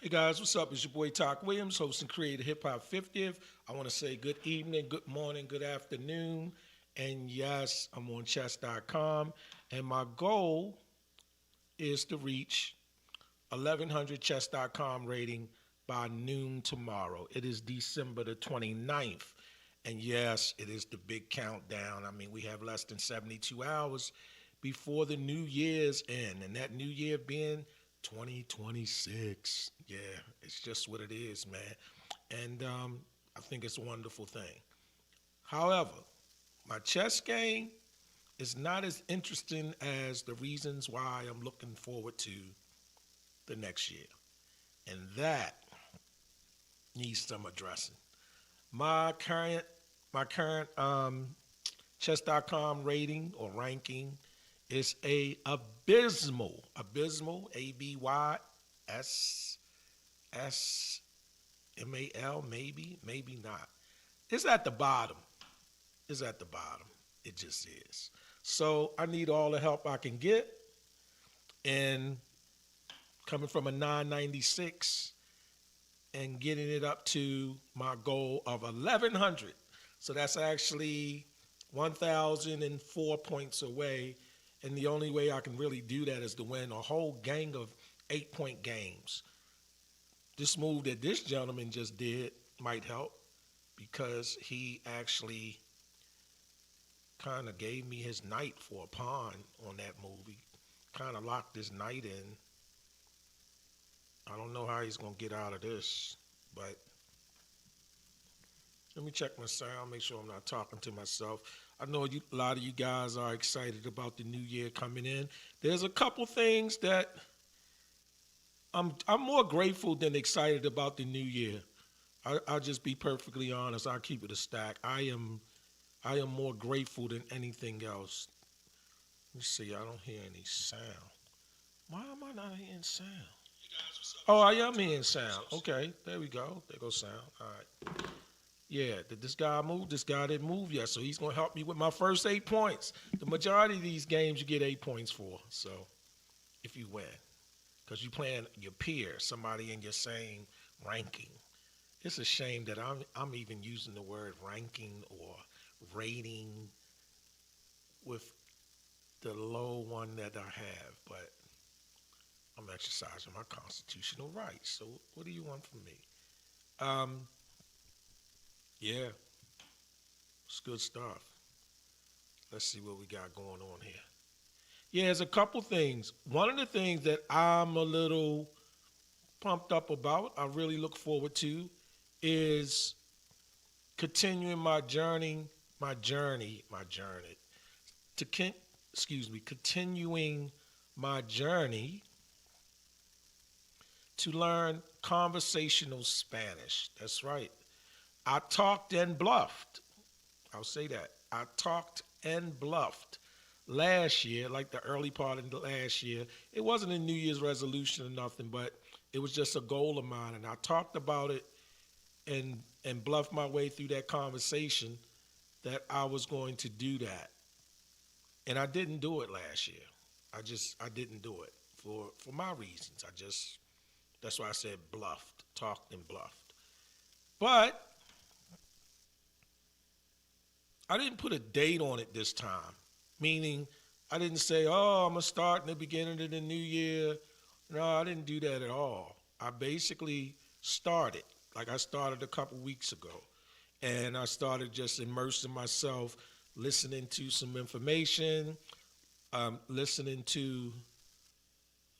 Hey guys, what's up? It's your boy Talk Williams, host and creator of Hip Hop 50th. I want to say good evening, good morning, good afternoon. And yes, I'm on chess.com. And my goal is to reach 1100 chess.com rating by noon tomorrow. It is December the 29th. And yes, it is the big countdown. I mean, we have less than 72 hours before the New Year's end. And that New Year being 2026. Yeah, it's just what it is, man. And I think it's a wonderful thing. However, my chess game is not as interesting as the reasons why I'm looking forward to the next year. And that needs some addressing. My current my current chess.com rating or ranking is a abysmal, ABYSSMAL, maybe not. It's at the bottom. It's at the bottom. It just is. So I need all the help I can get. And coming from a 996 and getting it up to my goal of 1100. So that's actually 1,004 points away. And the only way I can really do that is to win a whole gang of 8-point games. This move that this gentleman just did might help because he actually kind of gave me his knight for a pawn on that move. He kind of locked his knight in. I don't know how he's going to get out of this, but let me check my sound, make sure I'm not talking to myself. I know a lot of you guys are excited about the new year coming in. There's a couple things that I'm more grateful than excited about the new year. I'll just be perfectly honest. I'll keep it a stack. I am more grateful than anything else. Let me see. I don't hear any sound. Why am I not hearing sound? Oh, I am hearing sound. Okay, there we go. There goes sound. All right. Yeah, did this guy move? This guy didn't move yet, so he's going to help me with my first 8 points. The majority of these games you get 8 points for, so if you win. Because you're playing your peer, somebody in your same ranking. It's a shame that I'm even using the word ranking or rating with the low one that I have, but I'm exercising my constitutional rights. So what do you want from me? Yeah, it's good stuff. Let's see what we got going on here. Yeah, there's a couple things. One of the things that I'm a little pumped up about, I really look forward to, is continuing continuing my journey to learn conversational Spanish. That's right. I talked and bluffed. I'll say that. I talked and bluffed last year, like the early part of the last year. It wasn't a New Year's resolution or nothing, but it was just a goal of mine. And I talked about it and bluffed my way through that conversation that I was going to do that. And I didn't do it last year. I didn't do it for my reasons. That's why I said bluffed, talked and bluffed. But I didn't put a date on it this time, meaning I didn't say, oh, I'm going to start in the beginning of the new year. No, I didn't do that at all. I basically started, like I started a couple weeks ago, and I started just immersing myself, listening to some information, listening to,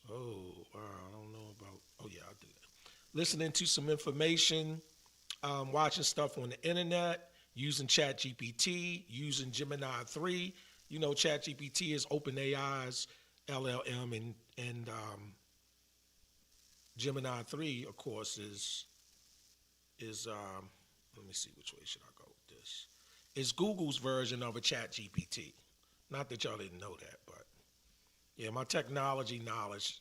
I don't know about, oh yeah, I'll do that. Listening to some information, watching stuff on the internet, using ChatGPT, using Gemini 3. You know, ChatGPT is OpenAI's LLM, and Gemini 3, of course, is let me see, which way should I go with this? It's Google's version of a ChatGPT. Not that y'all didn't know that, but yeah, my technology knowledge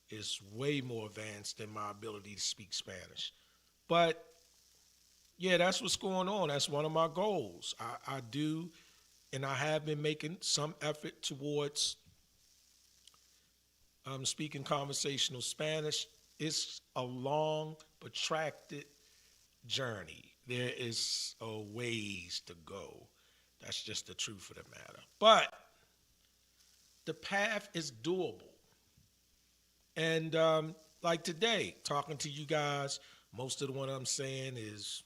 is way more advanced than my ability to speak Spanish. But yeah, that's what's going on. That's one of my goals. I do, and I have been making some effort towards speaking conversational Spanish. it's a long, protracted journey. There is a ways to go. That's just the truth of the matter. But the path is doable. And like today, talking to you guys, most of the what I'm saying is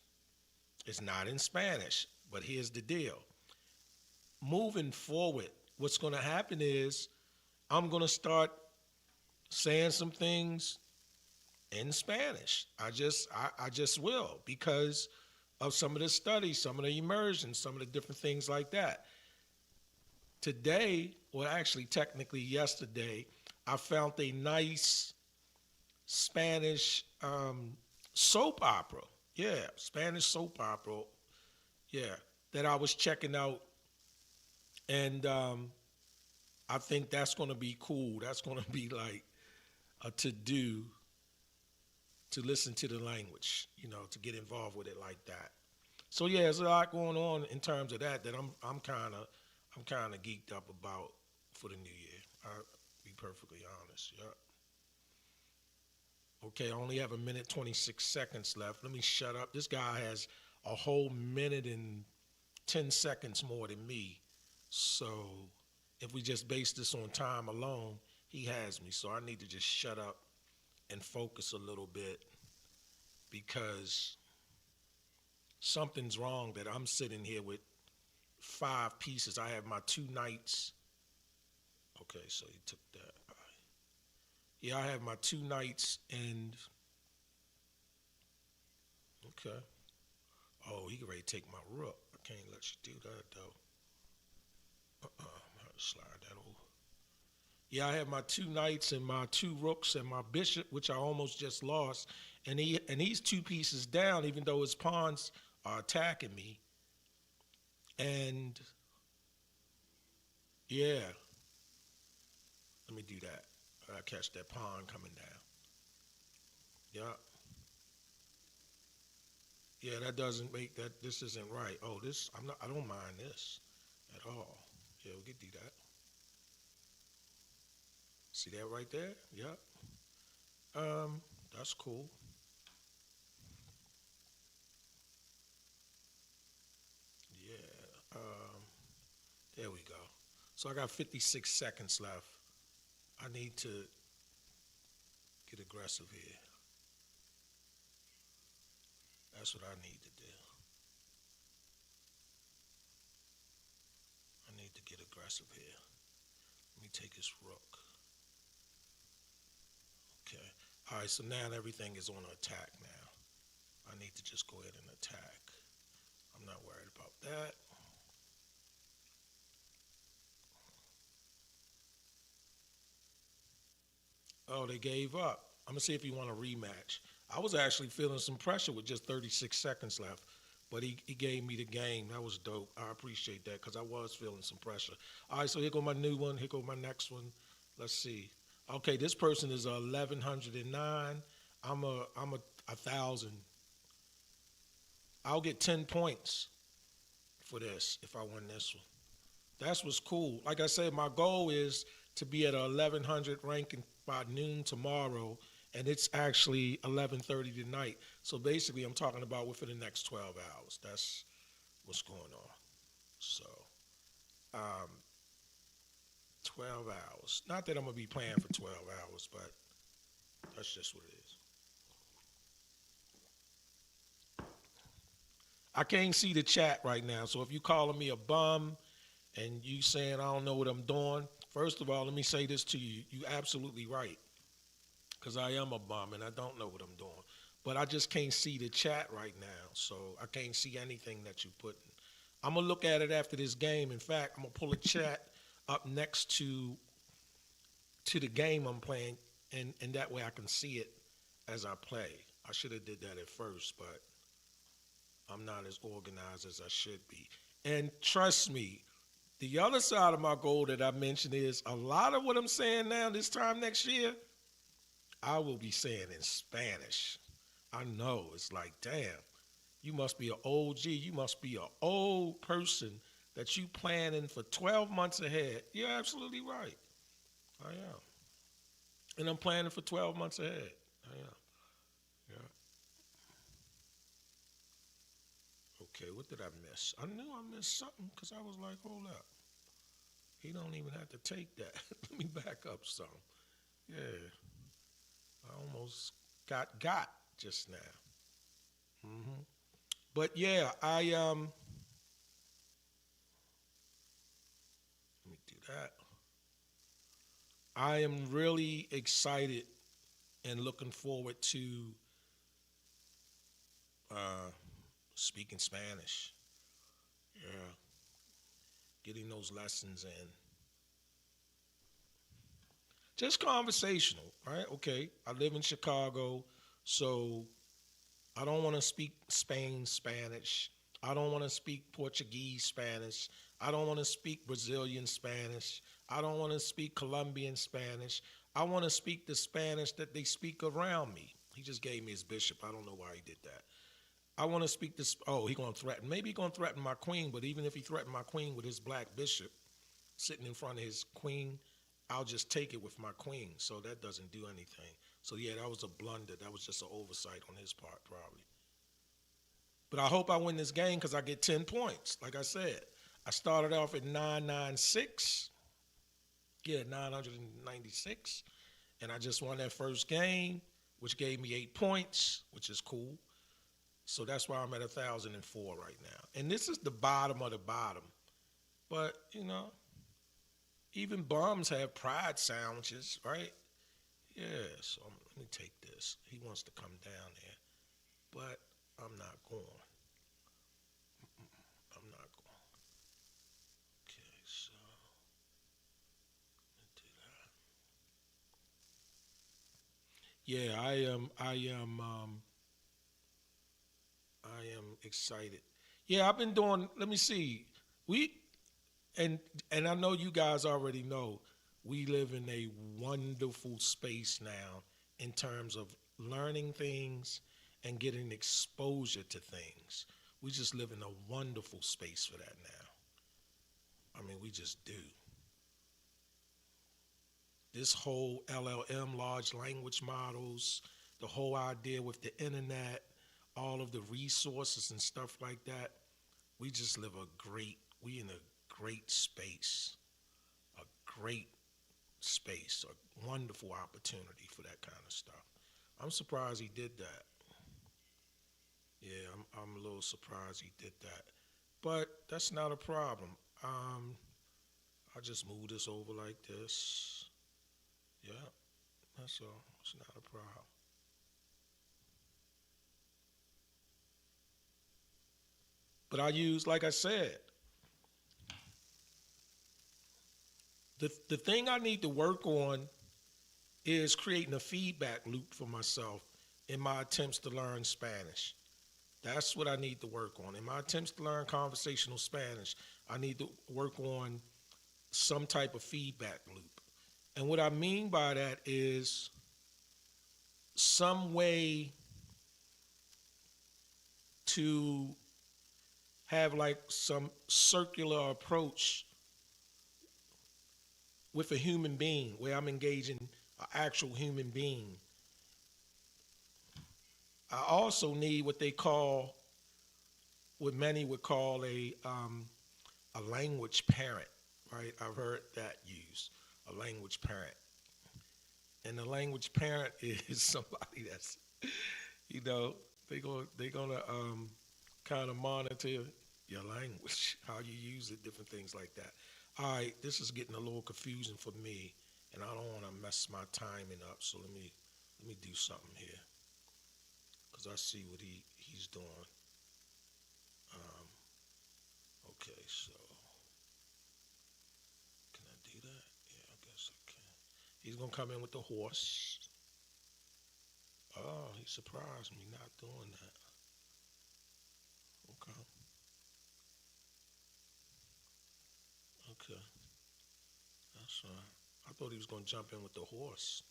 not in Spanish. But here's the deal. Moving forward, what's going to happen is I'm going to start saying some things in Spanish. I just will because of some of the studies, some of the immersion, some of the different things like that. Today, well, actually, technically yesterday, I found a nice Spanish soap opera. Yeah, Spanish soap opera. Yeah, that I was checking out, and I think that's going to be cool. That's going to be like a to do to listen to the language, to get involved with it like that. So yeah, there's a lot going on in terms of that I'm kind of geeked up about for the new year. I'll be perfectly honest. Yeah. Okay, I only have a minute 26 seconds left. Let me shut up. This guy has a whole minute and 10 seconds more than me. So if we just base this on time alone, he has me. So I need to just shut up and focus a little bit because something's wrong that I'm sitting here with 5 pieces. I have my 2 nights. Okay, so he took that. Yeah, I have my 2 nights and okay. Oh, he ready to take my rook. I can't let you do that though. I'm gonna have to slide that over. Yeah, I have my 2 knights and my 2 rooks and my bishop, which I almost just lost. And he's 2 pieces down, even though his pawns are attacking me. And yeah, let me do that. I catch that pawn coming down. Yeah. Yeah, that doesn't make that. This isn't right. Oh, this I'm not. I don't mind this at all. Yeah, we could do that. See that right there? Yep. That's cool. Yeah. There we go. So I got 56 seconds left. I need to get aggressive here. That's what I need to do. I need to get aggressive here. Let me take his rook. Okay. All right, so now everything is on attack now. I need to just go ahead and attack. I'm not worried about that. Oh, they gave up. I'm going to see if he want a rematch. I was actually feeling some pressure with just 36 seconds left, but he gave me the game. That was dope. I appreciate that because I was feeling some pressure. All right, so here go my new one. Here go my next one. Let's see. Okay, this person is 1109. I'm a 1,000. I'll get 10 points for this if I win this one. That's what's cool. Like I said, my goal is to be at a 1100 ranking by noon tomorrow, and it's actually 11:30 tonight. So basically, I'm talking about within the next 12 hours. That's what's going on. So, um, 12 hours. Not that I'm gonna be playing for 12 hours, but that's just what it is. I can't see the chat right now, so if you calling me a bum and you saying I don't know what I'm doing, first of all, let me say this to you. You absolutely right, because I am a bum and I don't know what I'm doing. But I just can't see the chat right now, so I can't see anything that you put in. I'm gonna look at it after this game. In fact, I'm gonna pull a chat up next to the game I'm playing, and that way I can see it as I play. I should have did that at first, but I'm not as organized as I should be. And trust me, the other side of my goal that I mentioned is a lot of what I'm saying now this time next year, I will be saying in Spanish. I know, it's like, damn, you must be an OG. You must be an old person that you planning for 12 months ahead. You're absolutely right. I am. And I'm planning for 12 months ahead. I am. Okay, what did I miss? I knew I missed something because I was like, hold up. He don't even have to take that. Let me back up some. Yeah, I almost got just now. Hmm. But yeah, let me do that. I am really excited and looking forward to uh, speaking Spanish. Yeah, getting those lessons in. Just conversational, right? Okay, I live in Chicago, so I don't want to speak Spain Spanish. I don't want to speak Portuguese Spanish. I don't want to speak Brazilian Spanish. I don't want to speak Colombian Spanish. I want to speak the Spanish that they speak around me. He just gave me his bishop. I don't know why he did that. I want to speak this. Oh, he gonna threaten. Maybe he gonna threaten my queen. But even if he threatened my queen with his black bishop sitting in front of his queen, I'll just take it with my queen. So that doesn't do anything. So yeah, that was a blunder. That was just an oversight on his part, probably. But I hope I win this game because I get 10 points. Like I said, I started off at 996. Yeah, 996. And I just won that first game, which gave me 8 points, which is cool. So that's why I'm at 1,004 right now. And this is the bottom of the bottom. But, even bums have pride sandwiches, right? Yeah, so let me take this. He wants to come down there, but I'm not going. I'm not going. Okay, so let me do that. Yeah, I am excited. Yeah, I've been doing. Let me see. We and and I know you guys already know we live in a wonderful space now in terms of learning things and getting exposure to things. We just live in a wonderful space for that now. I mean, we just do. This whole LLM, large language models, the whole idea with the internet, all of the resources and stuff like that, we just live we in a great space, a great space, a wonderful opportunity for that kind of stuff. I'm surprised he did that. Yeah, I'm a little surprised he did that. But that's not a problem. Um, I just move this over like this. Yeah, that's all. It's not a problem. But I use, like I said, the thing I need to work on is creating a feedback loop for myself in my attempts to learn Spanish. That's what I need to work on. In my attempts to learn conversational Spanish, I need to work on some type of feedback loop. And what I mean by that is some way to have like some circular approach with a human being where I'm engaging an actual human being. I also need what they call, what many would call a language parent, right? I've heard that used, a language parent. And the language parent is somebody that's, you know, they're gonna kind of monitor your language, how you use it, different things like that. All right, this is getting a little confusing for me, and I don't want to mess my timing up. So let me do something here, because I see what he's doing. Um, okay, so can I do that? Yeah, I guess I can. He's gonna come in with the horse. Oh, he surprised me not doing that. Okay, okay, that's all right. I thought he was gonna jump in with the horse,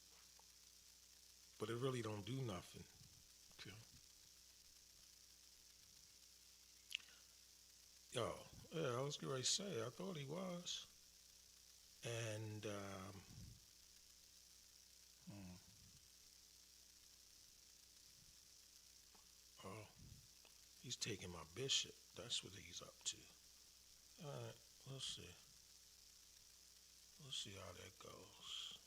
but it really don't do nothing. Okay. Yo, yeah, I was going to say, I thought he was. And, hmm, oh, He's taking my bishop. That's what he's up to. All right, let's see. Let's see how that goes.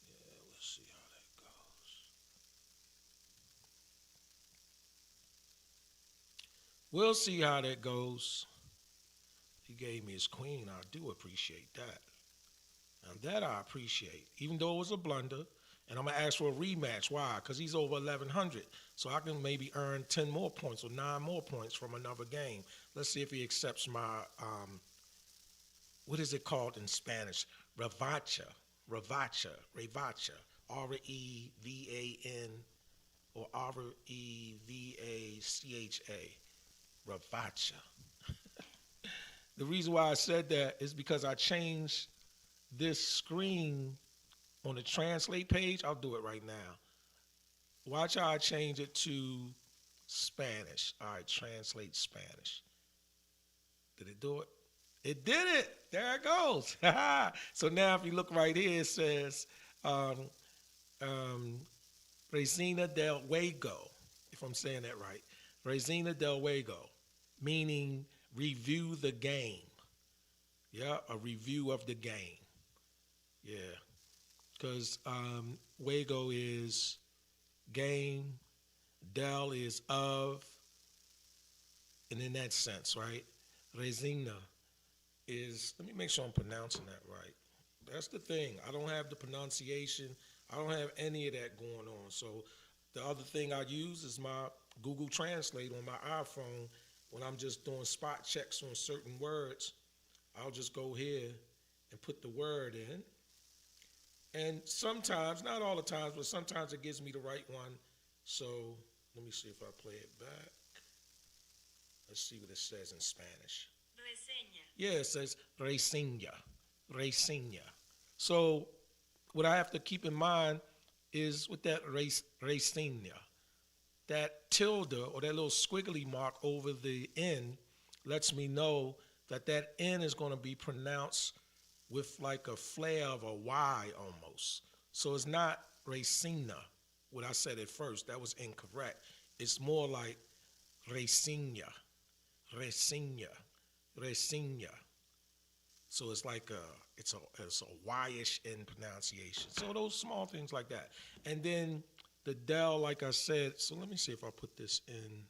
Yeah, let's see how that goes. We'll see how that goes. He gave me his queen. I do appreciate that. And that I appreciate, even though it was a blunder. And I'm going to ask for a rematch. Why? Because he's over 1,100. So I can maybe earn 10 more points or 9 more points from another game. Let's see if he accepts my, what is it called in Spanish? Revacha. Revacha. Revacha. Revan or Revacha. Revacha. The reason why I said that is because I changed this screen on the translate page. I'll do it right now. Watch how I change it to Spanish. All right, translate Spanish. Did it do it? It did it. There it goes. So now if you look right here, it says Resina del Juego, if I'm saying that right. Resina del Juego, meaning review the game. Yeah, a review of the game. Yeah, because Juego is game, del is of, and in that sense, right? Resina is, let me make sure I'm pronouncing that right. That's the thing. I don't have the pronunciation. I don't have any of that going on. So the other thing I use is my Google Translate on my iPhone. When I'm just doing spot checks on certain words, I'll just go here and put the word in. And sometimes, not all the times, but sometimes it gives me the right one. So let me see if I play it back. Let's see what it says in Spanish. Reseña. Yeah, it says reseña. Reseña. So what I have to keep in mind is with that reseña, that tilde or that little squiggly mark over the N lets me know that that N is going to be pronounced with like a flare of a Y almost. So it's not Resina, what I said at first. That was incorrect. It's more like Resina, Resina, Resina. So it's like it's a Y-ish in pronunciation. So those small things like that. And then the del, like I said, so let me see if I put this in.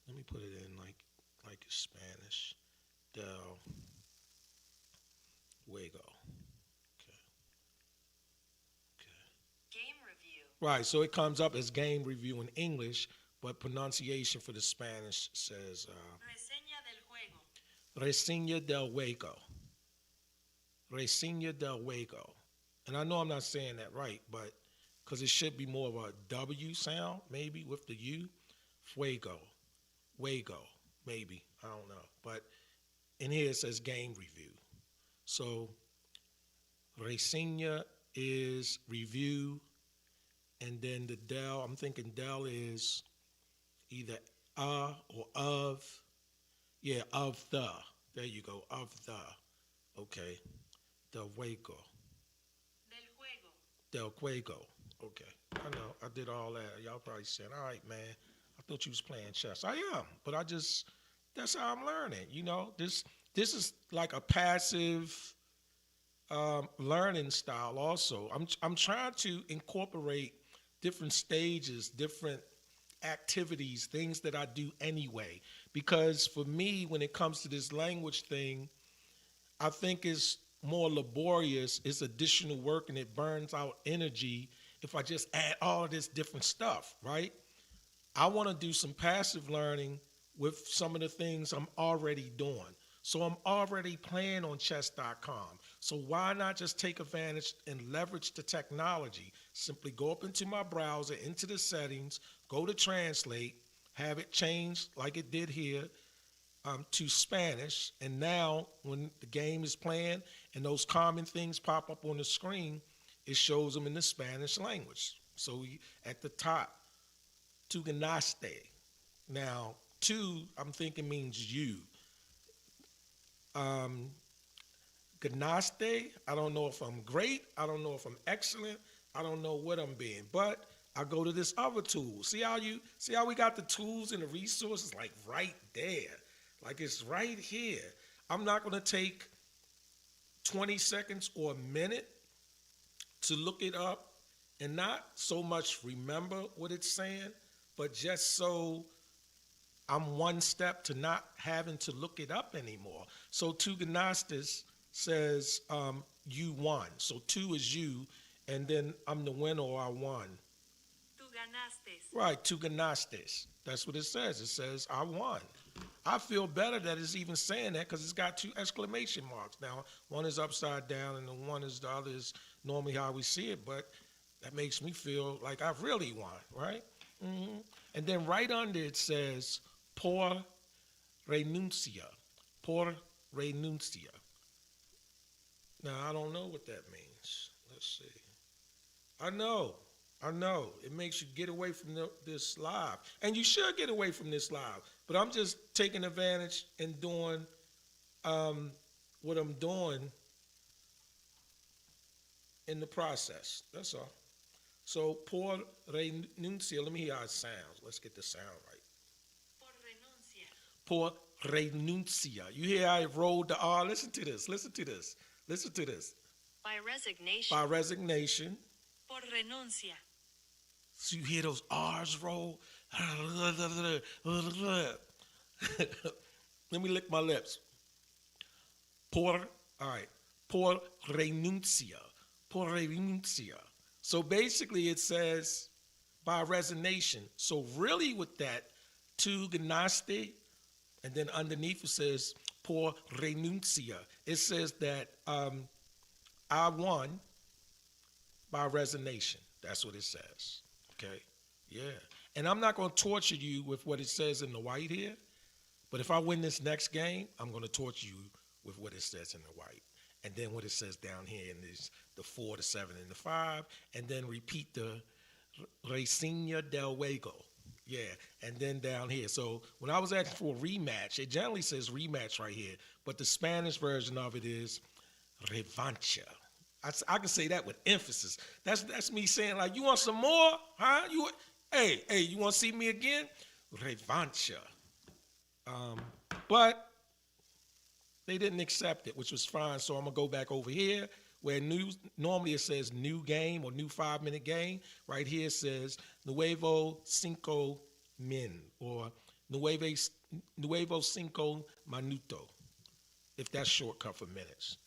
Let me put it in like Spanish. Del Juego. Okay. Game review. Right, so it comes up as game review in English, but pronunciation for the Spanish says Reseña del juego. Reseña del Juego. Reseña del Juego. And I know I'm not saying that right, but because it should be more of a W sound, maybe with the U. Fuego. Juego, maybe. I don't know. But in here it says game review. So reseña is review, and then the del, I'm thinking del is either or of. Yeah, of the. There you go, of the. Okay. Del Juego. Del juego. Del Juego. Okay. I know. I did all that. Y'all probably saying, all right, man. I thought you was playing chess. I am. But that's how I'm learning. You know, this is like a passive learning style also. I'm trying to incorporate different stages, different activities, things that I do anyway. Because for me, when it comes to this language thing, I think it's more laborious, it's additional work, and it burns out energy if I just add all of this different stuff, right? I want to do some passive learning with some of the things I'm already doing. So I'm already playing on chess.com. So why not just take advantage and leverage the technology? Simply go up into my browser, into the settings, go to translate, have it changed like it did here to Spanish. And now when the game is playing and those common things pop up on the screen, it shows them in the Spanish language. So at the top, tu ganaste. Now, tu, I'm thinking means you. Ganaste, I don't know if I'm great. I don't know if I'm excellent. I don't know what I'm being. But I go to this other tool. See how we got the tools and the resources like right there. Like it's right here. I'm not going to take 20 seconds or a minute to look it up and not so much remember what it's saying, but just so I'm one step to not having to look it up anymore. So tu ganastes says you won. So two is you, and then I'm the winner or I won. Tú ganaste. Right, tu ganastes. That's what it says. It says I won. I feel better that it's even saying that because it's got two exclamation marks. Now, one is upside down and the other is normally how we see it, but that makes me feel like I've really won, right? And then right under it says por renuncia. Por renuncia. Now, I don't know what that means. Let's see. I know. It makes you get away from this live. And you should get away from this live. But I'm just taking advantage and doing what I'm doing in the process. That's all. So, por renuncia. Let me hear how it sounds. Let's get the sound right. Por renuncia. Por renuncia. You hear how it rolled the R? Listen to this. Listen to this. Listen to this. By resignation. By resignation. Por renuncia. So you hear those R's roll. Let me lick my lips. Por renuncia. Por renuncia. So basically it says by resignation. So really with that, tu ganaste, and then underneath it says por renuncia. It says that I won by resignation. That's what it says. Okay? Yeah. And I'm not going to torture you with what it says in the white here, but if I win this next game, I'm going to torture you with what it says in the white. And then what it says down here in this, the 4, the 7, and the 5, and then repeat the Reseña del Juego. Yeah, and then down here. So when I was asking for a rematch, it generally says rematch right here, but the Spanish version of it is revancha. I can say that with emphasis. That's me saying like, you want some more, huh? Hey, you want to see me again? Revancha. But they didn't accept it, which was fine. So I'm gonna go back over here where normally it says new game or new 5-minute game. Right here it says Nuevo Cinco Min or Nuevo Cinco Minuto, if that's shortcut for minutes.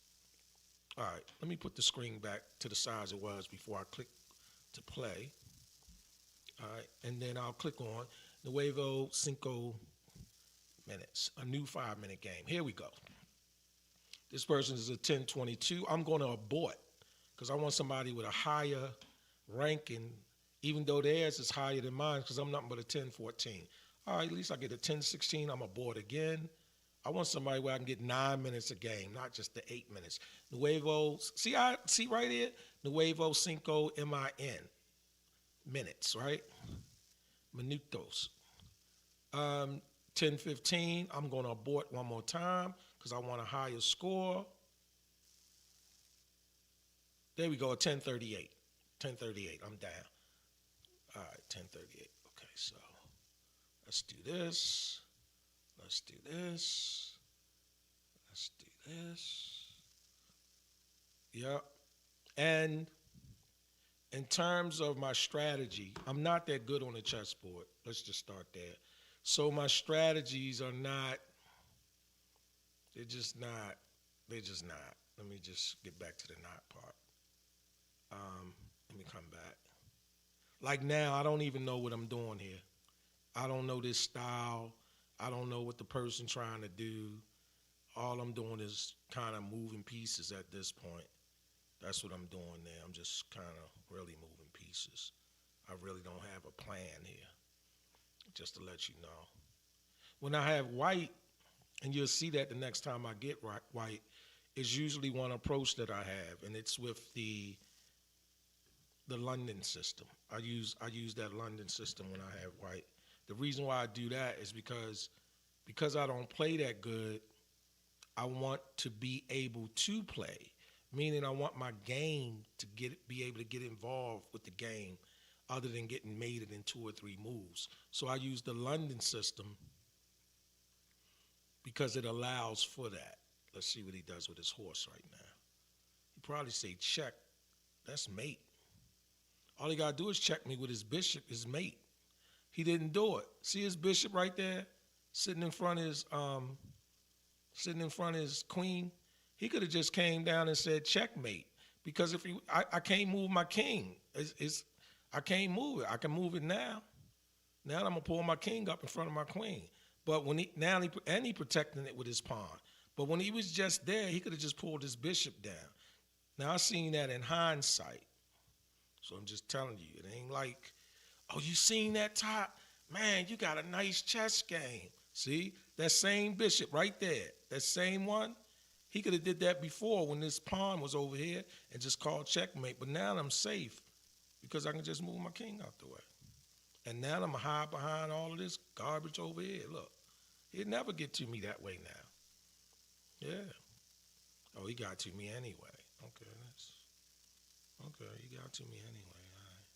All right, let me put the screen back to the size it was before I click to play. All right, and then I'll click on Nuevo Cinco Minutes, a new 5-minute game. Here we go. This person is a 10-22. I'm going to abort because I want somebody with a higher ranking, even though theirs is higher than mine because I'm nothing but a 10-14. All right, at least I get a 10-16. I'm abort again. I want somebody where I can get 9 minutes a game, not just the 8 minutes. Nuevo, see right here? Nuevo Cinco MIN. Minutes, right? Minutos. 10-15, I'm going to abort one more time because I want a higher score. There we go, 10-38. 10-38, I'm down. All right, 10-38. Okay, so let's do this. Let's do this. Let's do this. Yep. And in terms of my strategy, I'm not that good on the chessboard. Let's just start there. So my strategies are not, they're just not. Let me just get back to the not part. Let me come back. Like now, I don't even know what I'm doing here. I don't know this style. I don't know what the person trying to do. All I'm doing is kind of moving pieces at this point. That's what I'm doing there. I'm just kind of really moving pieces. I really don't have a plan here, just to let you know. When I have white, and you'll see that the next time I get white, is usually one approach that I have, and it's with the London system. I use that London system when I have white. The reason why I do that is because I don't play that good, I want to be able to play, meaning I want my game to be able to get involved with the game other than getting mated in 2 or 3 moves. So I use the London system because it allows for that. Let's see what he does with his horse right now. He probably say check. That's mate. All he gotta do is check me with his bishop, his mate. He didn't do it. See his bishop right there, sitting in front of his queen. He could have just came down and said checkmate. Because if I can't move my king. I can't move it. I can move it now. Now I'm gonna pull my king up in front of my queen. But he protecting it with his pawn. But when he was just there, he could have just pulled his bishop down. Now I seen that in hindsight. So I'm just telling you, it ain't like, oh, you seen that top? Man, you got a nice chess game. See, that same bishop right there, that same one, he could have did that before when this pawn was over here and just called checkmate. But now I'm safe because I can just move my king out the way. And now I'm going to hide behind all of this garbage over here. Look, he'll never get to me that way now. Yeah. Oh, he got to me anyway. Okay, he got to me anyway. All right.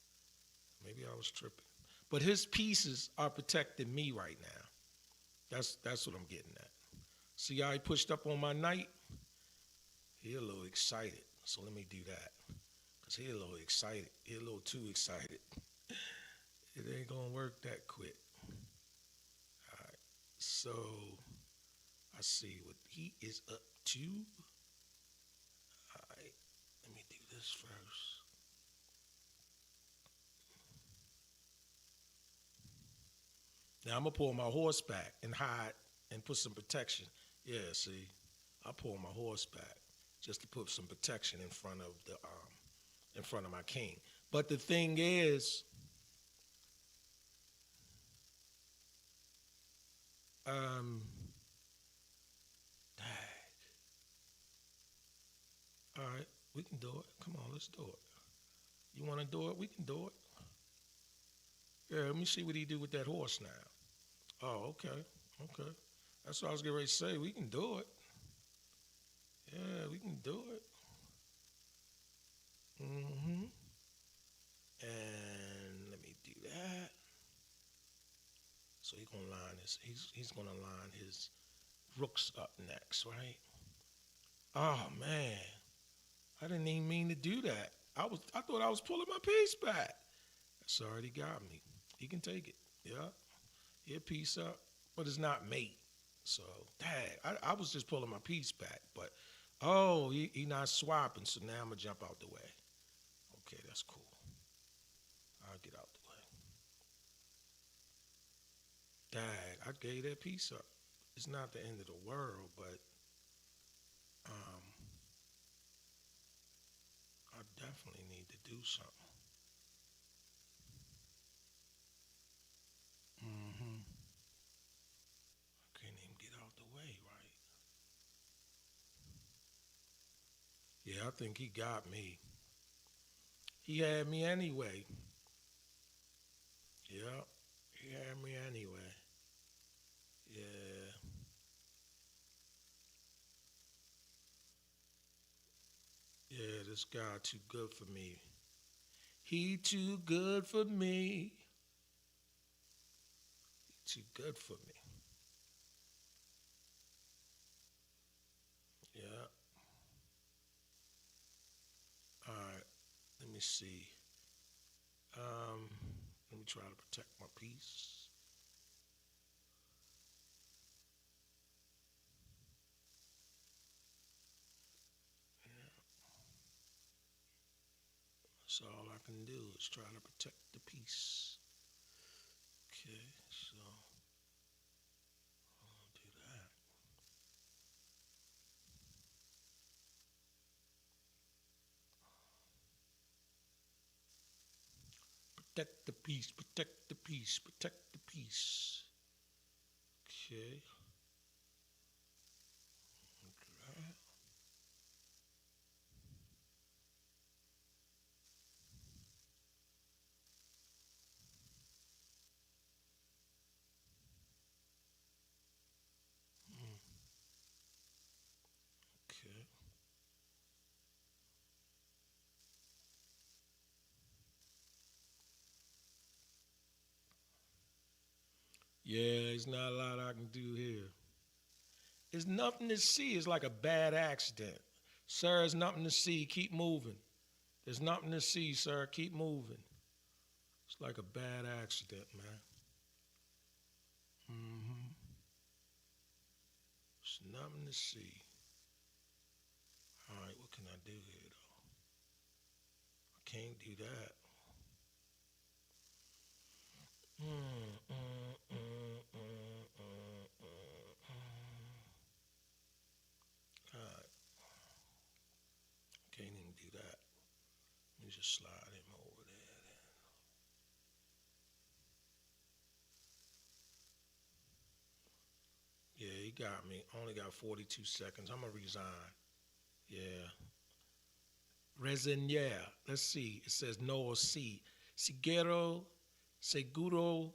Maybe I was tripping. But his pieces are protecting me right now. That's what I'm getting at. See how he pushed up on my knight? He a little excited. So let me do that. Because he a little excited. He a little too excited. It ain't going to work that quick. All right. So I see what he is up to. All right. Let me do this first. Now I'm going to pull my horse back and hide and put some protection. Yeah, see, I pull my horse back just to put some protection in front of my king. But the thing is, all right, we can do it. Come on, let's do it. You want to do it? We can do it. Yeah, let me see what he do with that horse now. Oh, okay. That's what I was getting ready to say. We can do it. Yeah, we can do it. And let me do that. So he's gonna line he's gonna line his rooks up next, right? Oh man, I didn't even mean to do that. I thought I was pulling my piece back. That's already got me. He can take it. Yeah, he'll piece up, but it's not mate. So dang, I was just pulling my piece back, but oh, he not swapping. So now I'm gonna jump out the way. Okay, that's cool. I'll get out the way. Dang, I gave that piece up. It's not the end of the world, but I definitely need to do something. I can't even get out the way, right? Yeah, I think he got me. He had me anyway. Yeah, he had me anyway. Yeah. Yeah, this guy too good for me. He too good for me. He too good for me. Yeah. All right. Let me see. Let me try to protect my peace. That's all I can do is try to protect the peace. Okay, so I'll do that. Protect the peace, protect the peace, protect the peace. Okay. Okay. Yeah, there's not a lot I can do here. There's nothing to see. It's like a bad accident. Sir, there's nothing to see. Keep moving. There's nothing to see, sir. Keep moving. It's like a bad accident, man. Mm-hmm. There's nothing to see. All right, what can I do here, though? I can't do that. Mm, mm, mm, mm, All right, can't even do that. Let me just slide him over there. Yeah, he got me. Only got 42 seconds. I'm gonna resign. Yeah. Resignar. Let's see. It says no or sí. Sigero, seguro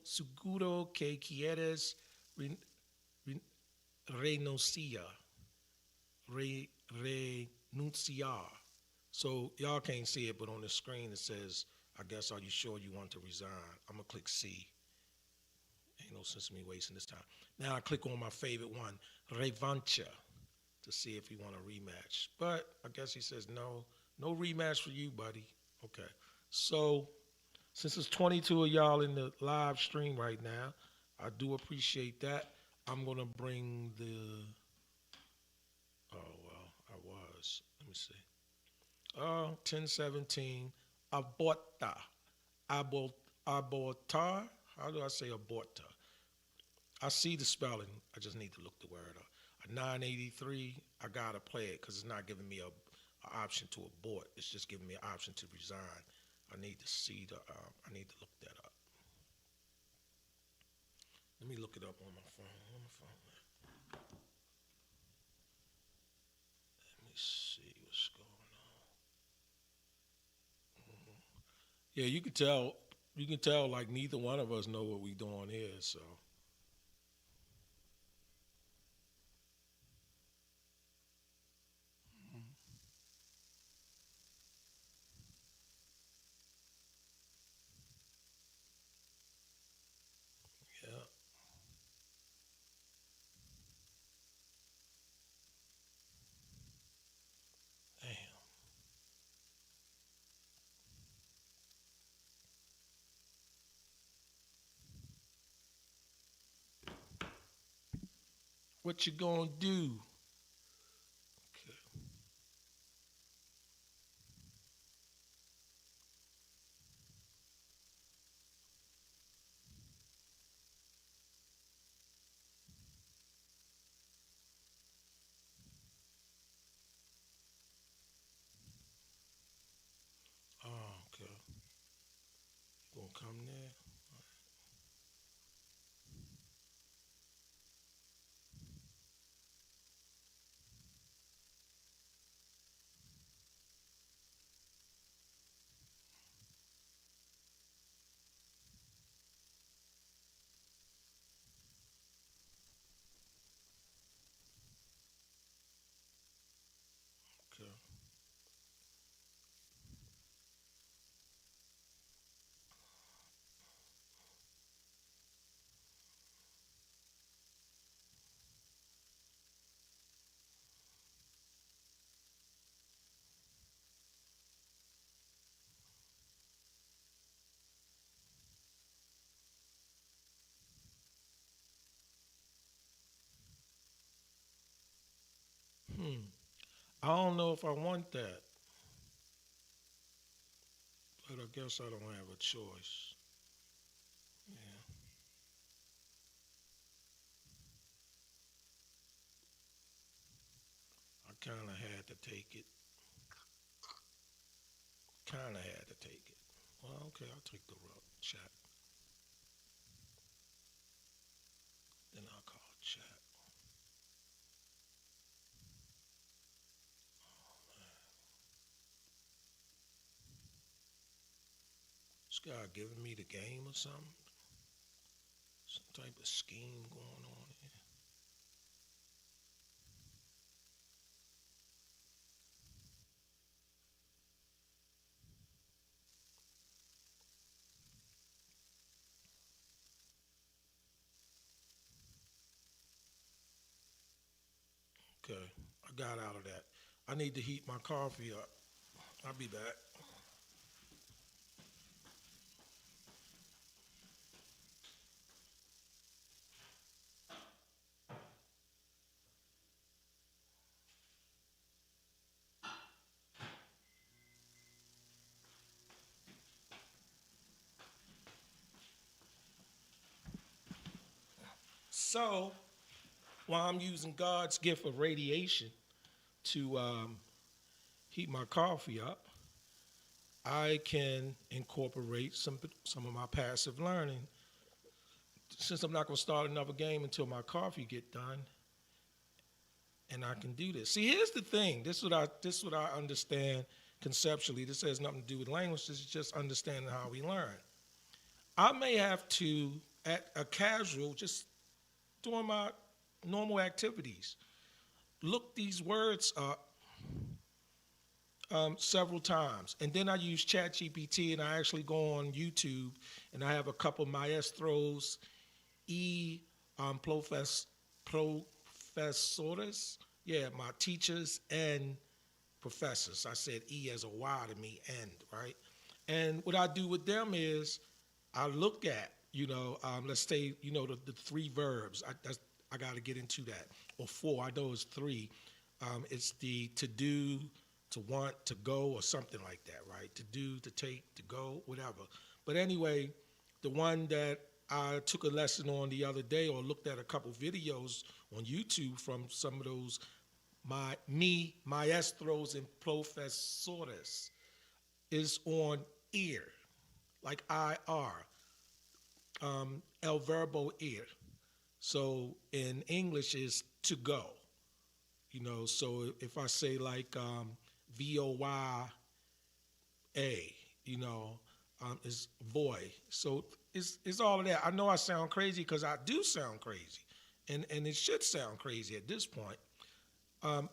que quieres re, re, renunciar. Renunciar. So y'all can't see it, but on the screen it says, I guess, are you sure you want to resign? I'm gonna click C. Ain't no sense in me wasting this time. Now I click on my favorite one, revancha, to see if he want a rematch. But I guess he says no, no rematch for you, buddy. Okay. So since it's 22 of y'all in the live stream right now, I do appreciate that. I'm gonna bring the. Oh well, I was. Let me see. 1017. Aborta. Abortar. How do I say aborta? I see the spelling. I just need to look the word up. A 983. I gotta play it because it's not giving me a option to abort. It's just giving me an option to resign. I need to see the. I need to look that up. Let me look it up on my phone. On my phone. Let me see what's going on. Yeah, you can tell. You can tell like neither one of us know what we doing here. So yeah. Damn. What you gonna do? Okay. Oh, okay. You gonna come there? Okay. Hmm. I don't know if I want that, but I guess I don't have a choice. Yeah. I kind of had to take it. Kind of had to take it. Well, okay, I'll take the rough chat. Then I'll call chat. This guy giving me the game or something? Some type of scheme going on here. Okay, I got out of that. I need to heat my coffee up. I'll be back. So, while I'm using God's gift of radiation to heat my coffee up, I can incorporate some of my passive learning. Since I'm not going to start another game until my coffee get done, and I can do this. See, here's the thing. This is what I understand conceptually. This has nothing to do with language. This is just understanding how we learn. I may have to, at a casual, just doing my normal activities, look these words up several times. And then I use ChatGPT, and I actually go on YouTube, and I have a couple maestros, professores, yeah, my teachers and professors. I said E as a Y to me, and, right? And what I do with them is I look at, let's say, the three verbs. I got to get into that. Or four, I know it's three. It's the to do, to want, to go, or something like that, right? To do, to take, to go, whatever. But anyway, the one that I took a lesson on the other day, or looked at a couple videos on YouTube from some of those maestros and professores, is on ear, like IR, el verbo ir. So in English is to go. So if I say like VOA, is voy. So it's all of that. I know I sound crazy because I do sound crazy, and it should sound crazy at this point.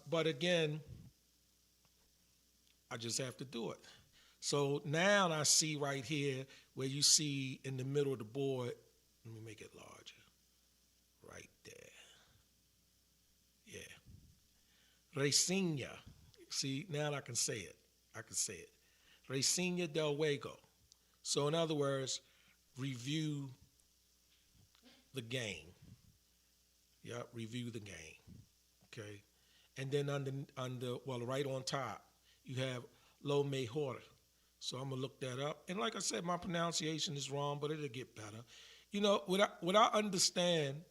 But again, I just have to do it. So now I see right here where you see in the middle of the board, let me make it larger, right there. Yeah. Reseña. See, now I can say it. Reseña del juego. So in other words, review the game. Yep, review the game. Okay. And then right on top, you have lo mejor. So I'm gonna look that up. And like I said, my pronunciation is wrong, but it'll get better. What I understand,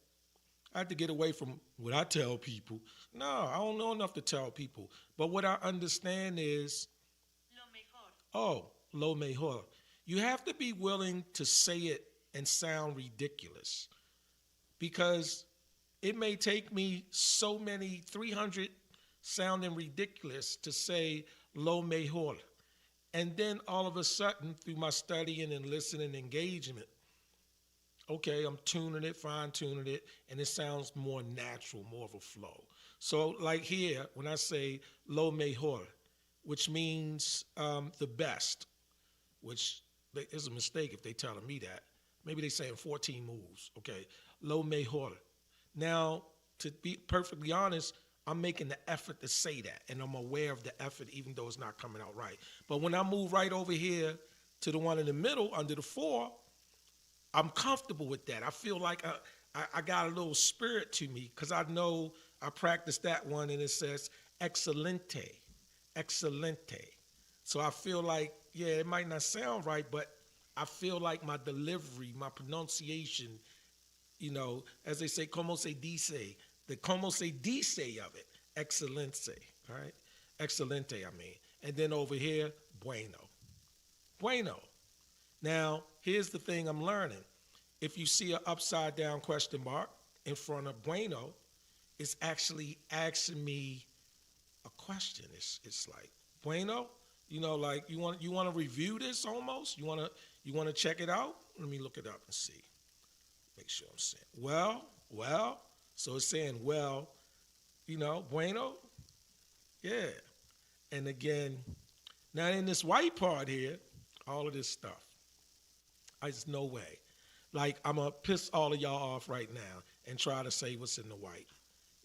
I have to get away from what I tell people. No, I don't know enough to tell people. But what I understand is, Lo mejor. lo mejor. You have to be willing to say it and sound ridiculous, because it may take me so many 300 sounding ridiculous to say lo mejor. And then all of a sudden, through my studying and listening and engagement, okay, I'm tuning it, fine-tuning it, and it sounds more natural, more of a flow. So like here, when I say lo mejor, which means the best, which is a mistake if they telling me that. Maybe they saying 14 moves, okay, lo mejor. Now, to be perfectly honest, I'm making the effort to say that, and I'm aware of the effort even though it's not coming out right. But when I move right over here to the one in the middle under the 4, I'm comfortable with that. I feel like I got a little spirit to me, because I know I practiced that one, and it says excelente. So I feel like, yeah, it might not sound right, but I feel like my delivery, my pronunciation, as they say, como se dice, the como se dice of it, excelente, right? Excelente, I mean. And then over here, bueno. Now, here's the thing I'm learning. If you see an upside down question mark in front of bueno, it's actually asking me a question. It's like, bueno, like you want to review this almost? You want to check it out? Let me look it up and see. Make sure I'm saying, well. So it's saying, well, bueno. Yeah. And again, now in this white part here, all of this stuff, there's no way. Like, I'm going to piss all of y'all off right now and try to say what's in the white.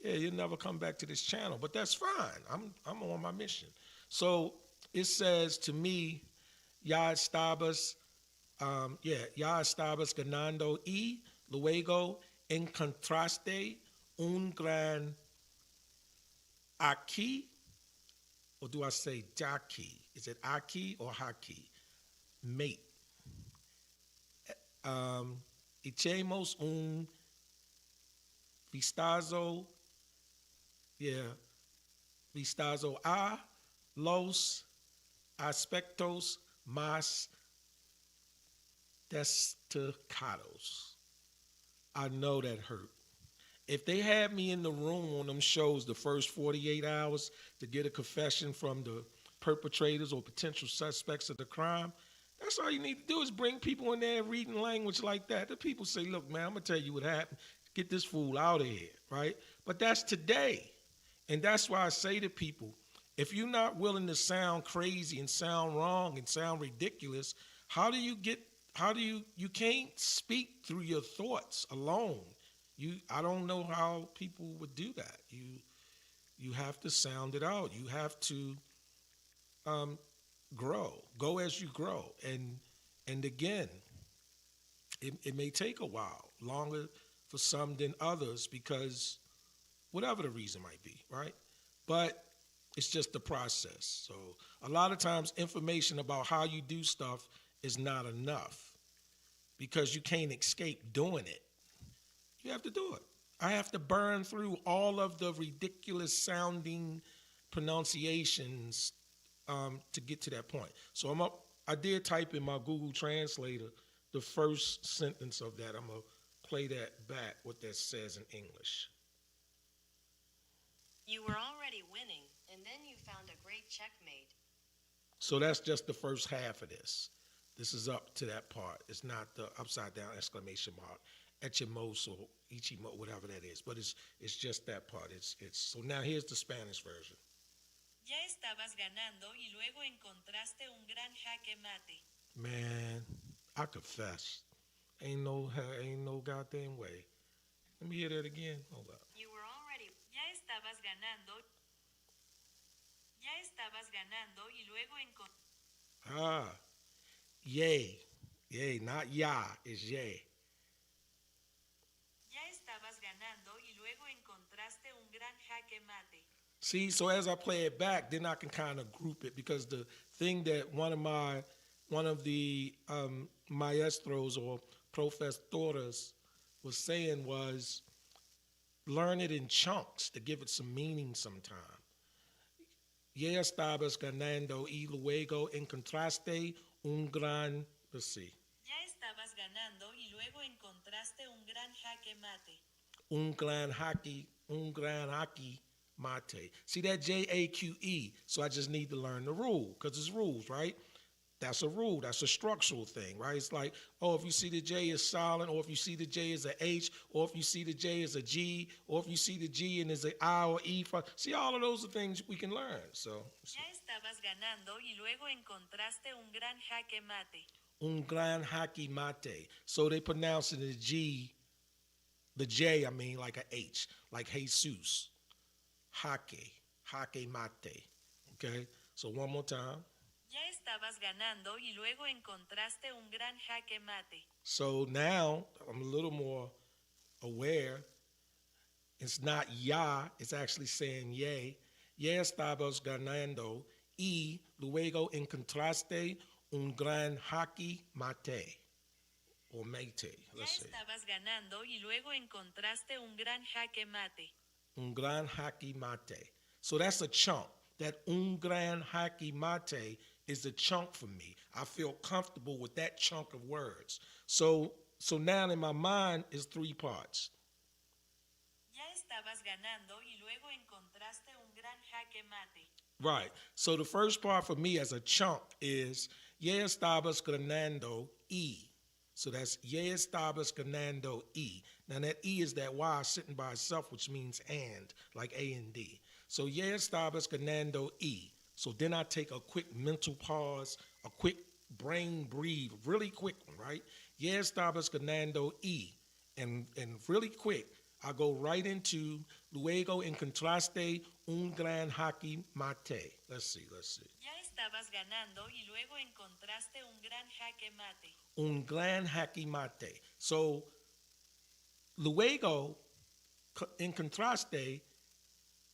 yeah, you'll never come back to this channel, but that's fine. I'm on my mission. So it says to me, ya estabas, ya estabas ganando y luego encontraste un gran aquí, or do I say daki? Is it aki or haki? Mate. Echemos un vistazo, vistazo a los aspectos más destacados. I know that hurt. If they had me in the room on them shows the first 48 hours to get a confession from the perpetrators or potential suspects of the crime, that's all you need to do is bring people in there reading language like that. The people say, look, man, I'm going to tell you what happened. Get this fool out of here, right? But that's today. And that's why I say to people, if you're not willing to sound crazy and sound wrong and sound ridiculous, you can't speak through your thoughts alone. I don't know how people would do that. You have to sound it out. You have to go as you grow. And again, it may take a while, longer for some than others, because whatever the reason might be, right? But it's just the process. So a lot of times information about how you do stuff is not enough because you can't escape doing it. You have to do it. I have to burn through all of the ridiculous sounding pronunciations to get to that point. So I did type in my Google Translator the first sentence of that. I'm going to play that back, what that says in English. You were already winning, and then you found a great checkmate. So that's just the first half of this. This is up to that part. It's not the upside down exclamation mark, echemos or ichimo, whatever that is. But it's just that part. So now here's the Spanish version. Ya estabas ganando y luego encontraste un gran jaque mate. Man, I confess. Ain't no goddamn way. Let me hear that again. Hold up. You were already. Ya estabas ganando y luego encontraste. Yay. Yay, not ya, it's yay. Ya estabas ganando y luego encontraste un gran jaque mate. See, so as I play it back, then I can kind of group it, because the thing that one of the maestros or professoras was saying was learn it in chunks to give it some meaning sometime. Ya estabas ganando y luego encontraste un gran, let's see. Ya estabas ganando y luego encontraste un gran jaque mate. Un gran haki mate. See that Jaqe? So I just need to learn the rule, because it's rules, right? That's a rule. That's a structural thing, right? It's like, if you see the J is silent, or if you see the J as a H, or if you see the J as a G, or if you see the G and is an I or E. See, all of those are things we can learn. So. Ya estabas ganando y luego encontraste un gran jaque mate. Un gran haki mate. So they pronounce it as G, the J, like a H, like Jesus. Hake mate. Okay? So one more time. Ya estabas ganando y luego encontraste un gran jaque mate. So now I'm a little more aware. It's not ya, it's actually saying yay. Ya estabas ganando y luego encontraste un gran haki mate. Or mate, let's say. Ya estabas ganando y luego encontraste un gran jaque mate. Un gran haki mate. So that's a chunk. That un gran haki mate is a chunk for me. I feel comfortable with that chunk of words. So now in my mind is three parts. Ya estabas ganando y luego encontraste un gran jaque mate. Right. So the first part for me as a chunk is ya estabas ganando y. So that's ya estabas ganando y. Now that E is that Y sitting by itself, which means and, like A and D. So ya estabas ganando y. So then I take a quick mental pause, a quick brain breathe, really quick one, right? Ya estabas ganando y. And really quick, I go right into luego encontraste un gran jaque mate. Let's see. Ya estabas ganando y luego encontraste un gran jaque mate. Un gran jaque mate. So luego encontraste,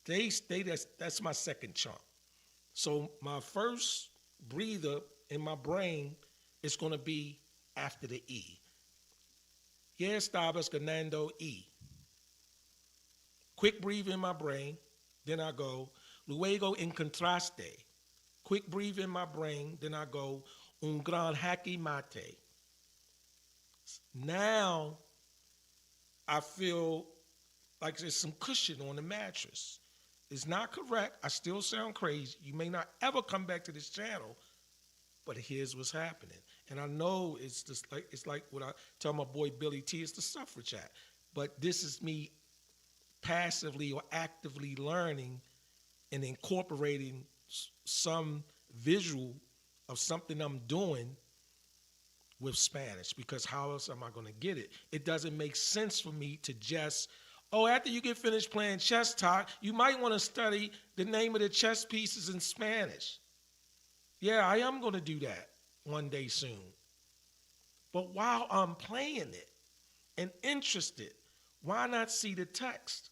that's my second chunk. So my first breather in my brain is going to be after the E. Ya estabas ganando E. Quick breathe in my brain. Then I go, luego encontraste. Quick breathe in my brain. Then I go, un gran jaque mate. Now I feel like there's some cushion on the mattress. It's not correct. I still sound crazy. You may not ever come back to this channel, but here's what's happening. And I know it's like what I tell my boy Billy T, it's the suffrage act. But this is me passively or actively learning and incorporating some visual of something I'm doing with Spanish, because how else am I going to get it? It doesn't make sense for me to just, after you get finished playing chess talk, you might want to study the name of the chess pieces in Spanish. Yeah, I am going to do that one day soon. But while I'm playing it and interested, why not see the text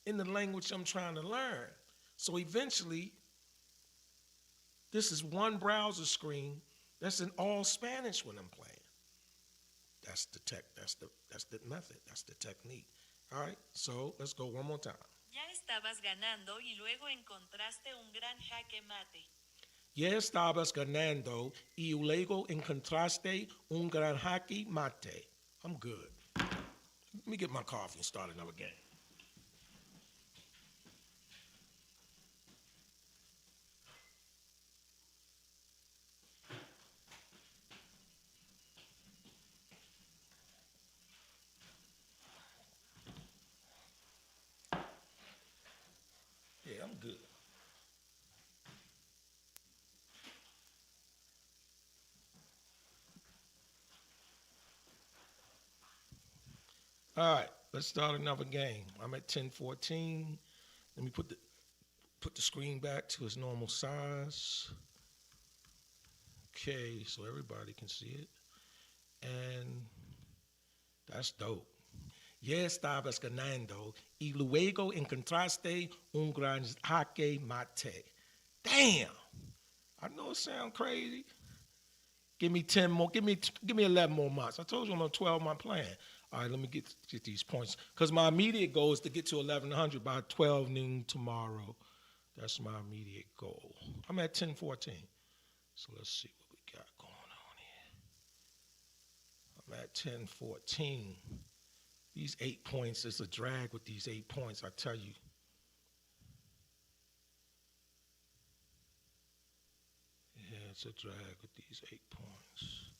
in the language I'm trying to learn? So eventually, this is one browser screen that's in all Spanish when I'm playing. That's the method. That's the technique. All right, so let's go one more time. Ya estabas ganando y luego encontraste un gran jaque mate. Ya estabas ganando y luego encontraste un gran jaque mate. I'm good. Let me get my coffee and start another game. Yeah, I'm good. All right, let's start another game. I'm at 10:14. Let me put the screen back to its normal size. Okay, so everybody can see it. And that's dope. Ya estabas ganando y luego encontraste un gran jaque mate. Damn! I know it sounds crazy. Give me 10 more. Give me 11 more months. I told you I'm on a 12-month plan. All right, let me get these points. Because my immediate goal is to get to 1,100 by 12 noon tomorrow. That's my immediate goal. I'm at 10:14. So let's see what we got going on here. I'm at 10:14. These 8 points is a drag with these 8 points, I tell you. Yeah, it's a drag with these 8 points.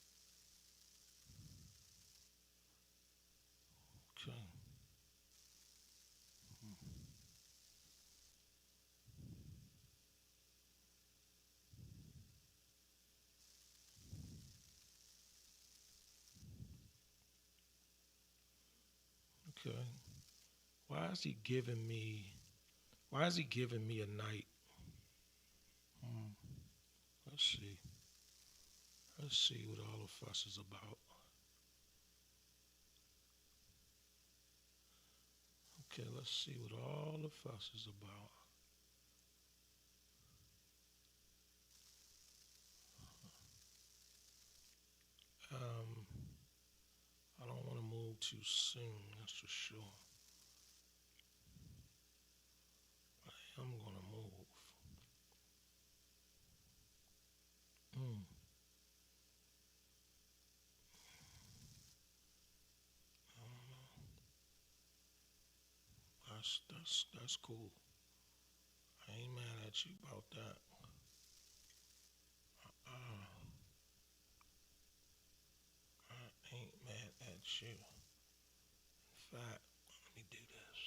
Okay. Okay. Why is he giving me a night? Let's see. Let's see what all the fuss is about. Okay, let's see what all the fuss is about. I don't want to move too soon, that's for sure. I am going to move. That's cool. I ain't mad at you about that. Uh, I ain't mad at you. In fact, let me do this.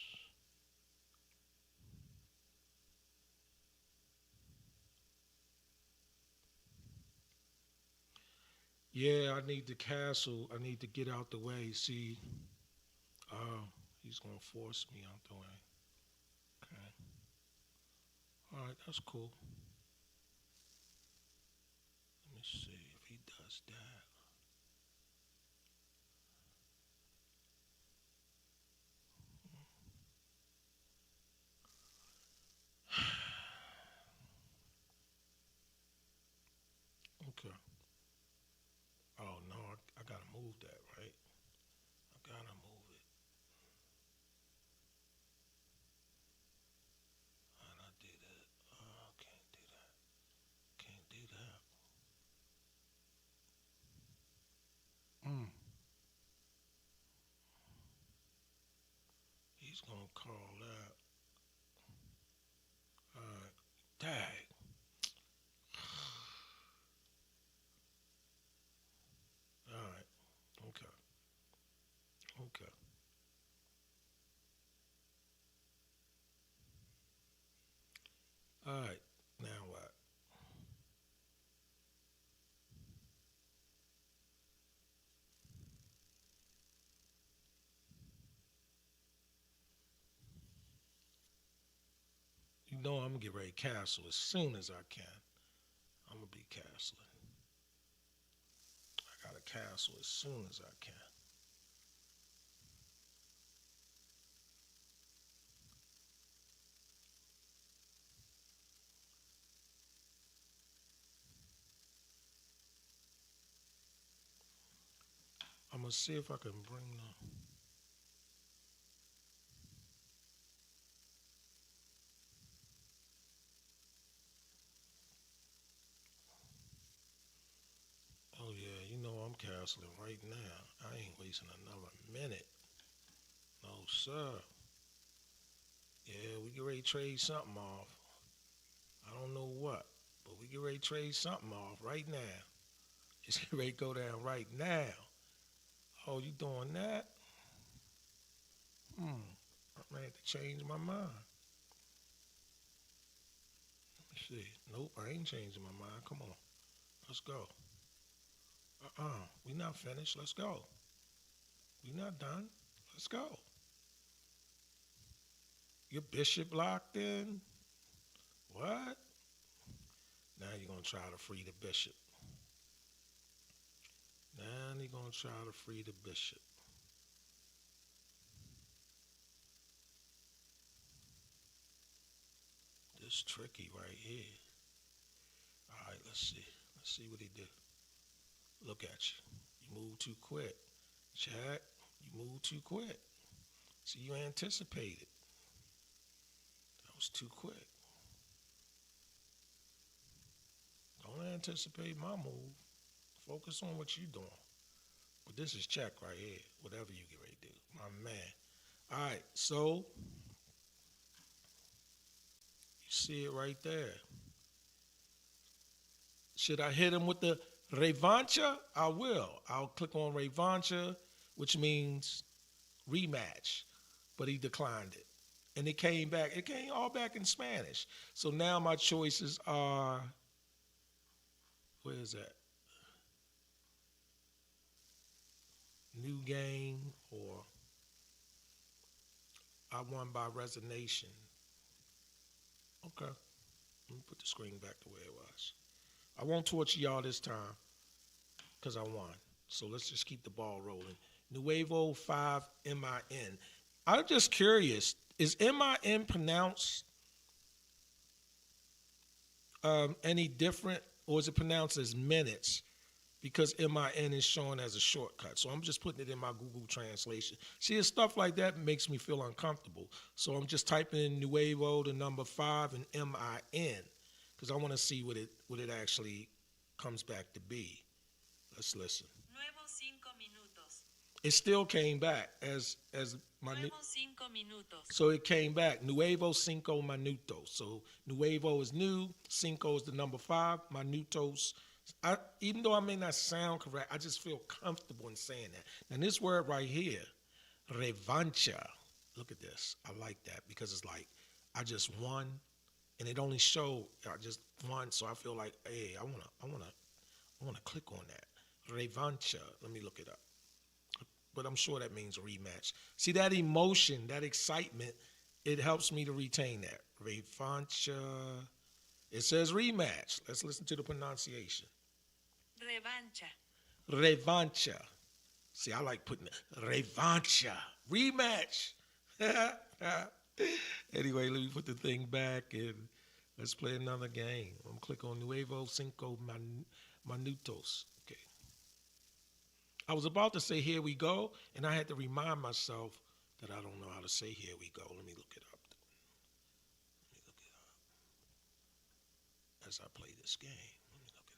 Yeah, I need the castle. I need to get out the way. See, He's gonna force me out the way. Okay. All right, that's cool. Let me see if he does that. Okay. Oh no, I gotta move that, right? I gotta move it. And I do that. Can't do that. Can't do that. Mm. He's gonna call that. All right. Tag. All right. Okay. Okay. All right. Now what? You know I'm gonna get ready to cancel as soon as I can. I'm gonna be canceling. I gotta cancel as soon as I can. I'm gonna see if I can bring the. Oh yeah, you know I'm canceling right now. I ain't wasting another minute. No sir. Yeah, we get ready to trade something off. I don't know what, but we get ready to trade something off right now. It's get ready to go down right now. Oh, you doing that? I may have to change my mind. Let me see. Nope, I ain't changing my mind. Come on, let's go. We not finished. Let's go. We not done. Let's go. Your bishop locked in? What? Now you're gonna try to free the bishop. Now you're gonna try to free the bishop. This tricky right here. All right, let's see. Let's see what he do. Look at you. You move too quick. Jack, you move too quick. See, you anticipated. That was too quick. Don't anticipate my move. Focus on what you're doing. But this is check right here. Whatever you get ready to do. My man. All right, so you see it right there. Should I hit him with the revancha? I will. I'll click on revancha, which means rematch. But he declined it. And it came back. It came all back in Spanish. So now my choices are, where is that? New game or I won by resignation. Okay. Let me put the screen back the way it was. I won't torture y'all this time because I won. So let's just keep the ball rolling. Nuevo 5 MIN. I'm just curious. Is MIN pronounced any different or is it pronounced as minutes? Because MIN is shown as a shortcut. So I'm just putting it in my Google translation. See, it's stuff like that makes me feel uncomfortable. So I'm just typing in Nuevo, the number 5, and MIN because I want to see what it actually comes back to be. Let's listen. Nuevo 5 minutos. It still came back as my new. Nuevo 5 minutos. So it came back. Nuevo 5 minutos. So Nuevo is new. Cinco is the number 5. Minutos. Even though I may not sound correct, I just feel comfortable in saying that. Now this word right here, revancha. Look at this. I like that because it's like I just won, and it only showed I just won. So I feel like, hey, I wanna click on that. Revancha. Let me look it up. but I'm sure that means rematch. See, that emotion, that excitement, it helps me to retain that. Revancha. It says rematch. Let's listen to the pronunciation. revancha, Revancha. See, I like putting revancha. Rematch. Anyway, let me put the thing back and let's play another game. I'm gonna click on Nuevo Cinco Minutos. Okay. I was about to say here we go, and I had to remind myself that I don't know how to say here we go. Let me look it up. As I play this game. Let me look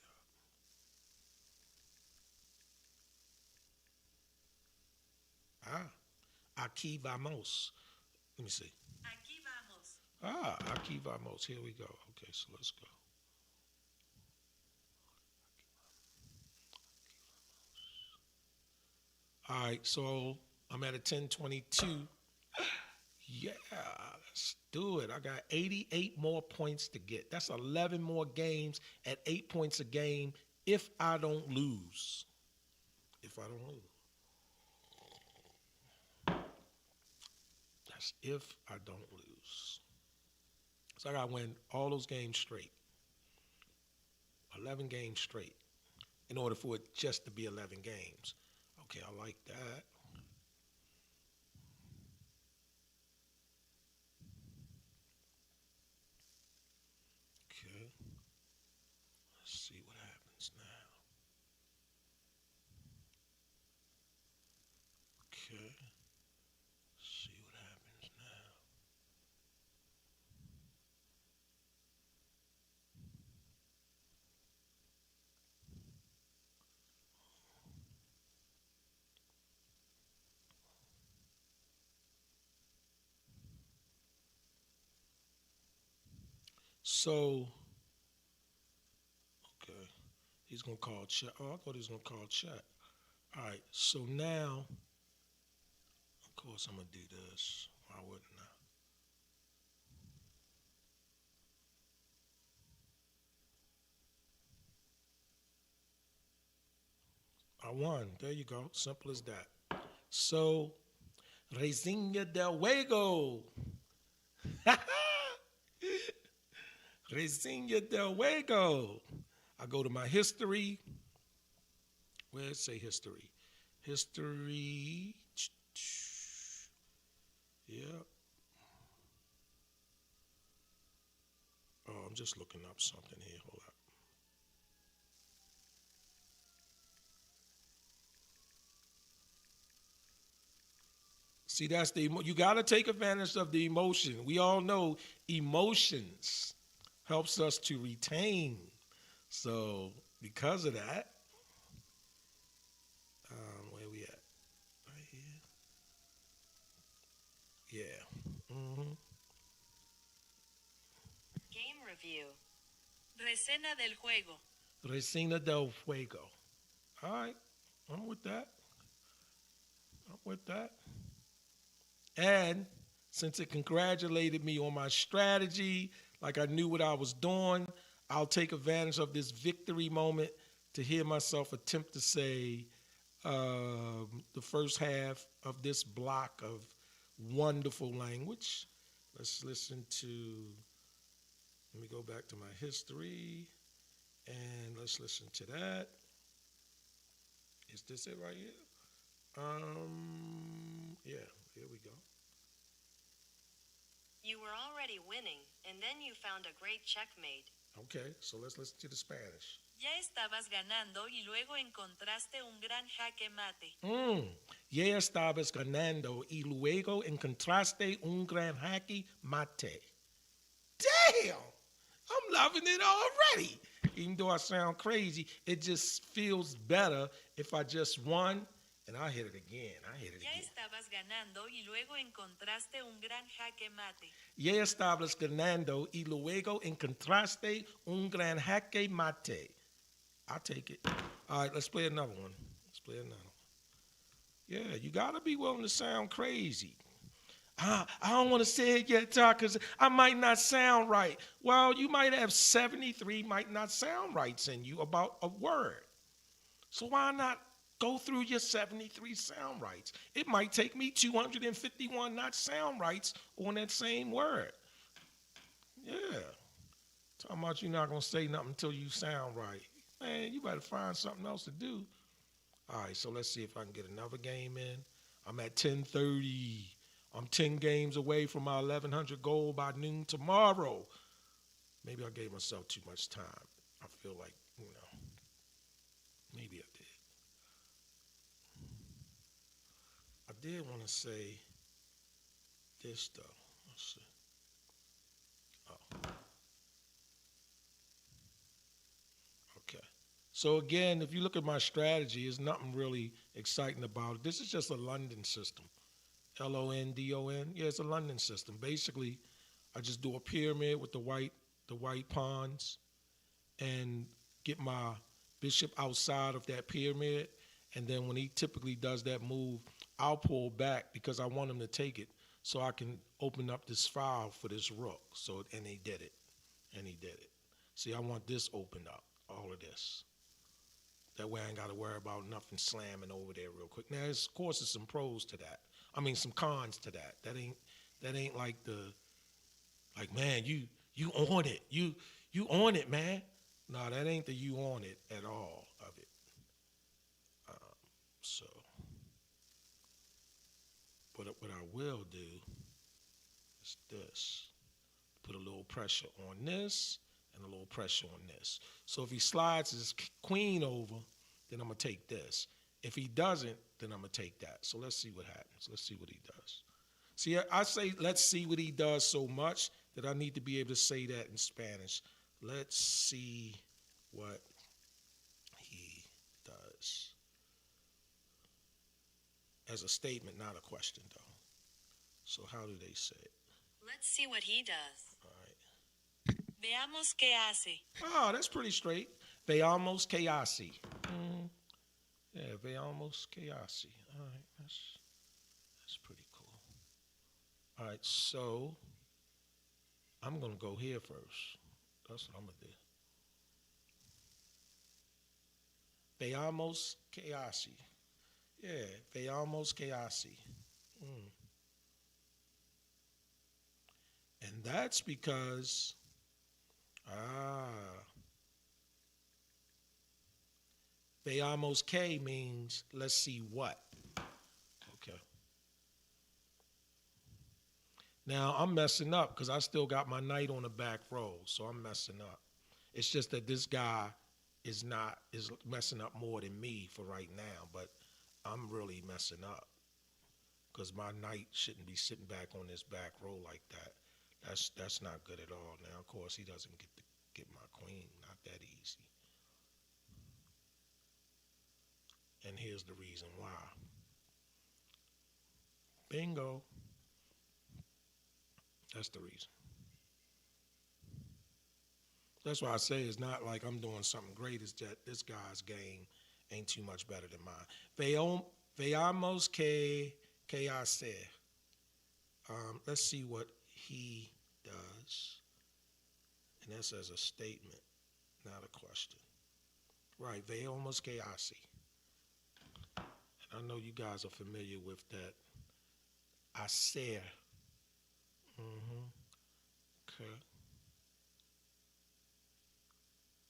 it up. Aquí vamos. Let me see. aquí vamos, Aquí vamos. Here we go. Okay, so let's go. All right, so I'm at a 1022. Yeah, let's do it. I got 88 more points to get. That's 11 more games at 8 points a game if I don't lose. If I don't lose. That's if I don't lose. So I got to win all those games straight. 11 games straight in order for it just to be 11 games. Okay, I like that. Okay. Let's see what happens now. Okay. Let's see what happens now. So, okay, he's gonna call chat. Oh, I thought he was gonna call chat. All right, so now, of course, I'm gonna do this. Why wouldn't I? I won. There you go. Simple as that. So, Resinha del Juego. Resinha del Juego. I go to my history. Where it say history? History. Yep. Oh, I'm just looking up something here. Hold up. See, that's you got to take advantage of the emotion. We all know emotions helps us to retain. So because of that, where we at? Right here. Yeah. game review, reseña del juego, Resina del Fuego. All right, I'm with that. I'm with that. And since it congratulated me on my strategy, like I knew what I was doing, I'll take advantage of this victory moment to hear myself attempt to say the first half of this block of wonderful language. Let's listen to, let me go back to my history, and let's listen to that. Is this it right here? Yeah, here we go. You were already winning, and then you found a great checkmate. Okay, so let's listen to the Spanish. Ya estabas ganando y luego encontraste un gran jaque mate. Ya estabas ganando y luego encontraste un gran jaque mate. Damn! I'm loving it already. Even though I sound crazy, it just feels better if I just won and I hit it again. Ya estabas ganando y luego encontraste un gran jaque mate. Ya estabas ganando y luego encontraste un gran jaque mate. I'll take it. All right, let's play another one. Yeah, you got to be willing to sound crazy. I don't want to say it yet, Todd, because I might not sound right. Well, you might have 73 might not sound rights in you about a word. So why not Go through your 73 sound rights. It might take me 251 not sound rights on that same word. Yeah. Talking about you not going to say nothing until you sound right. Man, you better find something else to do. All right, so let's see if I can get another game in. I'm at 10:30. I'm 10 games away from my 1,100 goal by noon tomorrow. Maybe I gave myself too much time. I feel like, maybe I did. I did want to say this, though. Let's see. Oh. Okay. So again, if you look at my strategy, there's nothing really exciting about it. This is just a London system. London. Yeah, it's a London system. Basically, I just do a pyramid with the white pawns and get my bishop outside of that pyramid. And then when he typically does that move, I'll pull back because I want him to take it so I can open up this file for this rook. And he did it. See, I want this opened up, all of this. That way I ain't got to worry about nothing slamming over there real quick. Now, of course, there's some pros to that. I mean, some cons to that. That ain't like man, you on it. You on it, man. No, that ain't the you on it at all of it. So, but what I will do is this. Put a little pressure on this and a little pressure on this. So if he slides his queen over, then I'm going to take this. If he doesn't, then I'm going to take that. So let's see what happens. Let's see what he does. See, I say let's see what he does so much that I need to be able to say that in Spanish. Let's see what he does. As a statement, not a question, though. So how do they say it? Let's see what he does. All right. Veamos qué hace. Oh, that's pretty straight. Veamos qué hace. Yeah, veamos qué hace. All right, that's pretty cool. All right, so I'm going to go here first. That's what I'm going to do. Veamos qué hace. Yeah, veamos qué hace. And that's because, veamos que means let's see what. Okay. Now I'm messing up because I still got my knight on the back row, so I'm messing up. It's just that this guy is messing up more than me for right now, but I'm really messing up because my knight shouldn't be sitting back on this back row like that. That's not good at all. Now, of course, he doesn't get my queen. Not that easy. And here's the reason why. Bingo. That's the reason. That's why I say it's not like I'm doing something great. It's that this guy's game ain't too much better than mine. Veamos que hace. Let's see what he does. And that's as a statement, not a question. Right, veamos que hace. And I know you guys are familiar with that. Hacer. Okay.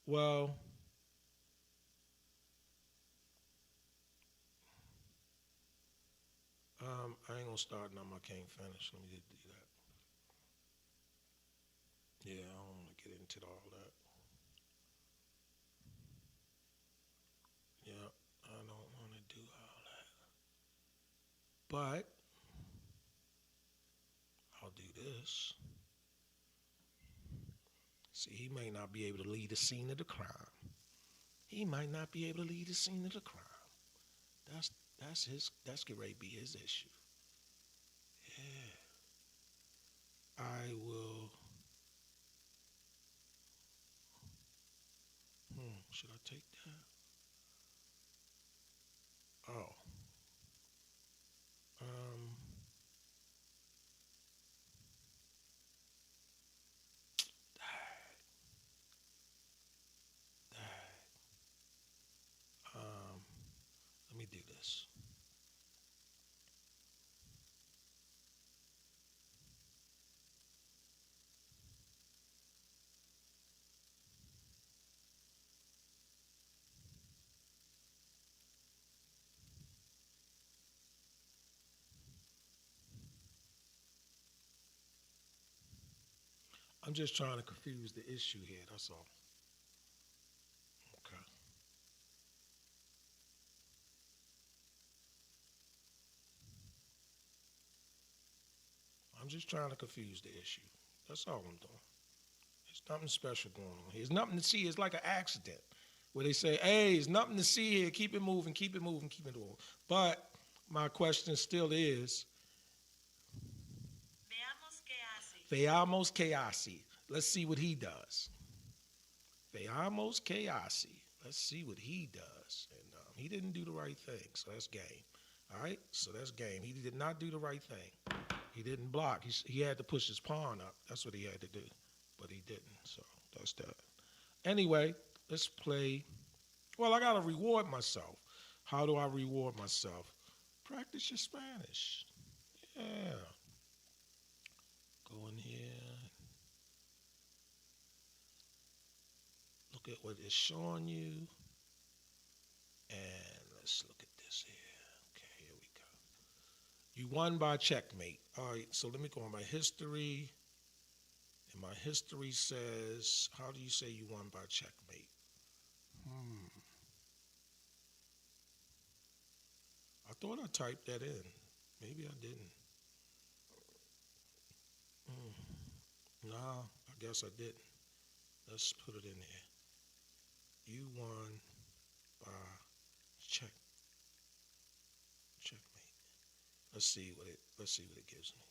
Well, I ain't gonna start nothing I can't finish. Let me just do that. Yeah, I don't want to get into all that. Yeah, I don't want to do all that. But I'll do this. See, he may not be able to lead the scene of the crime. He might not be able to lead the scene of the crime. That's get ready to be his issue. Yeah. I will. Should I take that? Oh. Let me I'm just trying to confuse the issue here. That's all. Okay. I'm just trying to confuse the issue. That's all I'm doing. There's nothing special going on here. There's nothing to see. It's like an accident where they say, hey, there's nothing to see here. Keep it moving, keep it moving, keep it moving. But my question still is, Veamos qué hace. veamos que hace. Let's see what he does. Veamos que hace. Let's see what he does. And he didn't do the right thing, so that's game. All right, so that's game. He did not do the right thing. He didn't block. He had to push his pawn up. That's what he had to do, but he didn't. So that's that. Anyway, let's play. Well, I gotta reward myself. How do I reward myself? Practice your Spanish. Yeah. Go in here. Look at what it's showing you. And let's look at this here. Okay, here we go. You won by checkmate. All right, so let me go on my history. And my history says, how do you say you won by checkmate? I thought I typed that in. Maybe I didn't. No, I guess I didn't. Let's put it in here. You won by checkmate. Let's see what it gives me.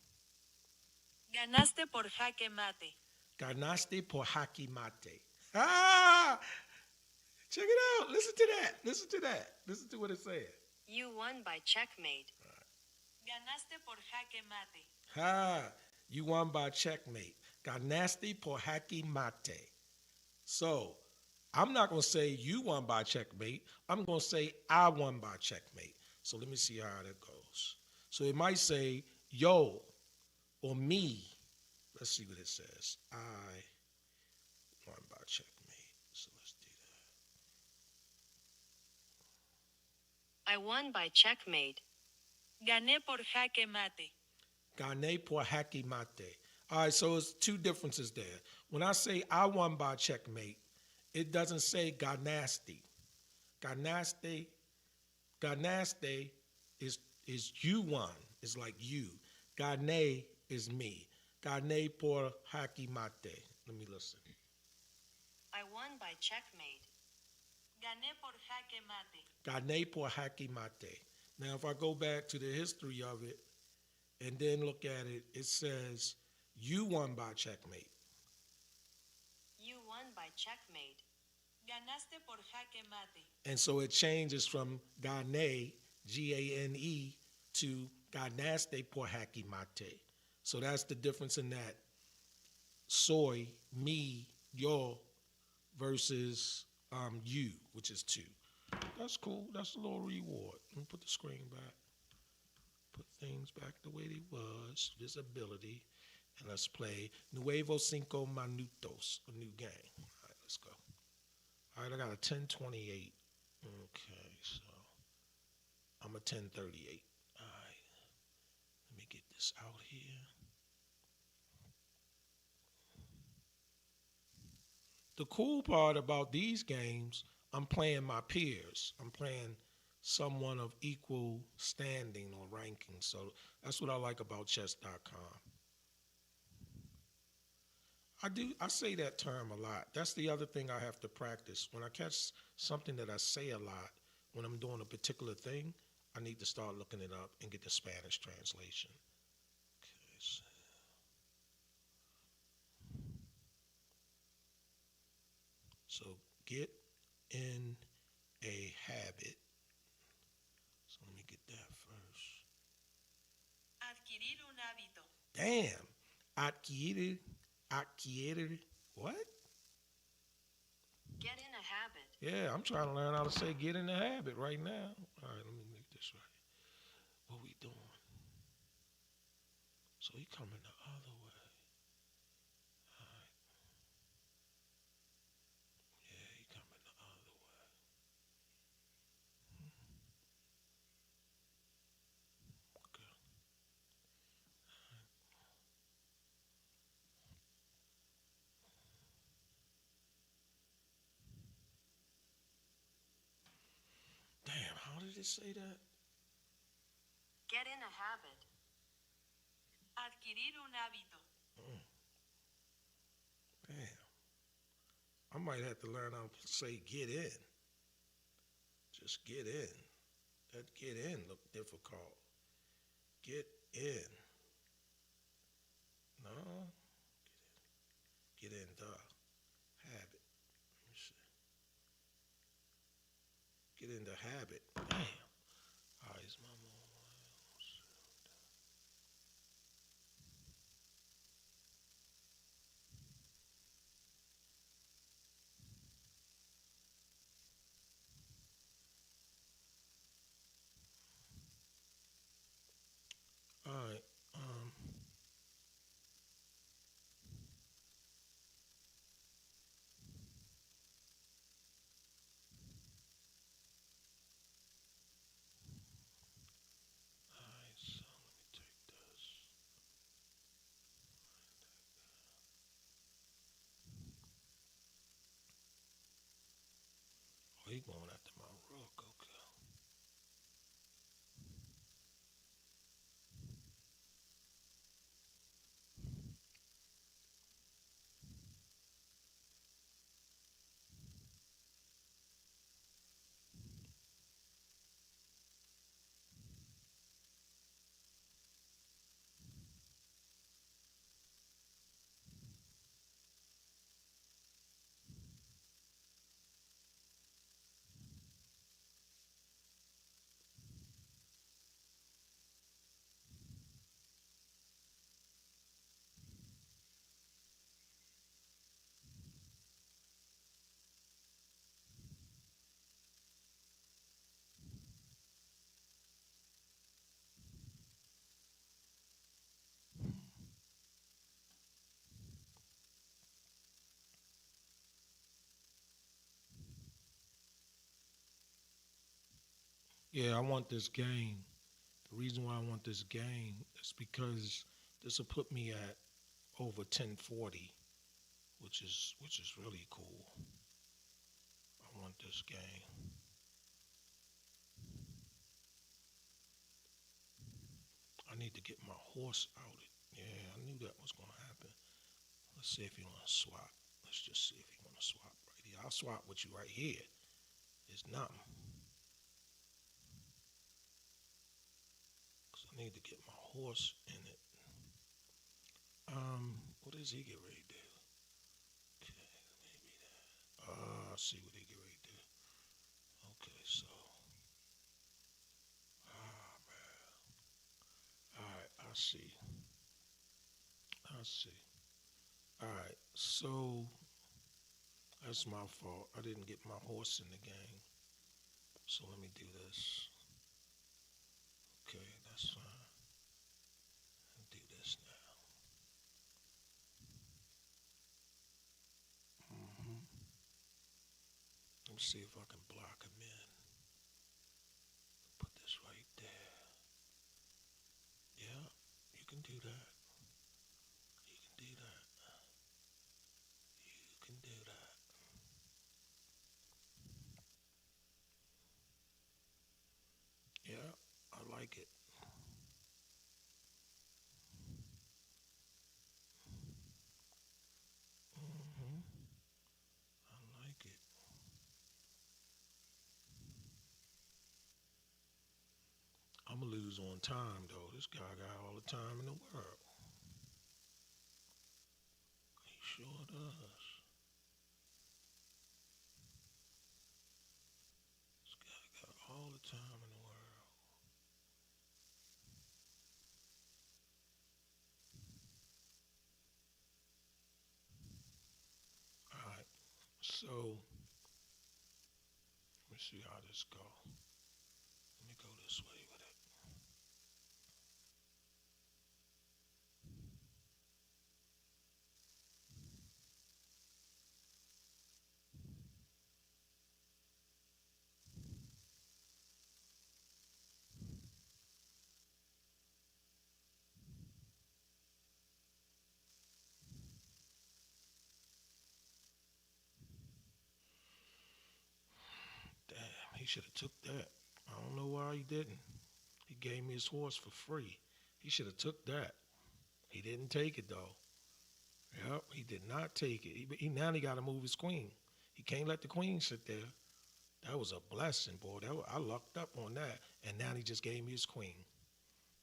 Ganaste por jaque mate. Ganaste por jaque mate. Ah! Check it out. Listen to that. Listen to what it said. You won by checkmate. Ganaste por jaque mate. Ha! You won by checkmate. Ganaste por jaque mate. So, I'm not going to say you won by checkmate. I'm going to say I won by checkmate. So let me see how that goes. So it might say yo or me. Let's see what it says. I won by checkmate. So let's do that. I won by checkmate. Gané por jaque mate. Gané por jaque mate. All right, so it's two differences there. When I say I won by checkmate, it doesn't say ganaste. Ganaste is you won. It's like you. Gané is me. Gané por jaque mate. Let me listen. I won by checkmate. Gané por jaque mate. Gané por jaque mate. Now, if I go back to the history of it and then look at it, it says you won by checkmate. You won by checkmate. Ganaste por jaque mate. And so it changes from Gane, Gane, to Ganaste por jaque mate. So that's the difference in that. Soy, me, yo, versus you, which is two. That's cool. That's a little reward. Let me put the screen back. Put things back the way they was. Visibility. And let's play Nuevo Cinco Minutos, a new game. All right, let's go. All right, I got a 1028. Okay, so I'm a 1038. All right, let me get this out here. The cool part about these games, I'm playing my peers. I'm playing someone of equal standing or ranking. So that's what I like about chess.com. I say that term a lot. That's the other thing I have to practice. When I catch something that I say a lot, when I'm doing a particular thing, I need to start looking it up and get the Spanish translation. Okay, so get in a habit. So let me get that first. Adquirir un hábito. Damn. Adquirir, what? Get in a habit. Yeah, I'm trying to learn how to say get in the habit right now. All right, let me make this right. What we doing? So he coming the other way. All right. Yeah, he coming the other way. Okay. did it say that? Get in a habit. Adquirir un hábito. Damn. I might have to learn how to say get in. Just get in. That get in look difficult. Get in. No. Get in the habit. Let me see. Get in the habit. Damn. All right, it's my mom. All right. All right. So let me take this. Oh, he going after my rook. Okay. Yeah, I want this game. The reason why I want this game is because this will put me at over 1040, which is really cool. I want this game. I need to get my horse outed. Yeah, I knew that was gonna happen. Let's see if he wanna swap. Let's just see if he wanna swap right here. I'll swap with you right here. It's nothing. Cause I need to get my horse in it. What does he get ready to do? Okay, maybe that. I see what he get ready to do. Okay, so. Ah, man. Alright, I see. I see. Alright, so that's my fault. I didn't get my horse in the game. So let me do this. Okay, that's fine. I'll do this now. Let me see if I can block him in. Put this right there. Yeah, you can do that. You can do that. You can do that. Yeah, I like it. hmm I like it. I'm gonna lose on time though. This guy got all the time in the world. He sure does. This guy got all the time in the world. All right. So let me see how this go. Let me go this way with it. Damn, he should have took that. I don't know why he didn't. He gave me his horse for free. He should have took that. He didn't take it though. Yep, he did not take it. Now he got to move his queen. He can't let the queen sit there. That was a blessing, boy. I lucked up on that. And now he just gave me his queen.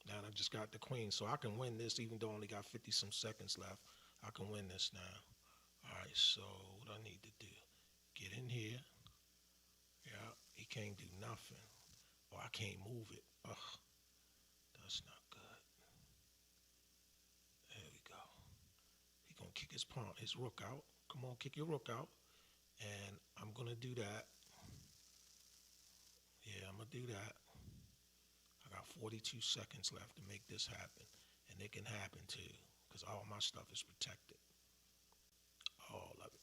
Now I just got the queen, so I can win this, even though I only got 50 some seconds left. I can win this now. All right, so what I need to do? Get in here. Yeah, he can't do nothing. Oh, I can't move it. Ugh, that's not good. There we go. He gonna kick his rook out. Come on, kick your rook out. And I'm gonna do that. Yeah, I'm gonna do that. I got 42 seconds left to make this happen. And it can happen too, because all my stuff is protected. All of it.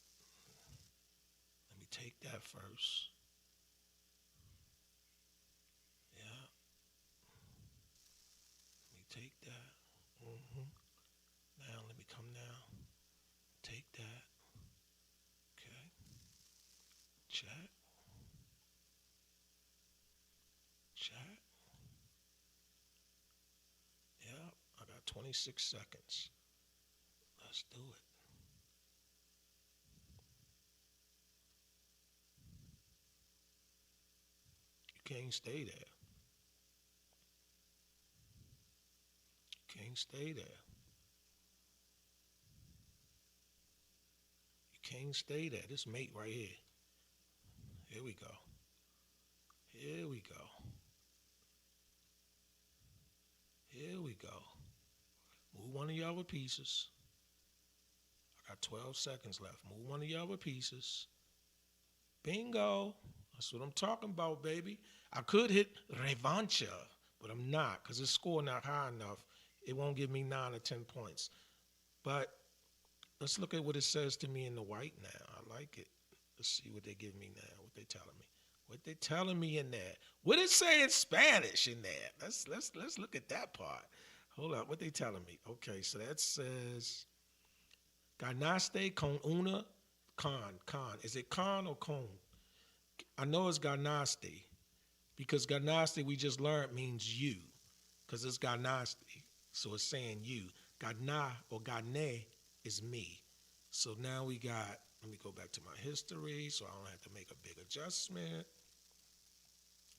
Let me take that first. Yeah. Let me take that. Now let me come down. Take that. Okay. Check. Check. Yeah, I got 26 seconds. Let's do it. You can't stay there. You can't stay there. You can't stay there. This mate right here. Here we go. Here we go. Here we go. Move one of your other pieces. I got 12 seconds left. Move one of your other pieces. Bingo. That's what I'm talking about, baby. I could hit revancha, but I'm not, because the score not high enough. It won't give me 9 or 10 points. But let's look at what it says to me in the white now. I like it. Let's see what they give me now, what they telling me. What they telling me in there? What it say in Spanish in there? Let's look at that part. Hold up, what they telling me? Okay, so that says ganaste con una con. Is it con or con? I know it's ganaste because ganaste we just learned means you, because it's ganaste, so it's saying you. Gana or gane is me. So now we got. Let me go back to my history so I don't have to make a big adjustment.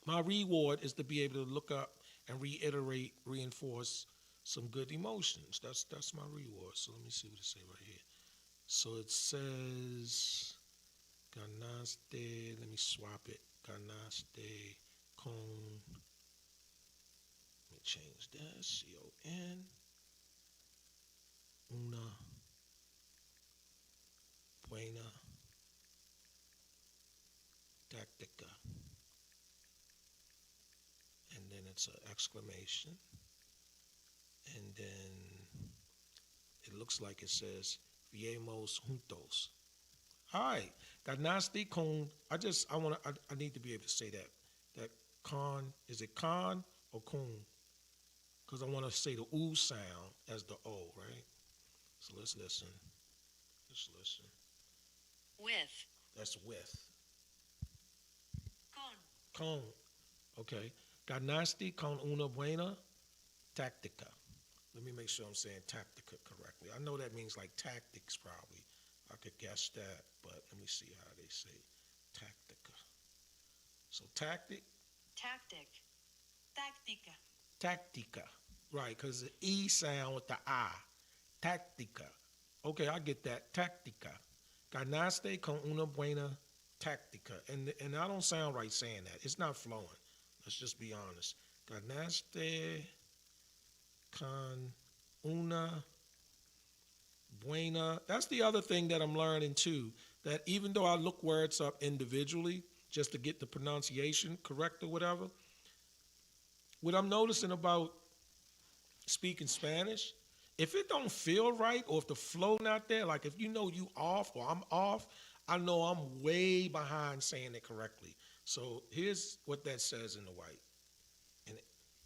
My reward is to be able to look up and reiterate, reinforce some good emotions. That's my reward. So let me see what it says right here. So it says ganaste. Let me swap it. Ganaste con. Let me change that. C-O-N. Una buena táctica. And then it's an exclamation. And then it looks like it says Viemos juntos. All right. Ganaste con. I need to be able to say that. That con, is it con or con? Because I want to say the oo sound as the O, right? So let's listen. Let's listen. With. That's with. Con. Con. Okay. Ganaste con una buena táctica. Let me make sure I'm saying táctica correctly. I know that means like tactics probably. I could guess that, but let me see how they say táctica. So tactic. Tactic. Táctica. Táctica. Right, because the E sound with the I. Táctica. Okay, I get that. Táctica. Ganaste con una buena táctica. And I don't sound right saying that. It's not flowing. Let's just be honest. Ganaste con una buena. That's the other thing that I'm learning too. That even though I look words up individually just to get the pronunciation correct or whatever, what I'm noticing about speaking Spanish, if it don't feel right or if the flow not there, like if you know you off or I'm off, I know I'm way behind saying it correctly. So here's what that says in the white. And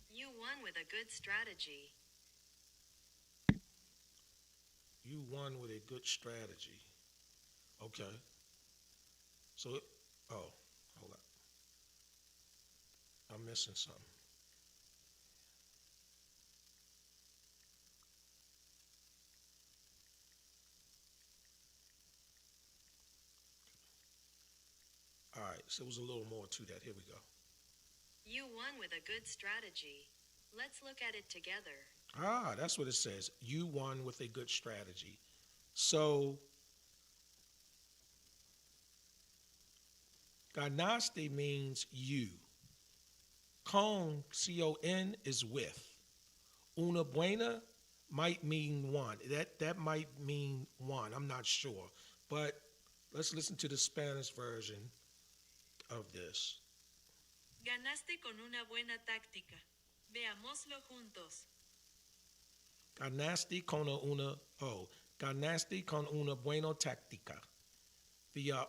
You won with a good strategy. you won with a good strategy. Okay. So, hold up. I'm missing something. All right, so it was a little more to that. Here we go. You won with a good strategy. Let's look at it together. Ah, that's what it says. You won with a good strategy. So, ganaste means you. Con, C-O-N, is with. Una buena might mean one. That might mean one. I'm not sure. But let's listen to the Spanish version of this. Ganaste con una buena táctica. Veámoslo juntos. Ganaste con una buena táctica. Via,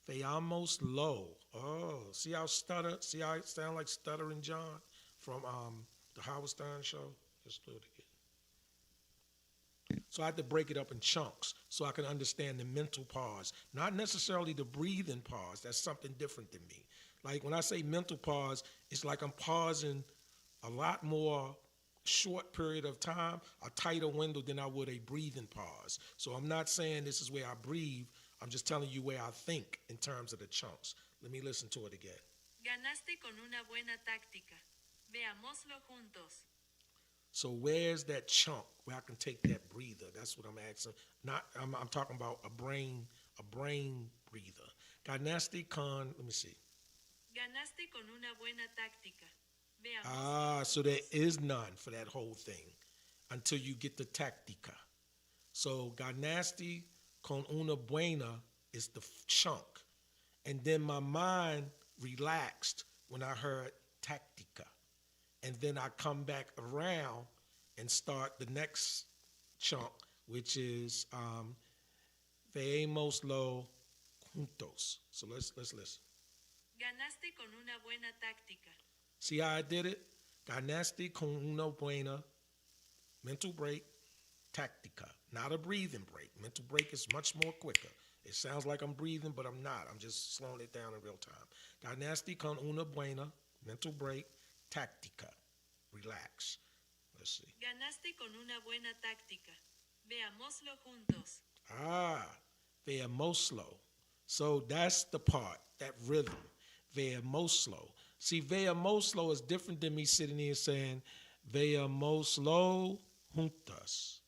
veamos lo. Oh, see how I sound like Stuttering John from the Howard Stern show? Let's do it again. So I had to break it up in chunks so I can understand the mental pause. Not necessarily the breathing pause. That's something different than me. Like when I say mental pause, it's like I'm pausing a lot more short period of time, a tighter window than I would a breathing pause. So I'm not saying this is where I breathe. I'm just telling you where I think in terms of the chunks. Let me listen to it again. Ganaste con una buena táctica. Veámoslo juntos. So where's that chunk where I can take that breather? That's what I'm asking. I'm talking about a brain breather. Ganaste con, let me see. Ganaste con una buena táctica. Veámoslo So there is none for that whole thing until you get the táctica. So ganaste con una buena is the chunk. And then my mind relaxed when I heard táctica. And then I come back around and start the next chunk, which is veamos lo juntos. So let's listen. Ganaste con una buena táctica. See how I did it? Ganaste con una buena, mental break, táctica. Not a breathing break. Mental break is much more quicker. It sounds like I'm breathing, but I'm not. I'm just slowing it down in real time. Ganaste con una buena, mental break, táctica. Relax. Let's see. Ganaste con una buena táctica. Veámoslo juntos. Veamoslo. So that's the part, that rhythm. Veamoslo. See, veamoslo is different than me sitting here saying veamoslo juntas.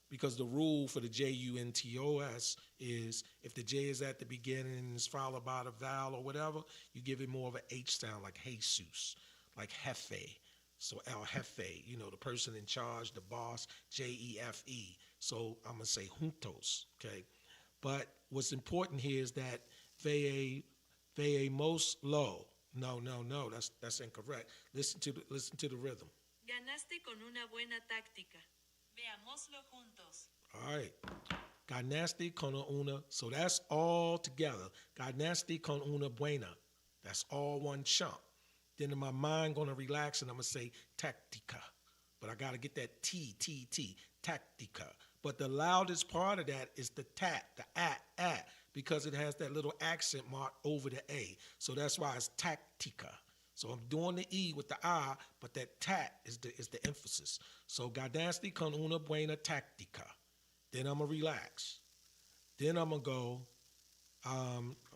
Because the rule for the Juntos is if the J is at the beginning and is followed by the vowel or whatever, you give it more of an H sound like Jesus, like Jefe. So El Jefe, the person in charge, the boss, Jefe. So I'm going to say juntos, okay? But what's important here is that veamoslo. No, that's incorrect. Listen to the rhythm. Ganaste con una buena táctica. Veámoslo juntos. All right. Ganaste con una. So that's all together. Ganaste con una buena. That's all one chunk. Then in my mind going to relax and I'm going to say táctica. But I got to get that T, táctica. But the loudest part of that is the tat, the at, because it has that little accent mark over the A. So that's why it's táctica. So I'm doing the E with the I, but that tat is the emphasis. So ganaste con una buena táctica. Then I'm going to relax. Then I'm going to go,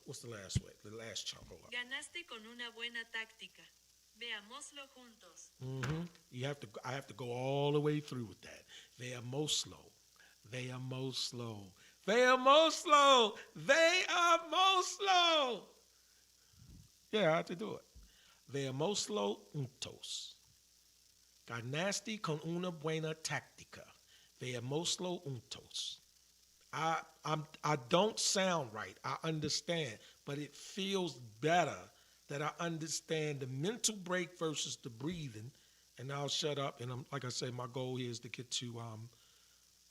what's the last way? The last chunk. Hold up. Ganaste con una buena táctica. Veámoslo juntos. I have to go all the way through with that. Veamoslo. Yeah, I have to do it. Veamoslo juntos. Ganaste con una buena táctica. Veamoslo juntos. I don't sound right. I understand, but it feels better that I understand the mental break versus the breathing. And I'll shut up. And like I say, my goal here is to get to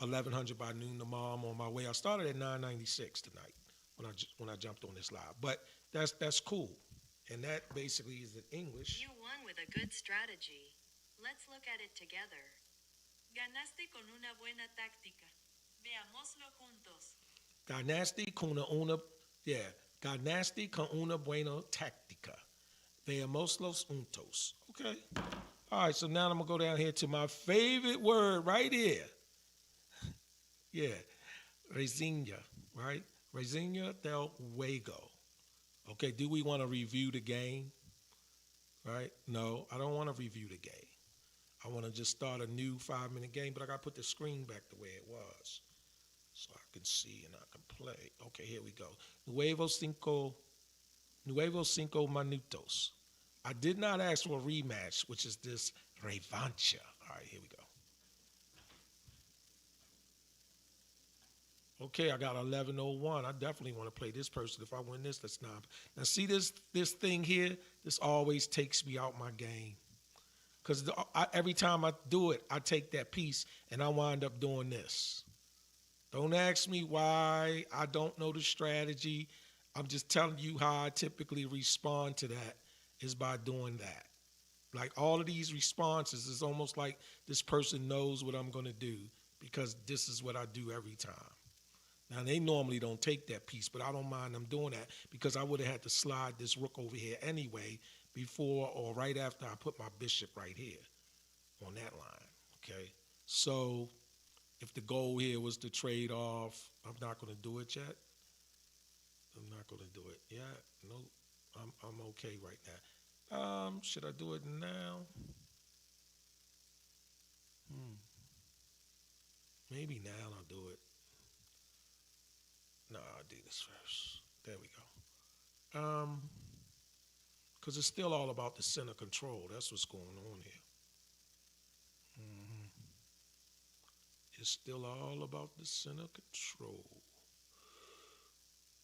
1100 by noon tomorrow. I'm on my way. I started at 996 tonight when I jumped on this live. But that's cool. And that basically is in English. You won with a good strategy. Let's look at it together. Ganaste con una buena táctica. Veámoslo juntos. Ganaste con una buena táctica. Veamos los juntos. Okay. All right, so now I'm going to go down here to my favorite word right here. Yeah, reseña, right? Reseña del juego. Okay, do we want to review the game? Right? No, I don't want to review the game. I want to just start a new 5-minute game, but I got to put the screen back the way it was so I can see and I can play. Okay, here we go. Nuevos cinco minutos. I did not ask for a rematch, which is this revancha. All right, here we go. Okay, I got 11:01. I definitely want to play this person. If I win this, let's not. Now, see this thing here? This always takes me out my game. Because every time I do it, I take that piece and I wind up doing this. Don't ask me why. I don't know the strategy. I'm just telling you how I typically respond to that is by doing that. Like all of these responses is almost like this person knows what I'm going to do because this is what I do every time. Now, they normally don't take that piece, but I don't mind them doing that because I would have had to slide this rook over here anyway before or right after I put my bishop right here on that line, okay? So if the goal here was to trade off, I'm not going to do it yet. I'm not going to do it yet. No, I'm okay right now. Should I do it now? Maybe now I'll do it. No, I'll do this first. There we go. Because it's still all about the center control. That's what's going on here. It's still all about the center control.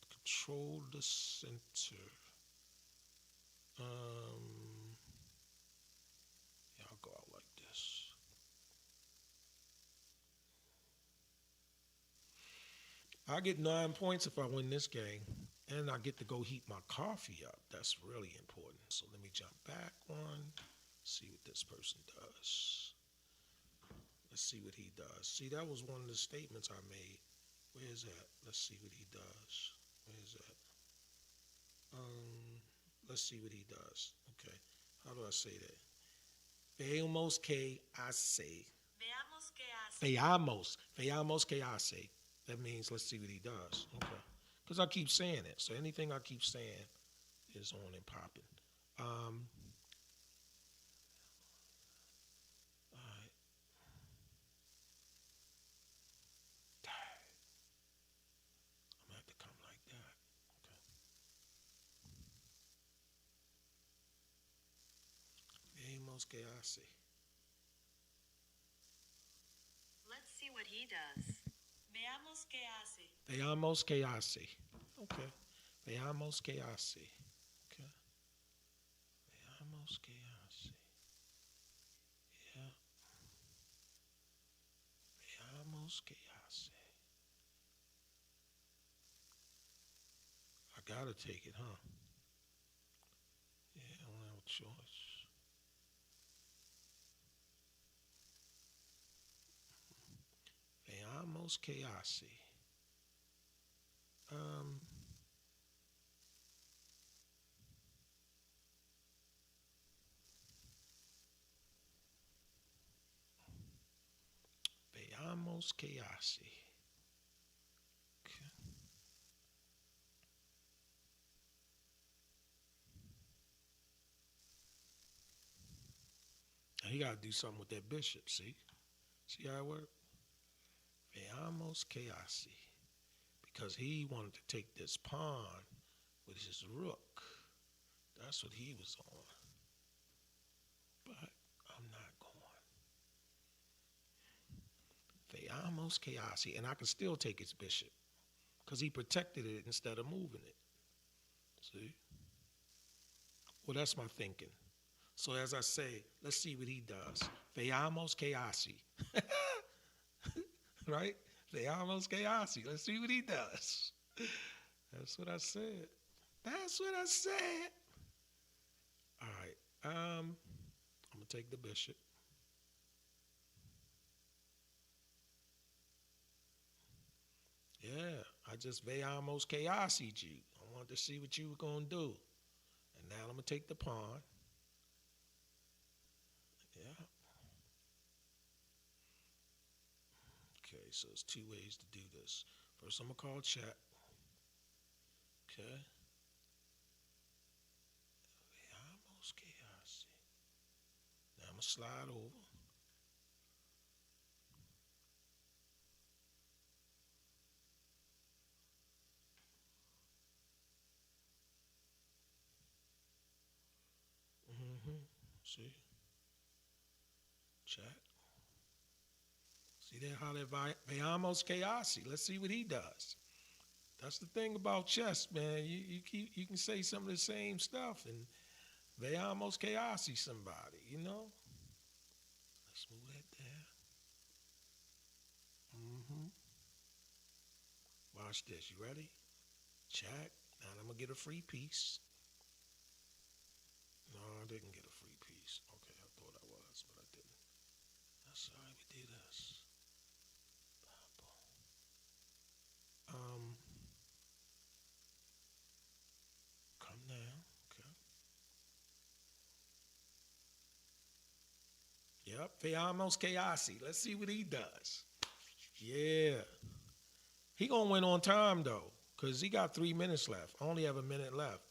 Control the center. Yeah, I'll go out like this. I get 9 points if I win this game. And I get to go heat my coffee up. That's really important. So let me jump back one. See what this person does. Let's see what he does. See, that was one of the statements I made. Where is that? Let's see what he does. Where is that? Let's see what he does. Okay. How do I say that? Veamos que hace. Veamos qué hace. Veamos que hace. That means let's see what he does. Okay. Because I keep saying it. So anything I keep saying is on and popping. All right. I'm going to have to come like that. Okay. Veamos que hace. Let's see what he does. Veamos qué hace. Veamos que hace. Okay. Veamos que hace. Okay. Veamos que hace. Yeah. Veamos que hace. I gotta take it, huh? Yeah, I don't have a choice. Veamos que hace. Veamos que hace. Okay. Now he gotta do something with that bishop, see? See how it works? Veamos que hace. Because he wanted to take this pawn with his rook. That's what he was on. But I'm not going. Veamos que hace. And I can still take his bishop. Because he protected it instead of moving it. See? Well, that's my thinking. So as I say, let's see what he does. Veamos que hace. Right? Veamos que hace. Let's see what he does. That's what I said. That's what I said. All right. I'm going to take the bishop. Yeah, I just veamos que hace you. I wanted to see what you were going to do. And now I'm gonna take the pawn. Yeah. Okay, so there's two ways to do this. First, I'm gonna call check. Okay. Veamos que hace. Now I'm gonna slide over. See? Check. See that how that veamos que hace. Let's see what he does. That's the thing about chess, man. You can say some of the same stuff and veamos que hace somebody, you know? Let's move that there. Watch this. You ready? Check. Now I'm gonna get a free piece. No, I didn't get a free piece. Okay, I thought I was, but I didn't. That's all right. We did this. Come now. Okay. Yep. Veamos que hace. Let's see what he does. Yeah. He gonna win on time though, cause he got 3 minutes left. I only have a minute left.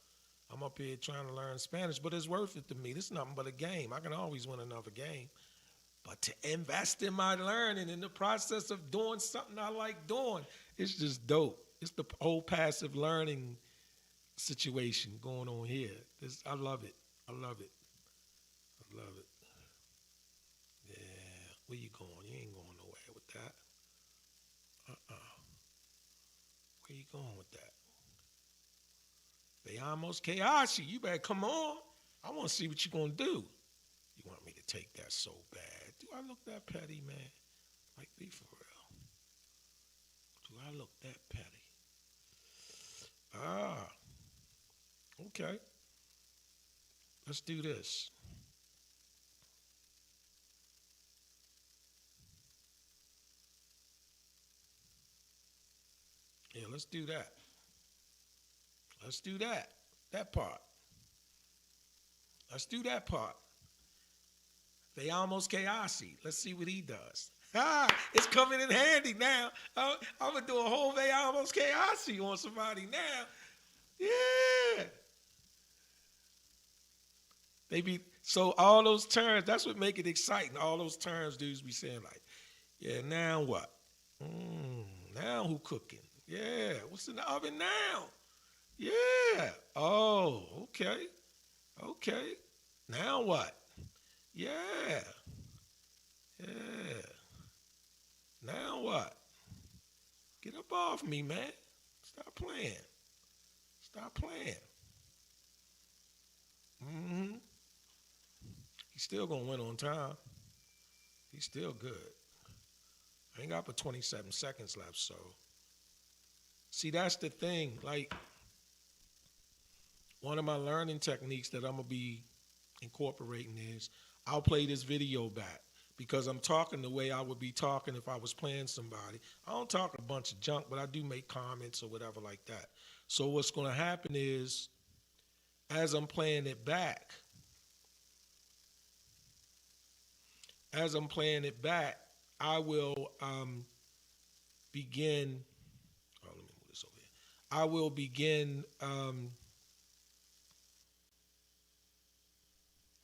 I'm up here trying to learn Spanish, but it's worth it to me. This is nothing but a game. I can always win another game. But to invest in my learning in the process of doing something I like doing, it's just dope. It's the whole passive learning situation going on here. I love it. I love it. I love it. Yeah. Where you going? You ain't going nowhere with that. Where you going with that? Veamos que hace. You better come on. I want to see what you're going to do. You want me to take that so bad. Do I look that petty, man? Like, be for real. Do I look that petty? Ah. Okay. Let's do this. Yeah, let's do that. Let's do that. That part. Let's do that part. Veamos que hace. Let's see what he does. It's coming in handy now. I'm going to do a whole veamos que hace on somebody now. Yeah. So all those turns, that's what make it exciting. All those turns dudes be saying like, yeah, now what? Now who cooking? Yeah, what's in the oven now? Yeah. Oh, okay. Okay. Now what? Yeah. Yeah. Now what? Get up off me, man. Stop playing. Stop playing. He's still going to win on time. He's still good. I ain't got but 27 seconds left, so. See, that's the thing. Like, one of my learning techniques that I'm going to be incorporating is I'll play this video back because I'm talking the way I would be talking if I was playing somebody. I don't talk a bunch of junk, but I do make comments or whatever like that. So what's going to happen is as I'm playing it back, I will begin. Oh, let me move this over here. I will begin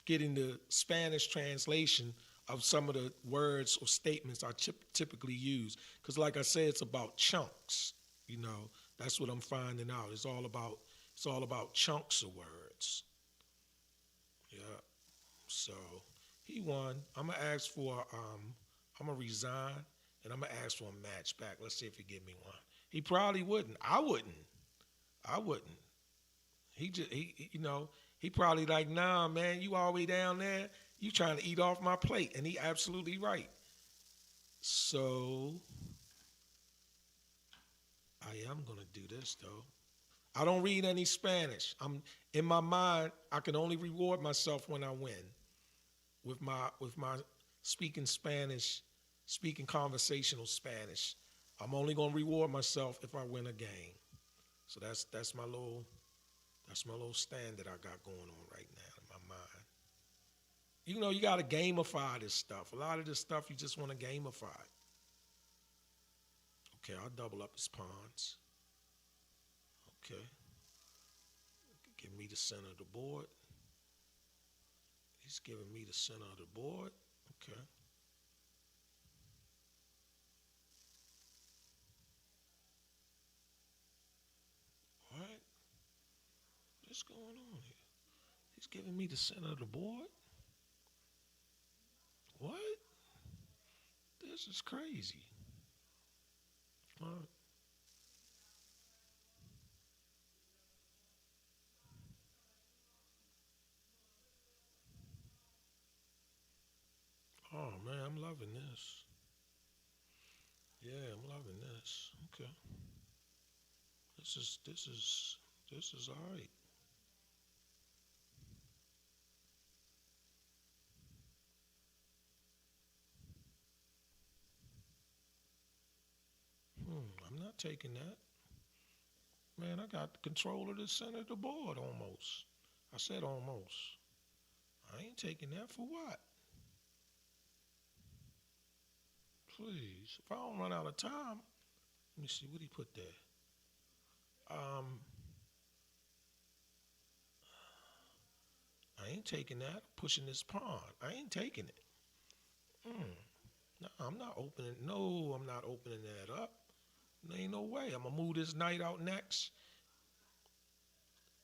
getting the Spanish translation of some of the words or statements I typically use. Because like I said, it's about chunks. You know, that's what I'm finding out. It's all about chunks of words. Yeah. So he won. I'm gonna ask for I'm gonna resign and I'm gonna ask for a match back. Let's see if he give me one. He probably wouldn't. I wouldn't. He probably like, nah, man, you all the way down there, you trying to eat off my plate. And he absolutely right. So I am gonna do this though. I don't read any Spanish. I'm in my mind, I can only reward myself when I win. With my speaking Spanish, speaking conversational Spanish. I'm only gonna reward myself if I win a game. So that's my little That's my little standard I got going on right now in my mind. You know, you got to gamify this stuff. A lot of this stuff you just want to gamify. Okay, I'll double up his pawns. Okay. Give me the center of the board. He's giving me the center of the board. Okay. All right. What's going on here? He's giving me the center of the board. What? This is crazy. All right. Oh man, I'm loving this. Yeah, I'm loving this. Okay. This is all right. I'm not taking that. Man, I got control of the center of the board almost. I said almost. I ain't taking that for what? Please. If I don't run out of time, let me see what he put there. I ain't taking that. Pushing this pawn. I ain't taking it. No, I'm not opening. No, I'm not opening that up. There ain't no way. I'm gonna move this knight out next.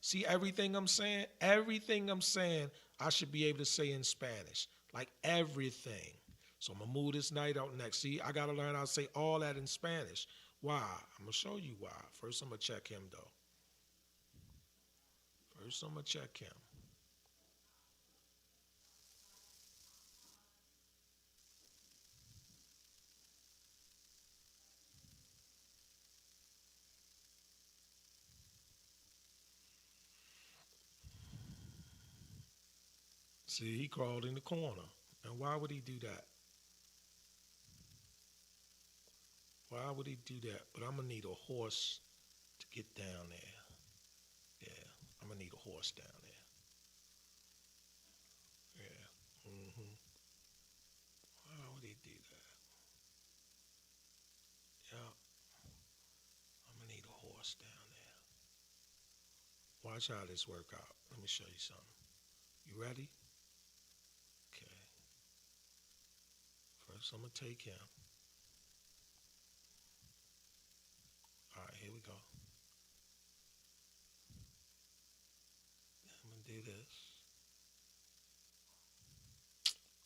See everything I'm saying? Everything I'm saying, I should be able to say in Spanish. Like everything. So I'm gonna move this knight out next. See, I gotta learn how to say all that in Spanish. Why? I'm gonna show you why. First, I'm gonna check him though. First, I'm gonna check him. See, he crawled in the corner. And why would he do that? Why would he do that? But I'm gonna need a horse to get down there. Yeah, I'm gonna need a horse down there. Yeah. Why would he do that? Yeah, I'm gonna need a horse down there. Watch how this work out. Let me show you something. You ready? Okay. First, I'm gonna take him. All right, here we go. I'm gonna do this.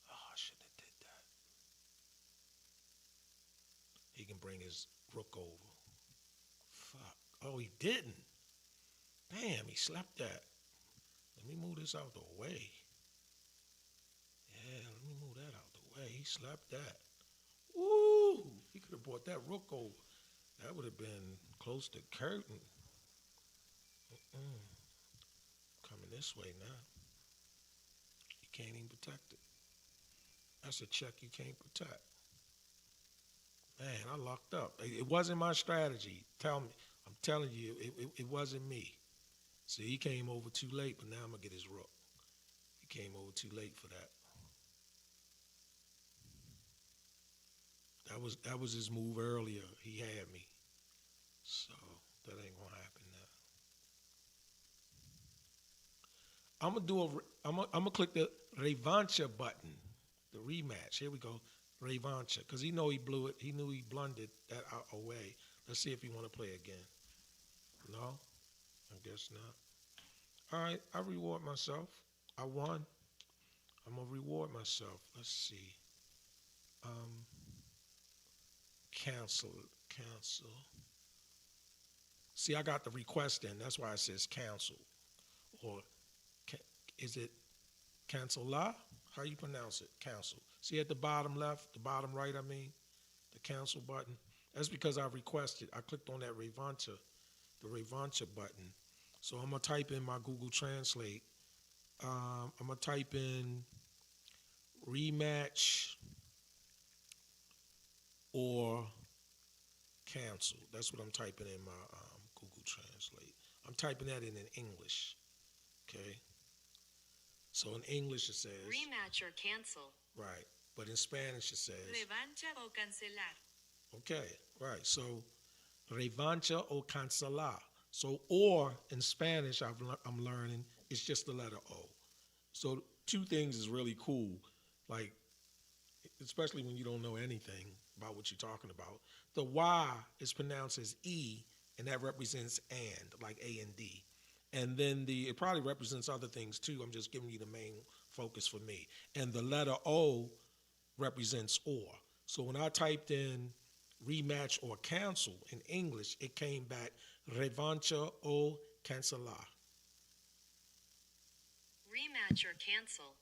Oh, I shouldn't have did that. He can bring his rook over. Fuck. Oh, he didn't. Damn, he slapped that. Let me move this out the way. Yeah, let me move that out the way. He slapped that. Woo! He could have brought that rook over. That would have been close to curtain. Coming this way now. You can't even protect it. That's a check you can't protect. Man, I locked up. It wasn't my strategy. I'm telling you, it wasn't me. See, he came over too late, but now I'm gonna get his rook. He came over too late for that. That was his move earlier. He had me. So that ain't gonna happen now. I'm gonna click the revancha button, the rematch. Here we go, revancha, because he know he blew it. He knew he blundered that away. Let's see if he want to play again. No, I guess not. All right, I reward myself. I won. I'm gonna reward myself. Let's see. Cancel. See, I got the request in. That's why it says cancel. Or is it cancel la? How you pronounce it? Cancel. See at the bottom left, the bottom right, I mean, the cancel button. That's because I requested. I clicked on that revancha, the revancha button. So I'm gonna type in my Google Translate. I'm gonna type in rematch or cancel. That's what I'm typing in my Google Translate. I'm typing that in English. Okay. So in English it says Rematch or cancel. right, but in Spanish it says revancha o cancelar, okay, right. So revancha o cancelar. So or in Spanish I'm learning it's just the letter O. So two things is really cool, like especially when you don't know anything about what you're talking about. The Y is pronounced as E, and that represents and, like A and D. And then it probably represents other things too. I'm just giving you the main focus for me. And the letter O represents or. So when I typed in rematch or cancel in English, it came back revancha o cancelar. Rematch or cancel.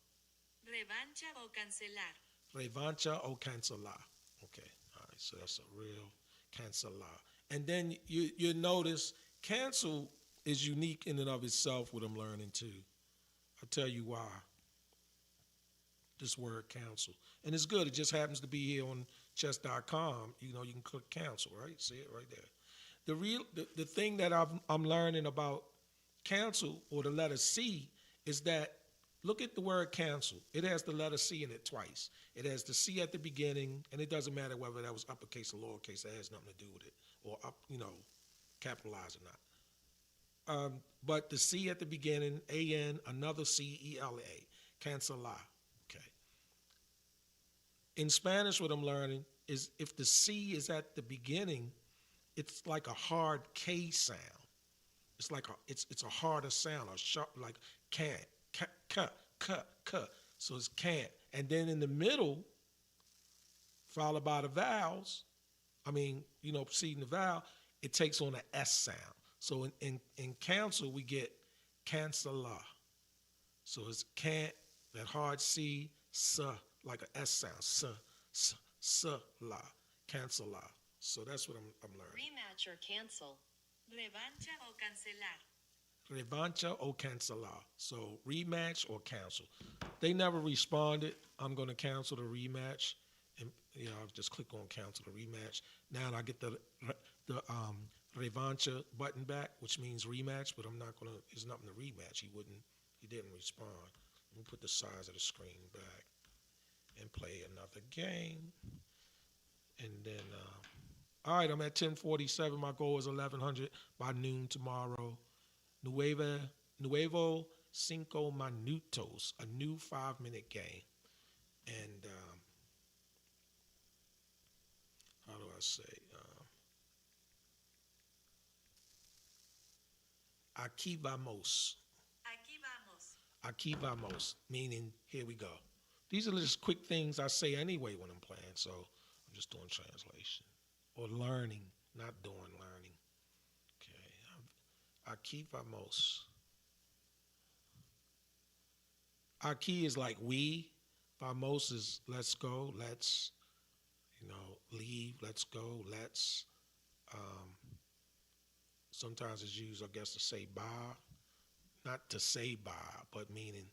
revancha o cancelar, Revancha o cancelar. Okay, all right, so that's a real cancelar. And then you notice cancel is unique in and of itself, what I'm learning too. I'll tell you why. This word cancel. And it's good, it just happens to be here on chess.com. You know, you can click cancel, right? See it right there. The thing that I'm learning about cancel or the letter C is that look at the word cancel. It has the letter C in it twice. It has the C at the beginning, and it doesn't matter whether that was uppercase or lowercase. That has nothing to do with it, or capitalized or not. But the C at the beginning, A-N, another C-E-L-A, cancelar. Okay. In Spanish, what I'm learning is if the C is at the beginning, it's like a hard K sound. It's like it's a harder sound, a sharp, like can't, k. So it's can't. And then in the middle, followed by the vowels, preceding the vowel, it takes on an S sound. So in cancel, we get cancelar. So it's can't, that hard C, like an S sound, la, cancelar. So that's what I'm learning. Rematch or cancel. revancha o cancelar, Revancha o cancelar. So rematch or cancel. They never responded. I'm going to cancel the rematch. And I'll just click on cancel the rematch. Now I get the revancha button back, which means rematch, but I'm not going to, there's nothing to rematch. He didn't respond. Let me put the size of the screen back and play another game. And then, all right, I'm at 10:47. My goal is 1100 by noon tomorrow. Nuevo Cinco Minutos, a new 5-minute game. And how do I say? Aquí vamos. aquí vamos, Aquí vamos, meaning here we go. These are just quick things I say anyway when I'm playing, so I'm just doing translation. Or learning, not doing learning. Okay, aquí vamos. Aquí is like we. Vamos is let's go, let's, leave, let's go, let's. Sometimes it's used, I guess, to say bye. Not to say bye, but meaning,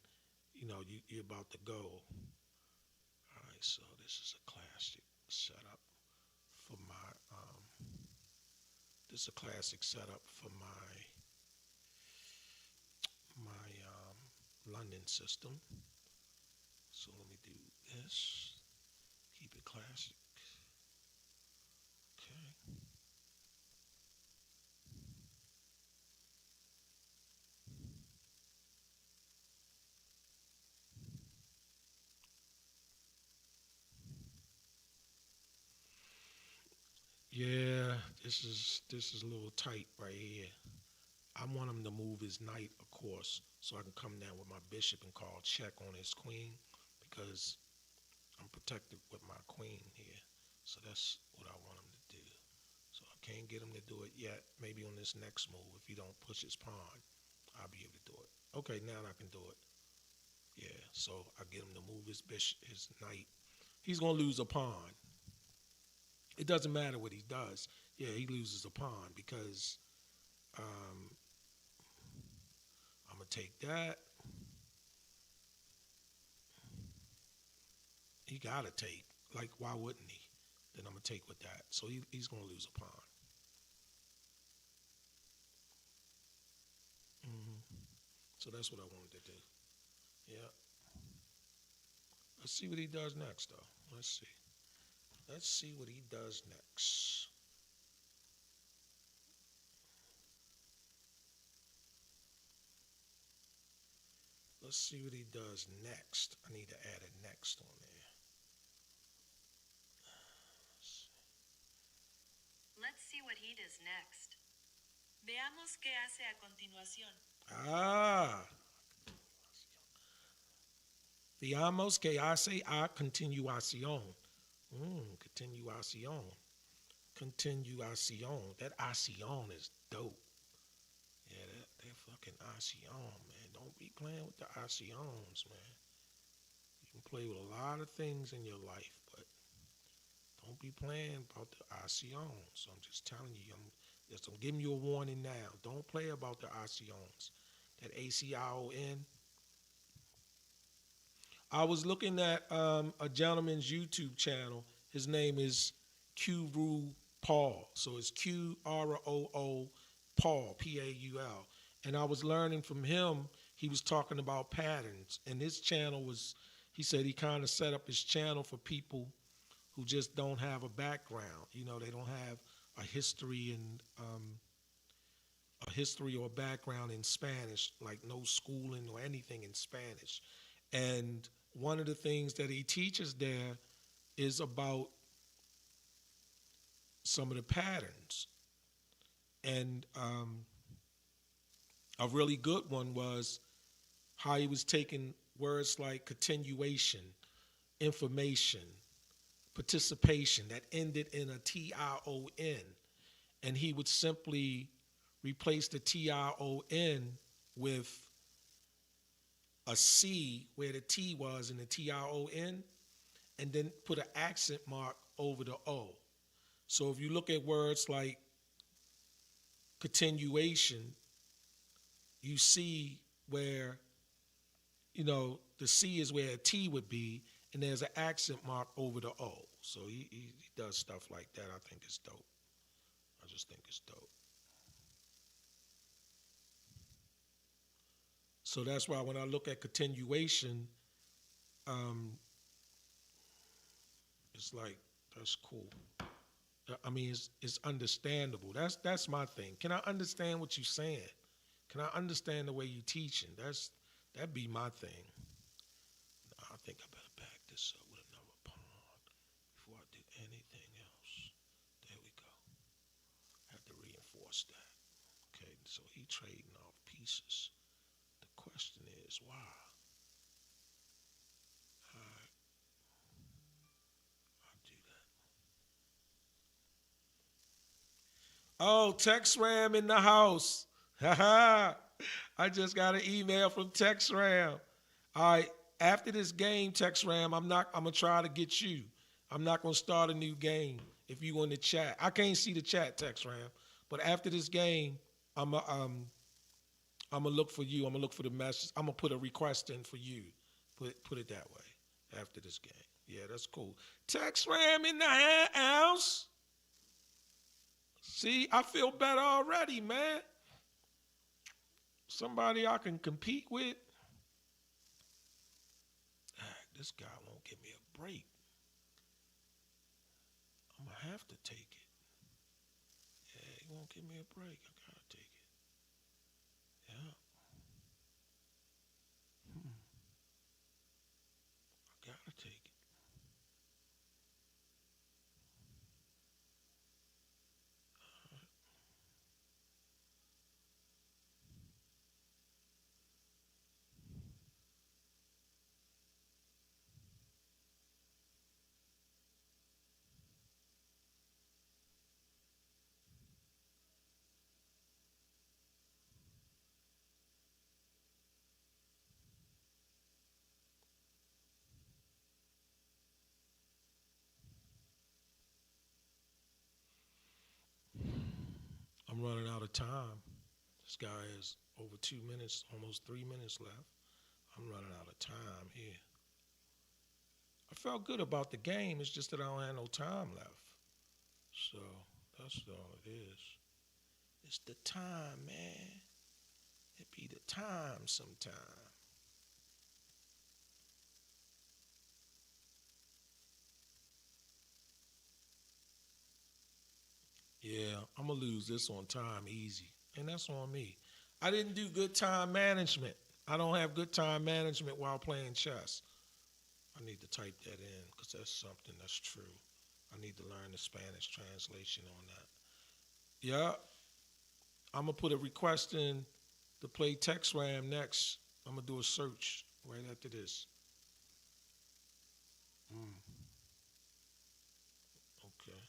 you're about to go. All right, so this is a classic setup for my, this is a classic setup for my London system. So let me do this. Keep it classic. Okay. Yeah, this is a little tight right here. I want him to move his knight, of course, so I can come down with my bishop and call check on his queen, because I'm protected with my queen here. So that's what I want him to do. So I can't get him to do it yet. Maybe on this next move, if he don't push his pawn, I'll be able to do it. Okay, now I can do it. Yeah, so I get him to move his bishop, his knight. He's gonna lose a pawn. It doesn't matter what he does. Yeah, he loses a pawn because I'm going to take that. He got to take. Like, why wouldn't he? Then I'm going to take with that. So he's going to lose a pawn. So that's what I wanted to do. Yeah. Let's see what he does next, though. Let's see. Let's see what he does next. Let's see what he does next. I need to add a next on there. Let's see what he does next. Veamos qué hace a continuación. Ah. Veamos que hace a continuación. Continuación. Continuación. That acción is dope. Yeah, that fucking acción, man. Don't be playing with the accions, man. You can play with a lot of things in your life, but don't be playing about the accions. So I'm just telling you, I'm giving you a warning now. Don't play about the accions. That ACION. I was looking at a gentleman's YouTube channel. His name is Q Paul. So it's QROO Paul, Paul. And I was learning from him. He was talking about patterns. And his channel was, he said he kind of set up his channel for people who just don't have a background. You know, they don't have a history and a history or background in Spanish, like no schooling or anything in Spanish. And one of the things that he teaches there is about some of the patterns. And a really good one was how he was taking words like continuation, information, participation that ended in a TION, and he would simply replace the TION with a C where the T was in the TION, and then put an accent mark over the O. So if you look at words like continuation, you see where, you know, the C is where a T would be, and there's an accent mark over the O. So he does stuff like that. I think it's dope. I just think it's dope. So that's why when I look at continuation, it's like, that's cool. I mean, it's understandable. That's my thing. Can I understand what you're saying? Can I understand the way you're teaching? That'd be my thing. I think I better back this up with another pawn before I do anything else. There we go. Have to reinforce that. Okay, so he trading off pieces. The question is why? All right, I'll do that. Oh, TextRam in the house. Haha. I just got an email from TextRam. All right, after this game, TextRam, I'm gonna try to get you. I'm not gonna start a new game if you in the chat. I can't see the chat, TextRam, but after this game, I'm gonna look for you. I'm gonna look for the message. I'm gonna put a request in for you. Put it that way. After this game, yeah, that's cool. TextRam in the house. See, I feel better already, man. Somebody I can compete with. This guy won't give me a break. I'm going to have to take it. Yeah, he won't give me a break. I got to take it. Yeah. I got to take it. I'm running out of time. This guy has over 2 minutes, almost 3 minutes left. I'm running out of time here. I felt good about the game. It's just that I don't have no time left. So that's all it is. It's the time, man. It be the time sometime. Yeah, I'm gonna lose this on time easy, and that's on me. I didn't do good time management. I don't have good time management while playing chess. I need to type that in because that's something that's true. I need to learn the Spanish translation on that. Yeah, I'm gonna put a request in to play TextRam next. I'm gonna do a search right after this. Mm, okay.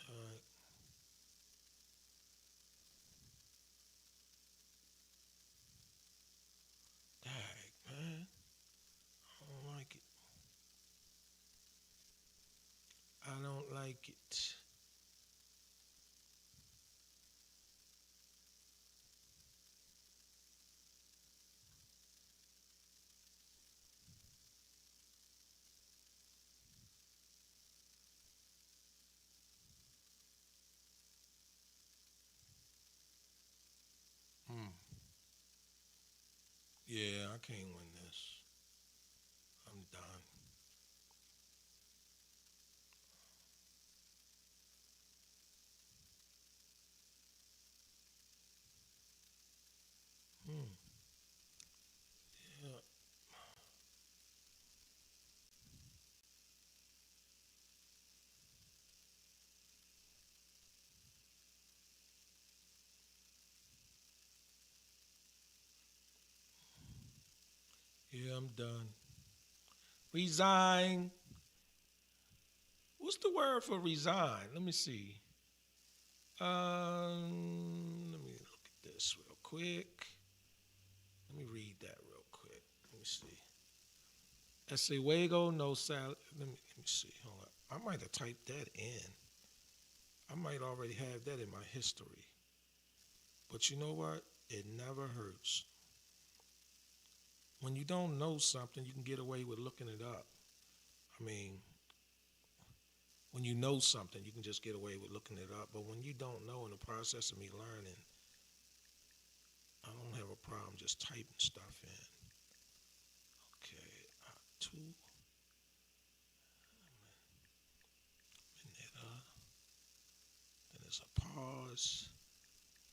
All right. Dang, man. I don't like it. I don't like it. Hmm. Yeah, I can't win this. I'm done. Hmm. Yeah. Yeah, I'm done. Resign. What's the word for resign? Let me see. Let me look at this real quick. Let me read that real quick. Let me see. Ese juego no sal. Let me see. Hold on. I might have typed that in. I might already have that in my history. But you know what? It never hurts. When you don't know something, you can get away with looking it up. I mean, when you know something, you can just get away with looking it up. But when you don't know in the process of me learning, I don't have a problem just typing stuff in. Okay, two minute, then there's a pause,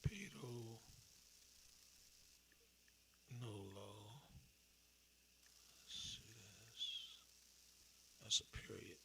pero, nolo. Let's see this. That's a period.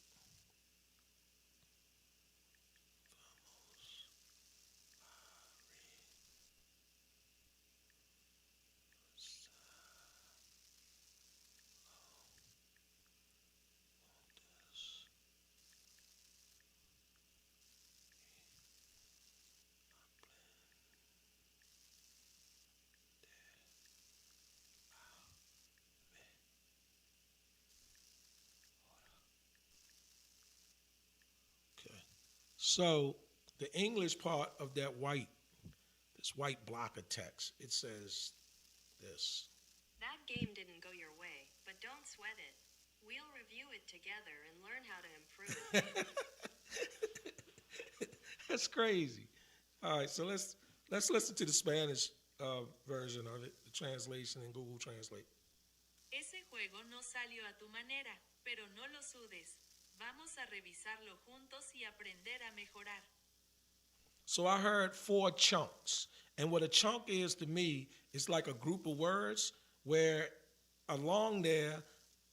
Okay. So the English part of that this white block of text, it says this. That game didn't go your way, but don't sweat it. We'll review it together and learn how to improve. That's crazy. All right, so let's listen to the Spanish version of it, the translation in Google Translate. Ese juego no salió a tu manera, pero no lo sudes. Vamos a revisarlo juntos y aprender a mejorar. So I heard four chunks, and what a chunk is to me is like a group of words where along there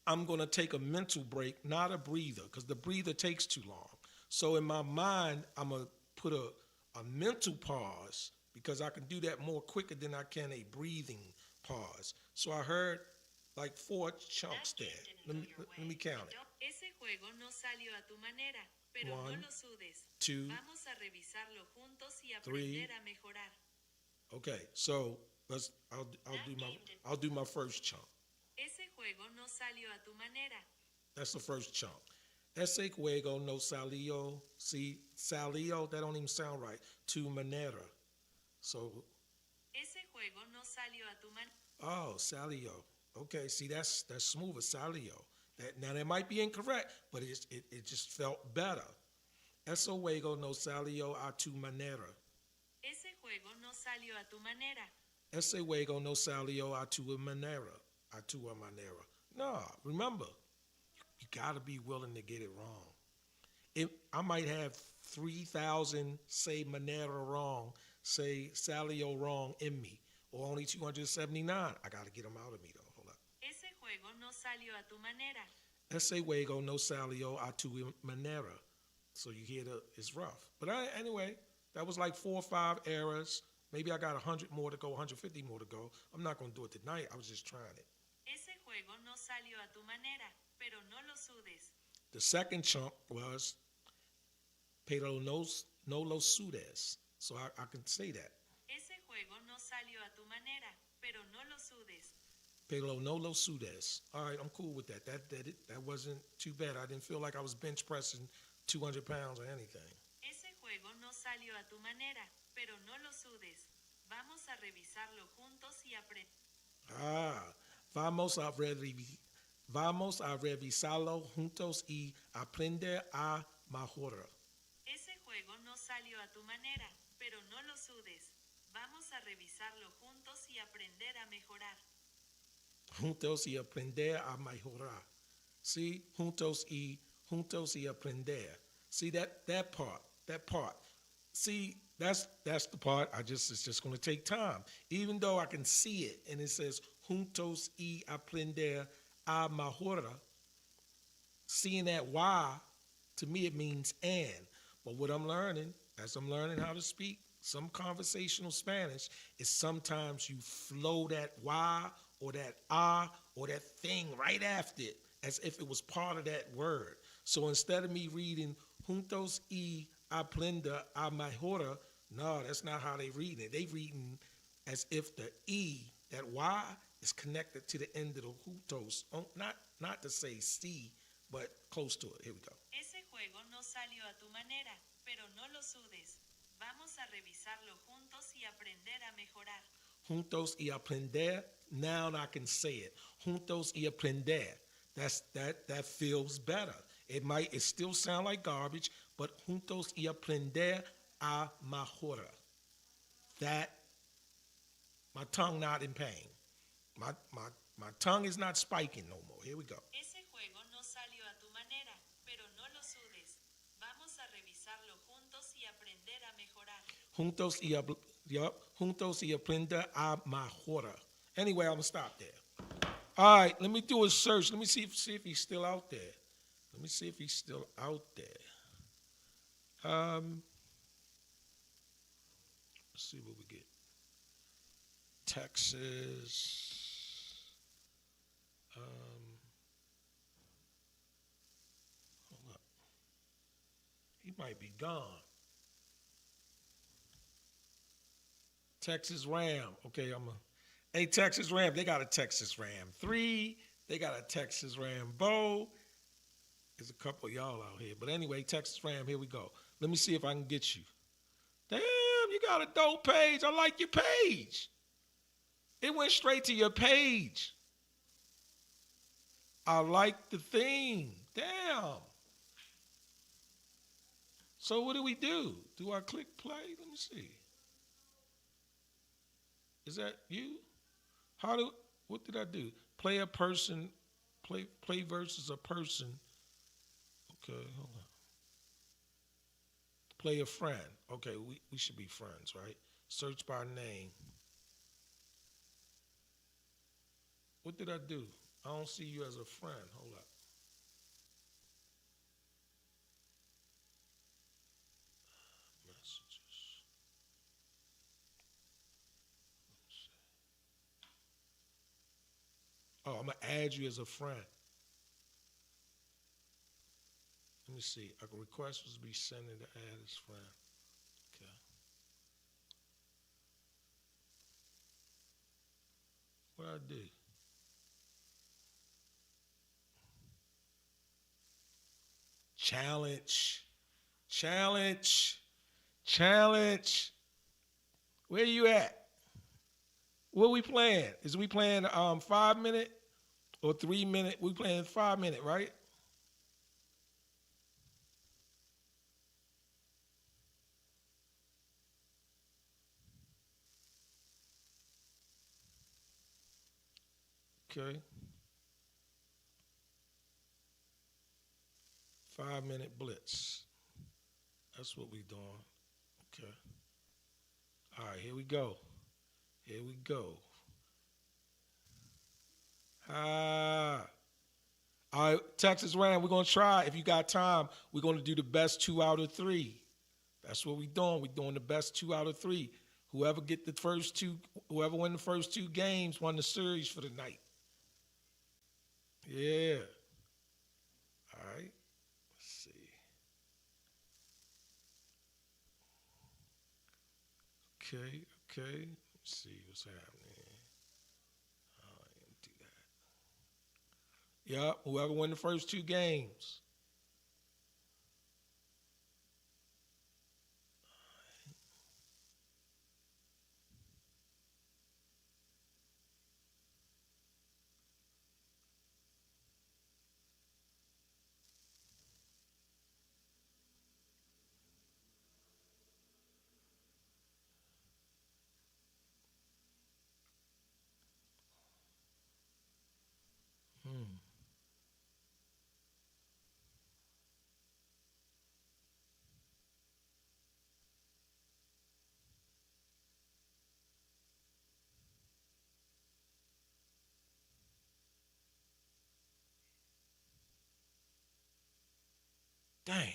I'm going to take a mental break, not a breather, because the breather takes too long. So in my mind, I'm going to put a mental pause because I can do that more quicker than I can a breathing pause. So I heard like four chunks That game there. didn't Let go me, your let way, me count but it. don't Ese juego no salió a tu manera, pero no One, lo sudes. two, Vamos a revisarlo juntos y three. aprender a mejorar. Okay, so I'll That do my game didn't- I'll do my first chunk. Ese juego no salió a tu manera. That's the first chunk. Ese juego no salió. See, salió, that don't even sound right. Tu manera. So Ese juego no salió a tu manera. Oh, Salio. Okay, see that's smoother, Salio. That might be incorrect, but it just felt better. Eso juego no salió a tu manera. Ese juego no salió a tu manera. Ese juego no salió a tu manera. A tu manera. No, remember, you gotta be willing to get it wrong. I might have 3,000 say manera wrong, say Salio wrong in me, or only 279. I gotta get them out of me though. Hold up. Ese juego no salió a tu manera. Ese juego no salió a tu manera. So you hear it's rough. But anyway, that was like 4 or 5 errors. Maybe I got 100 more to go, 150 more to go. I'm not going to do it tonight. I was just trying it. Ese juego no salió a tu manera, pero no lo sudes. The second chunk was pero no lo sudes. So I can say that. Ese juego no salió a tu manera, pero no lo sudes. Pero no lo sudes. All right, I'm cool with that. That wasn't too bad. I didn't feel like I was bench pressing 200 pounds or anything. Ese juego no salió a tu manera, pero no lo sudes. Vamos a revisarlo juntos y aprender. Vamos a revisarlo juntos y aprender a mejorar. Ese juego no salió a tu manera, pero no lo sudes. Vamos a revisarlo juntos y aprender a mejorar. Juntos y aprender a mejorar. See, juntos y aprender. See that part. See, that's the part. It's just going to take time. Even though I can see it and it says juntos y aprender a mejorar. Seeing that Y, to me it means and. But what I'm learning, as I'm learning how to speak some conversational Spanish, is sometimes you flow that Y or that or that thing right after it as if it was part of that word. So instead of me reading juntos y aprender a mejorar, no, that's not how they reading it. They reading as if the E, that Y, is connected to the end of the juntos. Not to say C, but close to it. Here we go. Ese juego no salió a tu manera, pero no lo sudes. Vamos a revisarlo juntos y aprender a mejorar. Juntos y aprender. Now I can say it. Juntos y aprender. That feels better. It still sound like garbage, but juntos y aprender a mejorar. That my tongue not in pain. My tongue is not spiking no more. Here we go. Ese juego no salió a tu manera, pero no lo sudes. Vamos a revisarlo juntos y aprender a mejorar. Juntos y aprender a mejorar. Anyway, I'm gonna stop there. All right, let me do a search. Let me see if he's still out there. Let me see if he's still out there. Let's see what we get. Texas. Hold up. He might be gone. Texas Ram. Okay, Hey, Texas Ram. They got a Texas Ram 3. They got a Texas Rambo. There's a couple of y'all out here. But anyway, Texas Ram, here we go. Let me see if I can get you. Damn, you got a dope page. I like your page. It went straight to your page. I like the theme. Damn. So what do we do? Do I click play? Let me see. Is that you? What did I do? Play a person, play versus a person. Okay, hold on. Play a friend. Okay, we should be friends, right? Search by name. What did I do? I don't see you as a friend. Hold up. Messages. Oh, I'm going to add you as a friend. Let me see. A request was to be sent to add as friend. Okay. What I do? Challenge. Challenge. Challenge. Where you at? What we playing? Is we playing 5 minute or 3 minute? We playing 5 minute, right? Okay. 5 minute blitz. That's what we doing. Okay. All right, here we go. Here we go. Ah. All right, Texas Ram, we're gonna try. If you got time, we're gonna do the best 2 out of 3. That's what we doing. We doing the best 2 out of 3. Whoever get the first two, whoever win the first 2 games, won the series for the night. Yeah. All right. Let's see. Okay. Okay. Let's see what's happening. Oh, I didn't do that. Yep. Whoever win the first 2 games. Hmm. Damn.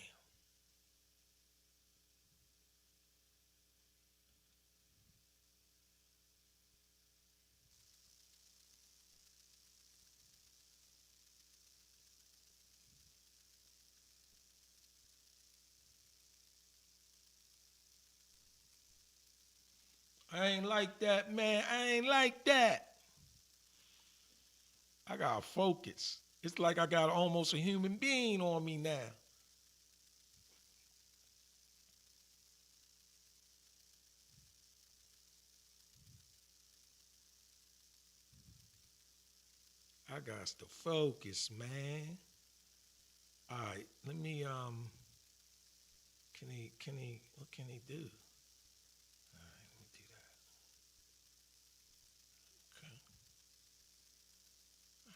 I ain't like that, man. I ain't like that. I gotta focus. It's like I got almost a human being on me now. I got to focus, man. All right, let me can he what can he do? All right, let me do that. Okay.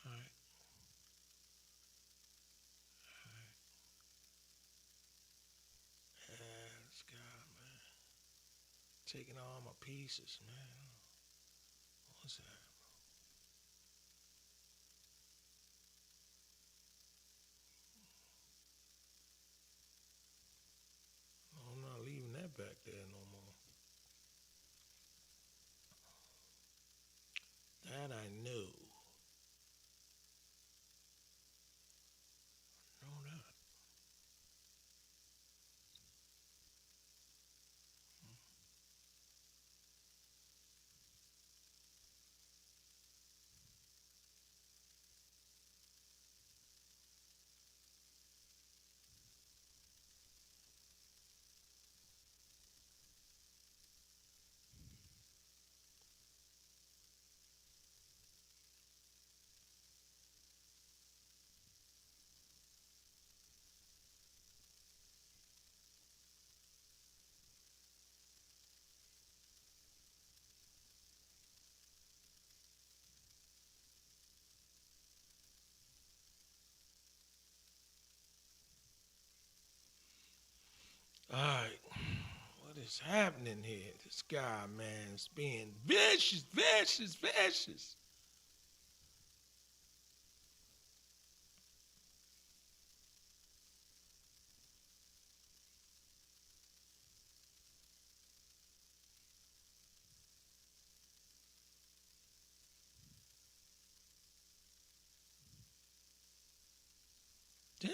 All right. Yeah, this guy, man. Taking all my pieces, man. What's that? I'm not leaving that back there no more. That I knew. Know that. All right. What is happening here? This guy, man, is being vicious, vicious, vicious. Damn.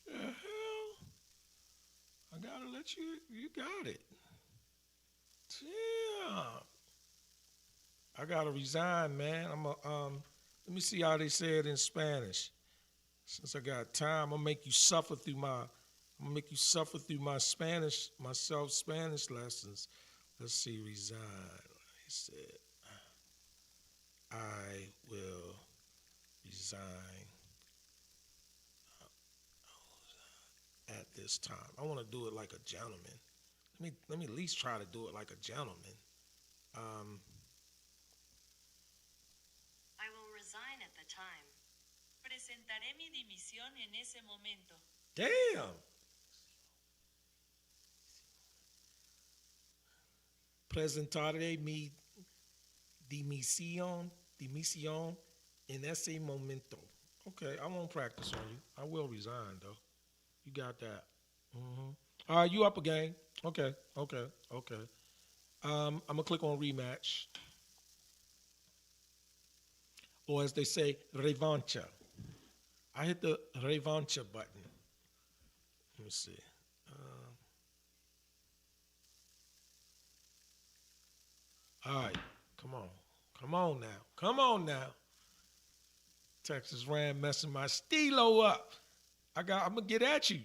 The hell? I gotta let you. You got it. Damn. I gotta resign, man. I'm a Let me see how they say it in Spanish. Since I got time, I'm gonna make you suffer through my. I'm gonna make you suffer through my Spanish, myself Spanish lessons. Let's see, resign. said, I will resign at this time. I want to do it like a gentleman. Let me at least try to do it like a gentleman. Um, I will resign at the time. Presentaré mi dimisión en ese momento. damn. Presentaré mi dimisión en ese momento. Okay, I won't practice on you. I will resign though. You got that. All right, you up again? Okay. I'm gonna click on rematch, or as they say, revancha. I hit the revancha button. Let me see. All right, come on now. Texas Ram messing my stilo up. I'm gonna get at you.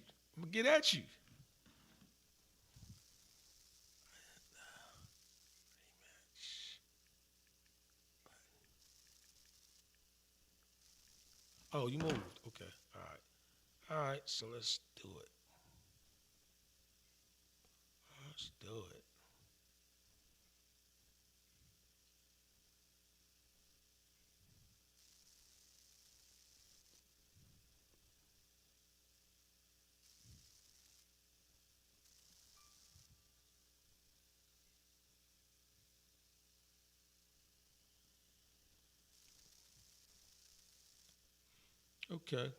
Oh, you moved. Okay. All right. So let's do it. Okay.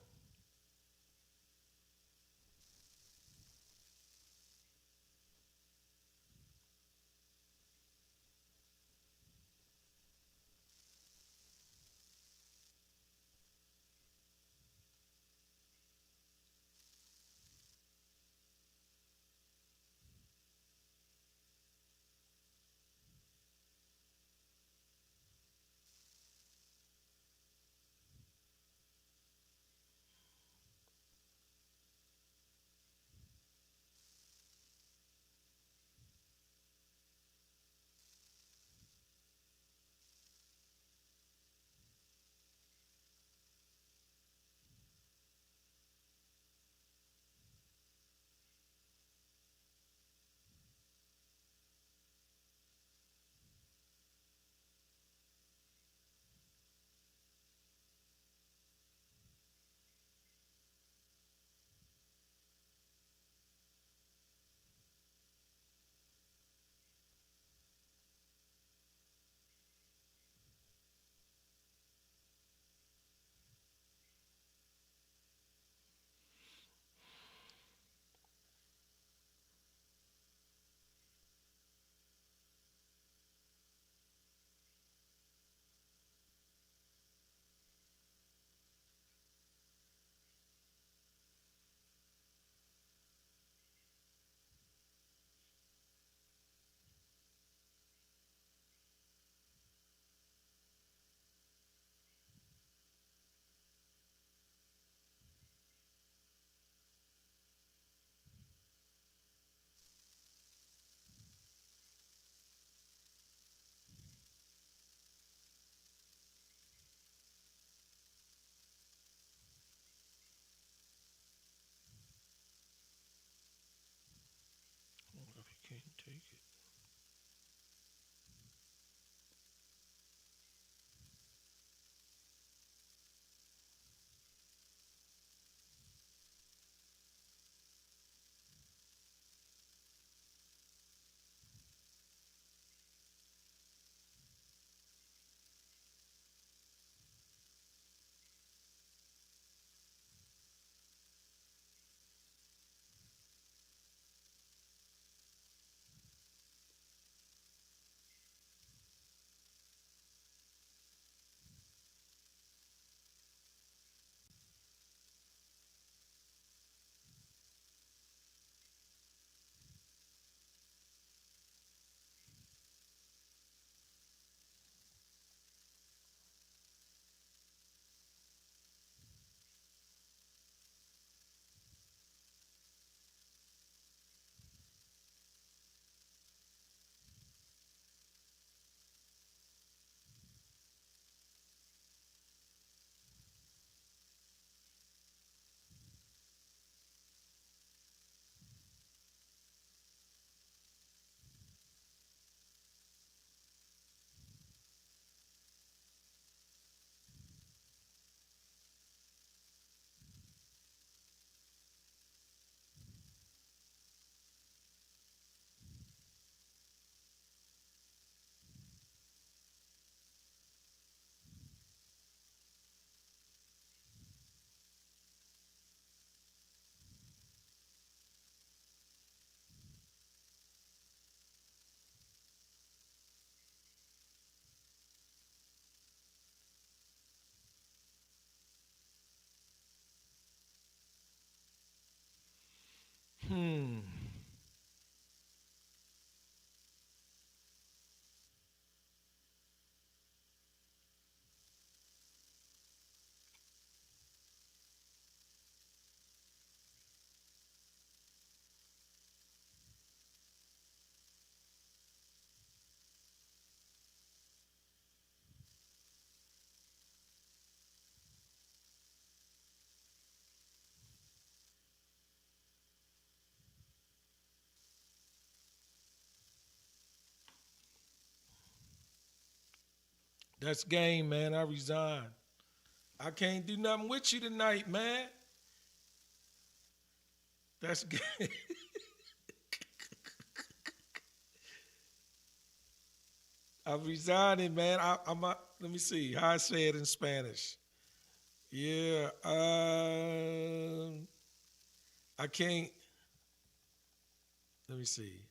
That's game, man. I resign. I can't do nothing with you tonight, man. That's game. I'm resigning, man. Let me see how I say it in Spanish. Yeah. I can't. Let me see.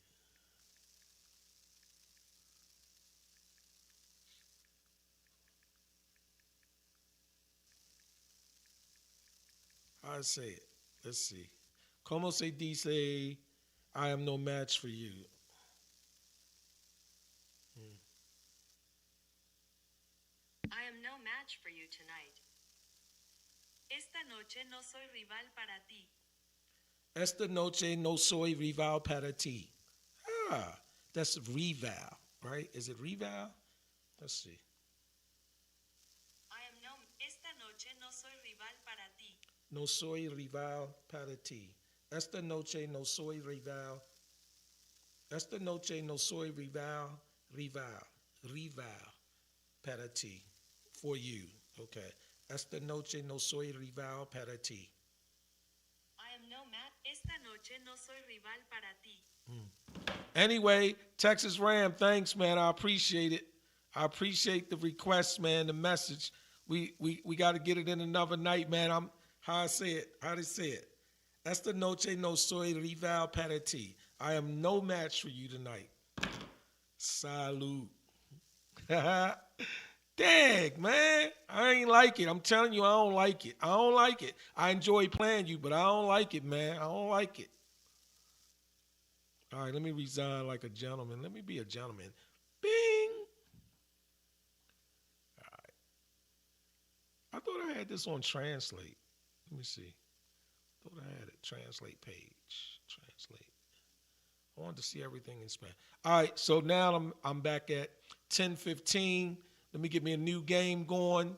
How I say it. Let's see. Como se dice, I am no match for you. I am no match for you tonight. Esta noche no soy rival para ti. Esta noche no soy rival para ti. Ah, that's rival, right? Is it rival? Let's see. I am no Esta noche no soy rival para ti. No soy rival para ti. Esta noche no soy rival. Esta noche no soy rival para ti. For you. Okay. Esta noche no soy rival para ti. I am no match. Esta noche no soy rival para ti. Anyway, Texas Ram, thanks, man. I appreciate it. I appreciate the request, man, the message. We got to get it in another night, man. How they say it. Esta noche no soy rival para ti. I am no match for you tonight. Salud. Dang, man. I ain't like it. I'm telling you, I don't like it. I don't like it. I enjoy playing you, but I don't like it, man. I don't like it. All right, let me resign like a gentleman. Let me be a gentleman. Bing. All right. I thought I had this on translate. Let me see. Thought I had it. Translate page. Translate. I wanted to see everything in Spanish. All right, so now I'm back at 10:15. Let me get me a new game going.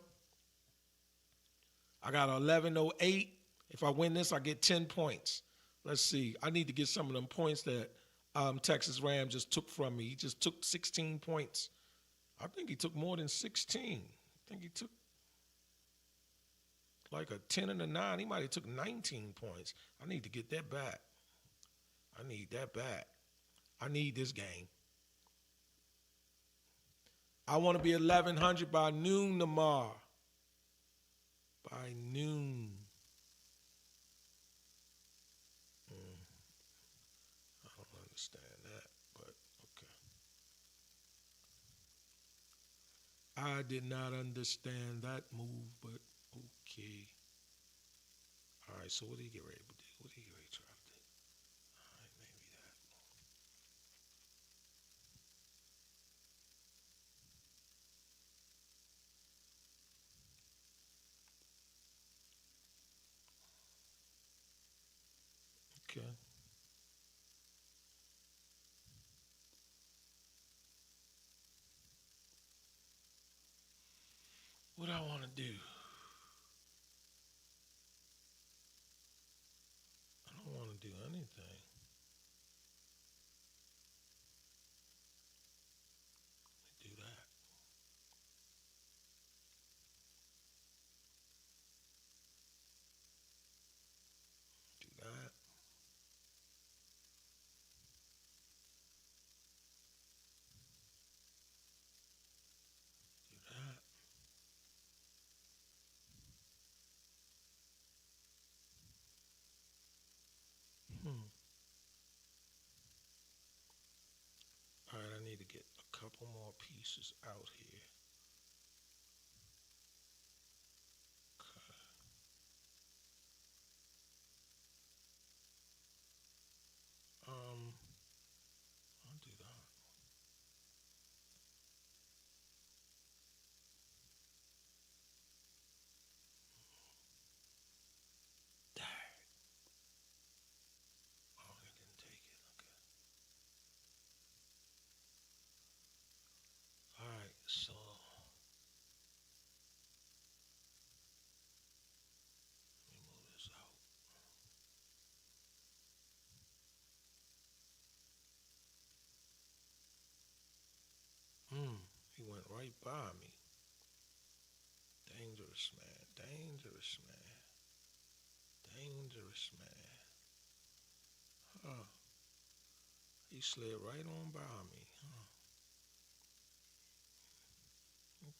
I got 11:08. If I win this, I get 10 points. Let's see. I need to get some of them points that Texas Ram just took from me. He just took 16 points. I think he took more than 16. I think he took like a 10 and a 9. He might have took 19 points. I need to get that back. I need that back. I need this game. I want to be 1,100 by noon tomorrow. By noon. I don't understand that, but okay. I did not understand that move, but okay. All right, so what did he get ready to do? What did he get ready to try to do? All right, maybe that. Okay. What I want to do? I don't want to do anything. Do that. Do that. Do that. All right, I need to get a couple more pieces out here. Okay. I'll do that. Dang. Oh, they didn't take it. Okay. All right, so let me move this out. He went right by me. Dangerous, man. Dangerous, man. Dangerous, man. Huh. He slid right on by me. Huh.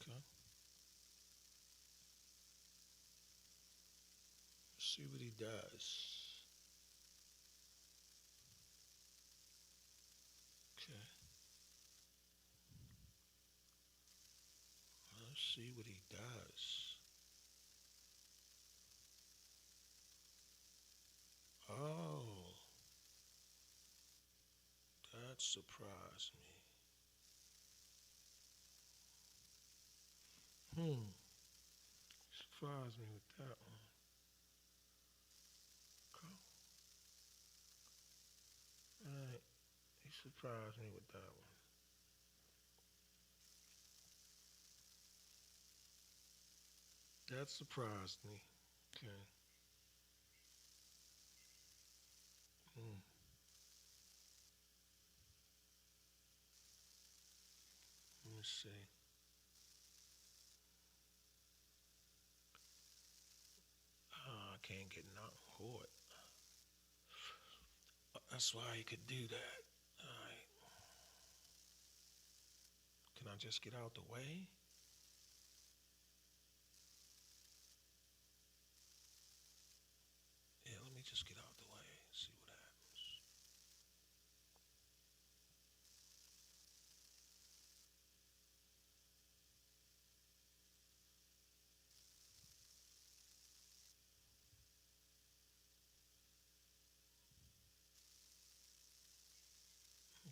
Okay. Let's see what he does. Okay. Let's see what he does. Oh, that surprised me. Surprised me with that one. Okay. All right. He surprised me with that one. That surprised me. Okay. Hmm. Let me see. I can't get nothing for it. That's why he could do that. All right. Can I just get out the way? Yeah, let me just get out the way. See what happens.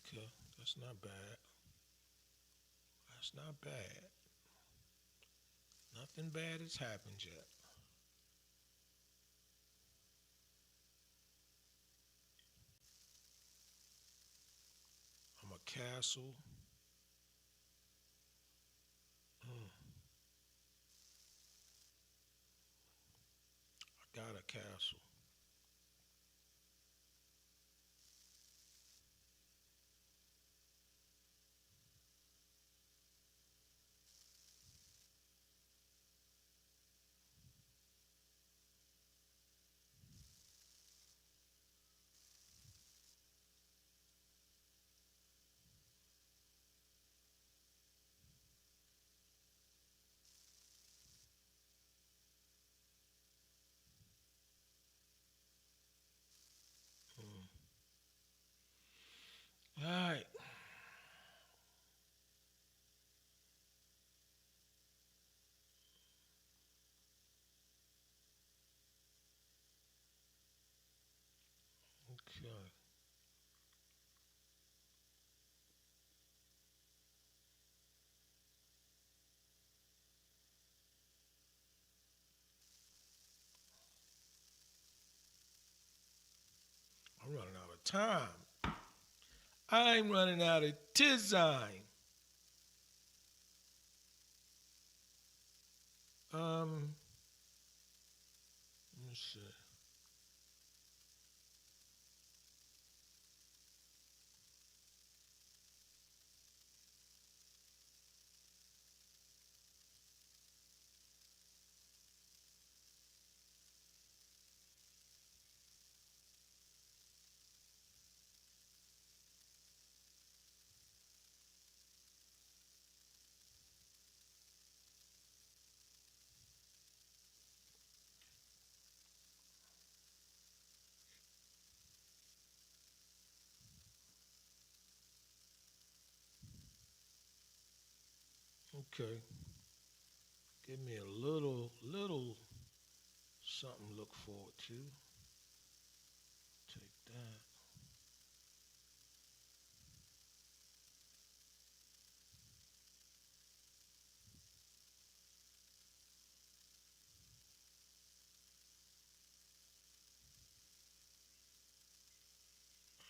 Okay, that's not bad. That's not bad. Nothing bad has happened yet. I'm a castle. Mm, I got a castle. Mm. All right. Okay. I'm running out of time. I'm running out of design. Um, let me see. Okay. Give me a little something to look forward to. Take that.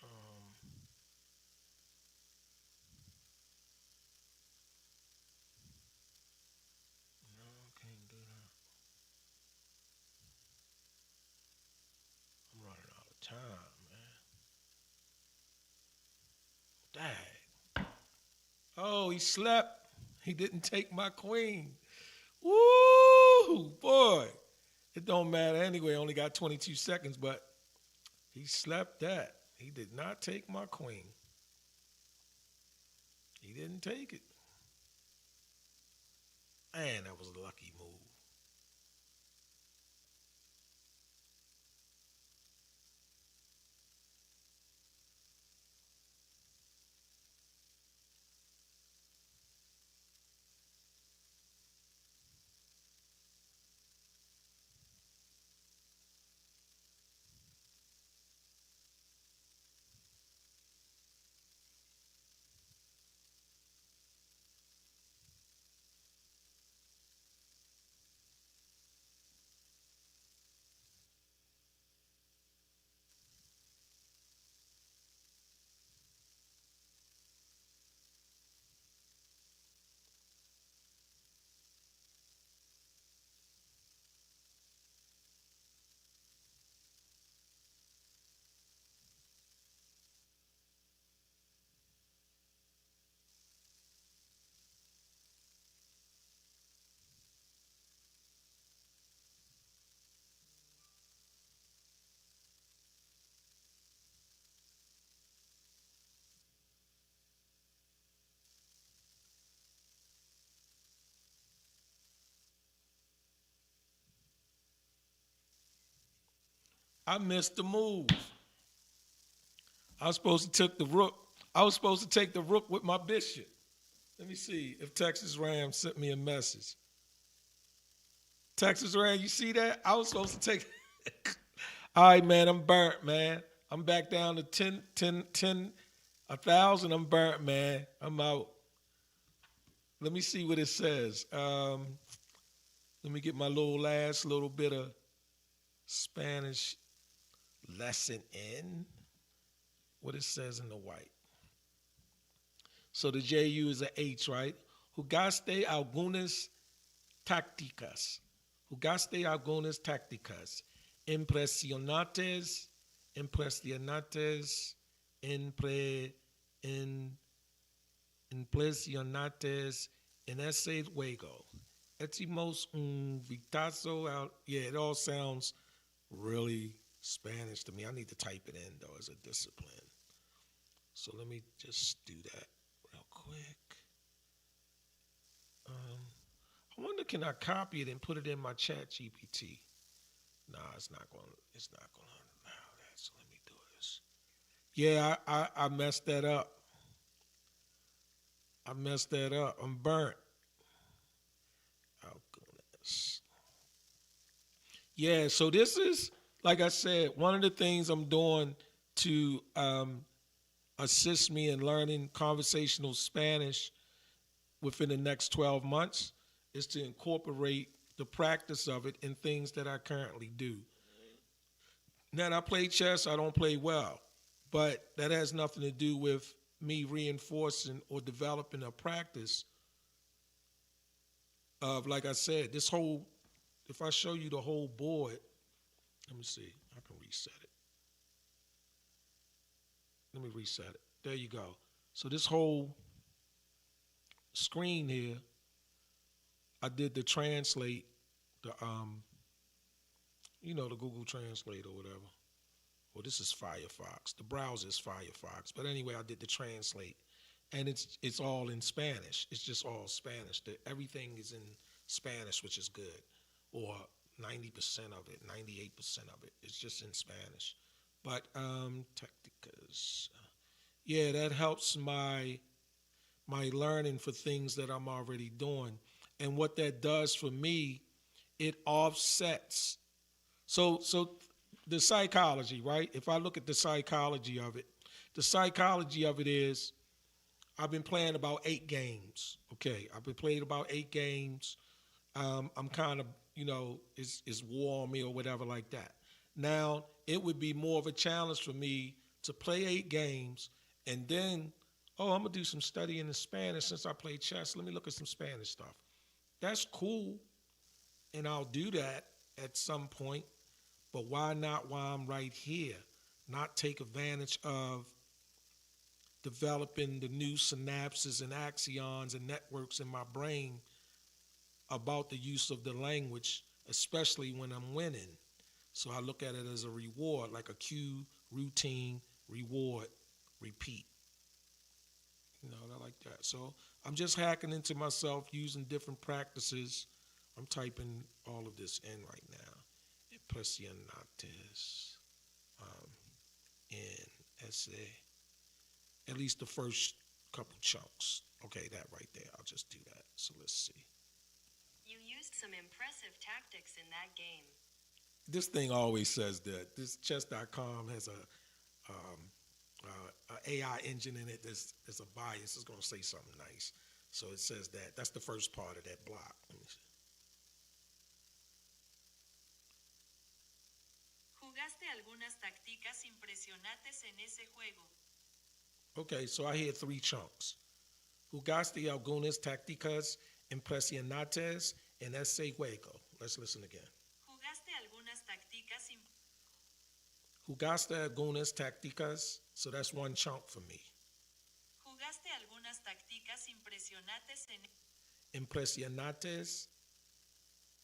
Um, no, can't do that. I'm running out of time, man. Dang. Oh, he slept. He didn't take my queen. Woo, boy. It don't matter anyway. Only got 22 seconds, but he slept that. He did not take my queen. He didn't take it. Man, that was a lucky move. I missed the move. I was supposed to take the rook. I was supposed to take the rook with my bishop. Let me see if Texas Ram sent me a message. Texas Ram, you see that? I was supposed to take. All right, man, I'm burnt, man. I'm back down to 1,000. I'm burnt, man. I'm out. Let me see what it says. Let me get my last little bit of Spanish lesson in. What it says in the white. So the JU is an H, right? Jugaste algunas tácticas. Jugaste algunas tácticas. Impresionantes, impresionantes, impresionantes en ese juego. Etimos un vistazo out. Yeah, it all sounds really Spanish to me. I need to type it in, though, as a discipline. So let me just do that real quick. I wonder, can I copy it and put it in my chat GPT? Nah, it's not going to allow that. So let me do this. Yeah, I messed that up. I'm burnt. Oh, goodness. Yeah, so this is, like I said, one of the things I'm doing to assist me in learning conversational Spanish within the next 12 months is to incorporate the practice of it in things that I currently do. Now, I play chess, I don't play well, but that has nothing to do with me reinforcing or developing a practice of, like I said, this whole, if I show you the whole board, let me see, I can reset it. Let me reset it. There you go. So this whole screen here, I did the translate, the the Google Translate or whatever. Well, this is Firefox. The browser is Firefox. But anyway, I did the translate. And it's all in Spanish. It's just all Spanish. Everything is in Spanish, which is good. Or 90% of it, 98% of it. It's just in Spanish. But Tacticas. Yeah, that helps my learning for things that I'm already doing. And what that does for me, it offsets. So the psychology, right? If I look at the psychology of it is I've been playing about 8 games. Okay, I've been playing about 8 games. I'm kind of, it's war on me or whatever like that. Now, it would be more of a challenge for me to play 8 games and then, I'm going to do some studying in Spanish since I play chess. Let me look at some Spanish stuff. That's cool, and I'll do that at some point, but why not while I'm right here? Not take advantage of developing the new synapses and axons and networks in my brain about the use of the language, especially when I'm winning. So I look at it as a reward, like a cue, routine, reward, repeat. I like that. So I'm just hacking into myself using different practices. I'm typing all of this in right now. Impresionates in essay. At least the first couple chunks. Okay, that right there. I'll just do that. So let's see. You used some impressive tactics in that game. This thing always says that. This chess.com has a AI engine in it. There's a bias. It's going to say something nice. So it says that. That's the first part of that block. Let me see. Jugaste algunas tácticas impresionantes en ese juego. Okay, so I hear 3 chunks. Jugaste algunas tácticas impresionantes en ese juego. Let's listen again. Jugaste algunas tácticas Jugaste algunas tácticas. So that's 1 chunk for me. Jugaste algunas tácticas impresionantes en Impresionantes.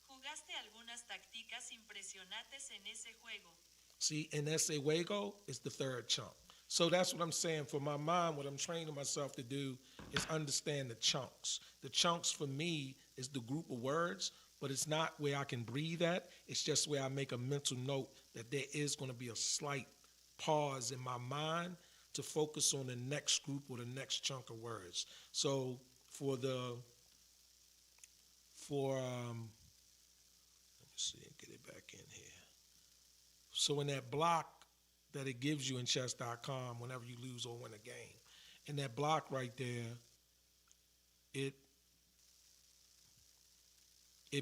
Jugaste algunas tácticas impresionantes en ese juego. See, en ese juego is the 3rd chunk. So that's what I'm saying. For my mind, what I'm training myself to do is understand the chunks. The chunks for me is the group of words, but it's not where I can breathe at. It's just where I make a mental note that there is going to be a slight pause in my mind to focus on the next group or the next chunk of words. So let me see, get it back in here. So in that block that it gives you in chess.com whenever you lose or win a game, in that block right there, it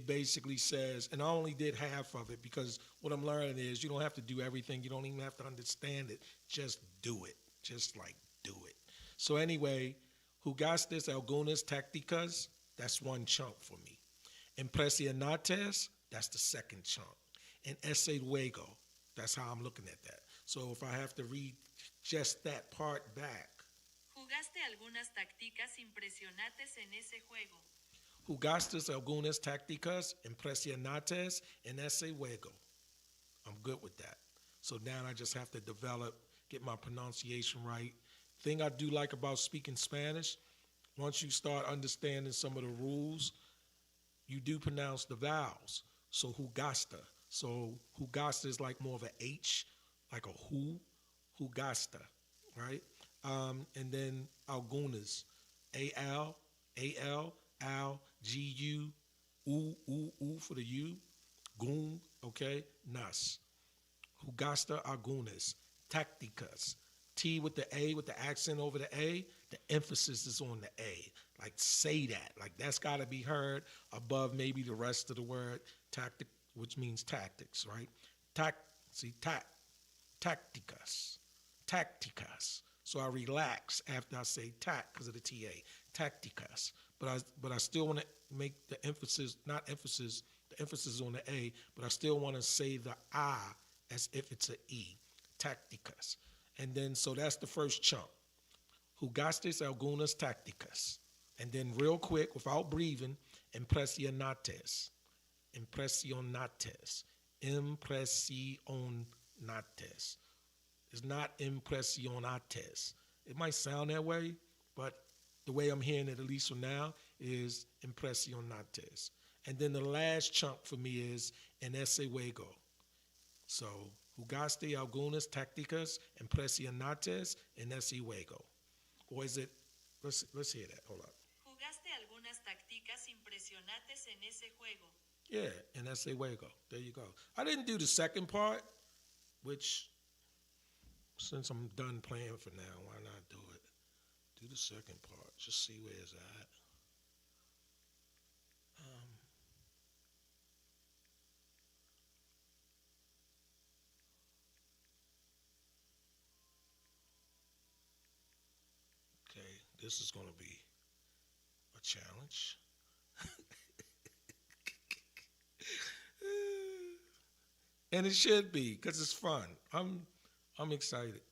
basically says, and I only did half of it because what I'm learning is you don't have to do everything. You don't even have to understand it. Just do it. Just like do it. So anyway, jugaste algunas tácticas, that's 1 chunk for me. Impresionantes, that's the 2nd chunk. And ese juego, that's how I'm looking at that. So if I have to read just that part back, Jugaste algunas tácticas impresionantes en ese juego. jugaste algunas tácticas impresionantes en ese juego. I'm good with that. So now I just have to get my pronunciation right. Thing I do like about speaking Spanish, once you start understanding some of the rules, you do pronounce the vowels. So jugaste. So jugaste is like more of a H, like a jugaste, right? And then algunas, A-L, Al, G-U, U for the U, gun, okay, nas. Jugaste algunas, tácticas. T with the A, with the accent over the A, the emphasis is on the A. Like say that, like that's gotta be heard above maybe the rest of the word, tactic, which means tactics, right? Tacticas. So I relax after I say tac because of the TA, tacticas. But I still want to make the emphasis, not emphasis, the emphasis on the A, but I still want to say the I as if it's an E, tacticas. And then, so that's the first chunk. Jugaste algunas tácticas. And then real quick, without breathing, impresionantes. Impresionantes. Impresionates. It's not impresionates. It might sound that way, but the way I'm hearing it, at least for now, is impresionates. And then the last chunk for me is en ese juego. So, jugaste algunas tácticas impresionantes en ese juego. Or is it, let's hear that, hold up. Jugaste algunas tácticas impresionantes en ese juego. Yeah, en ese juego. There you go. I didn't do the second part, which, since I'm done playing for now, why not do it? Do the second part. Just see where it's at. Okay, this is going to be a challenge. And it should be, because it's fun. I'm excited.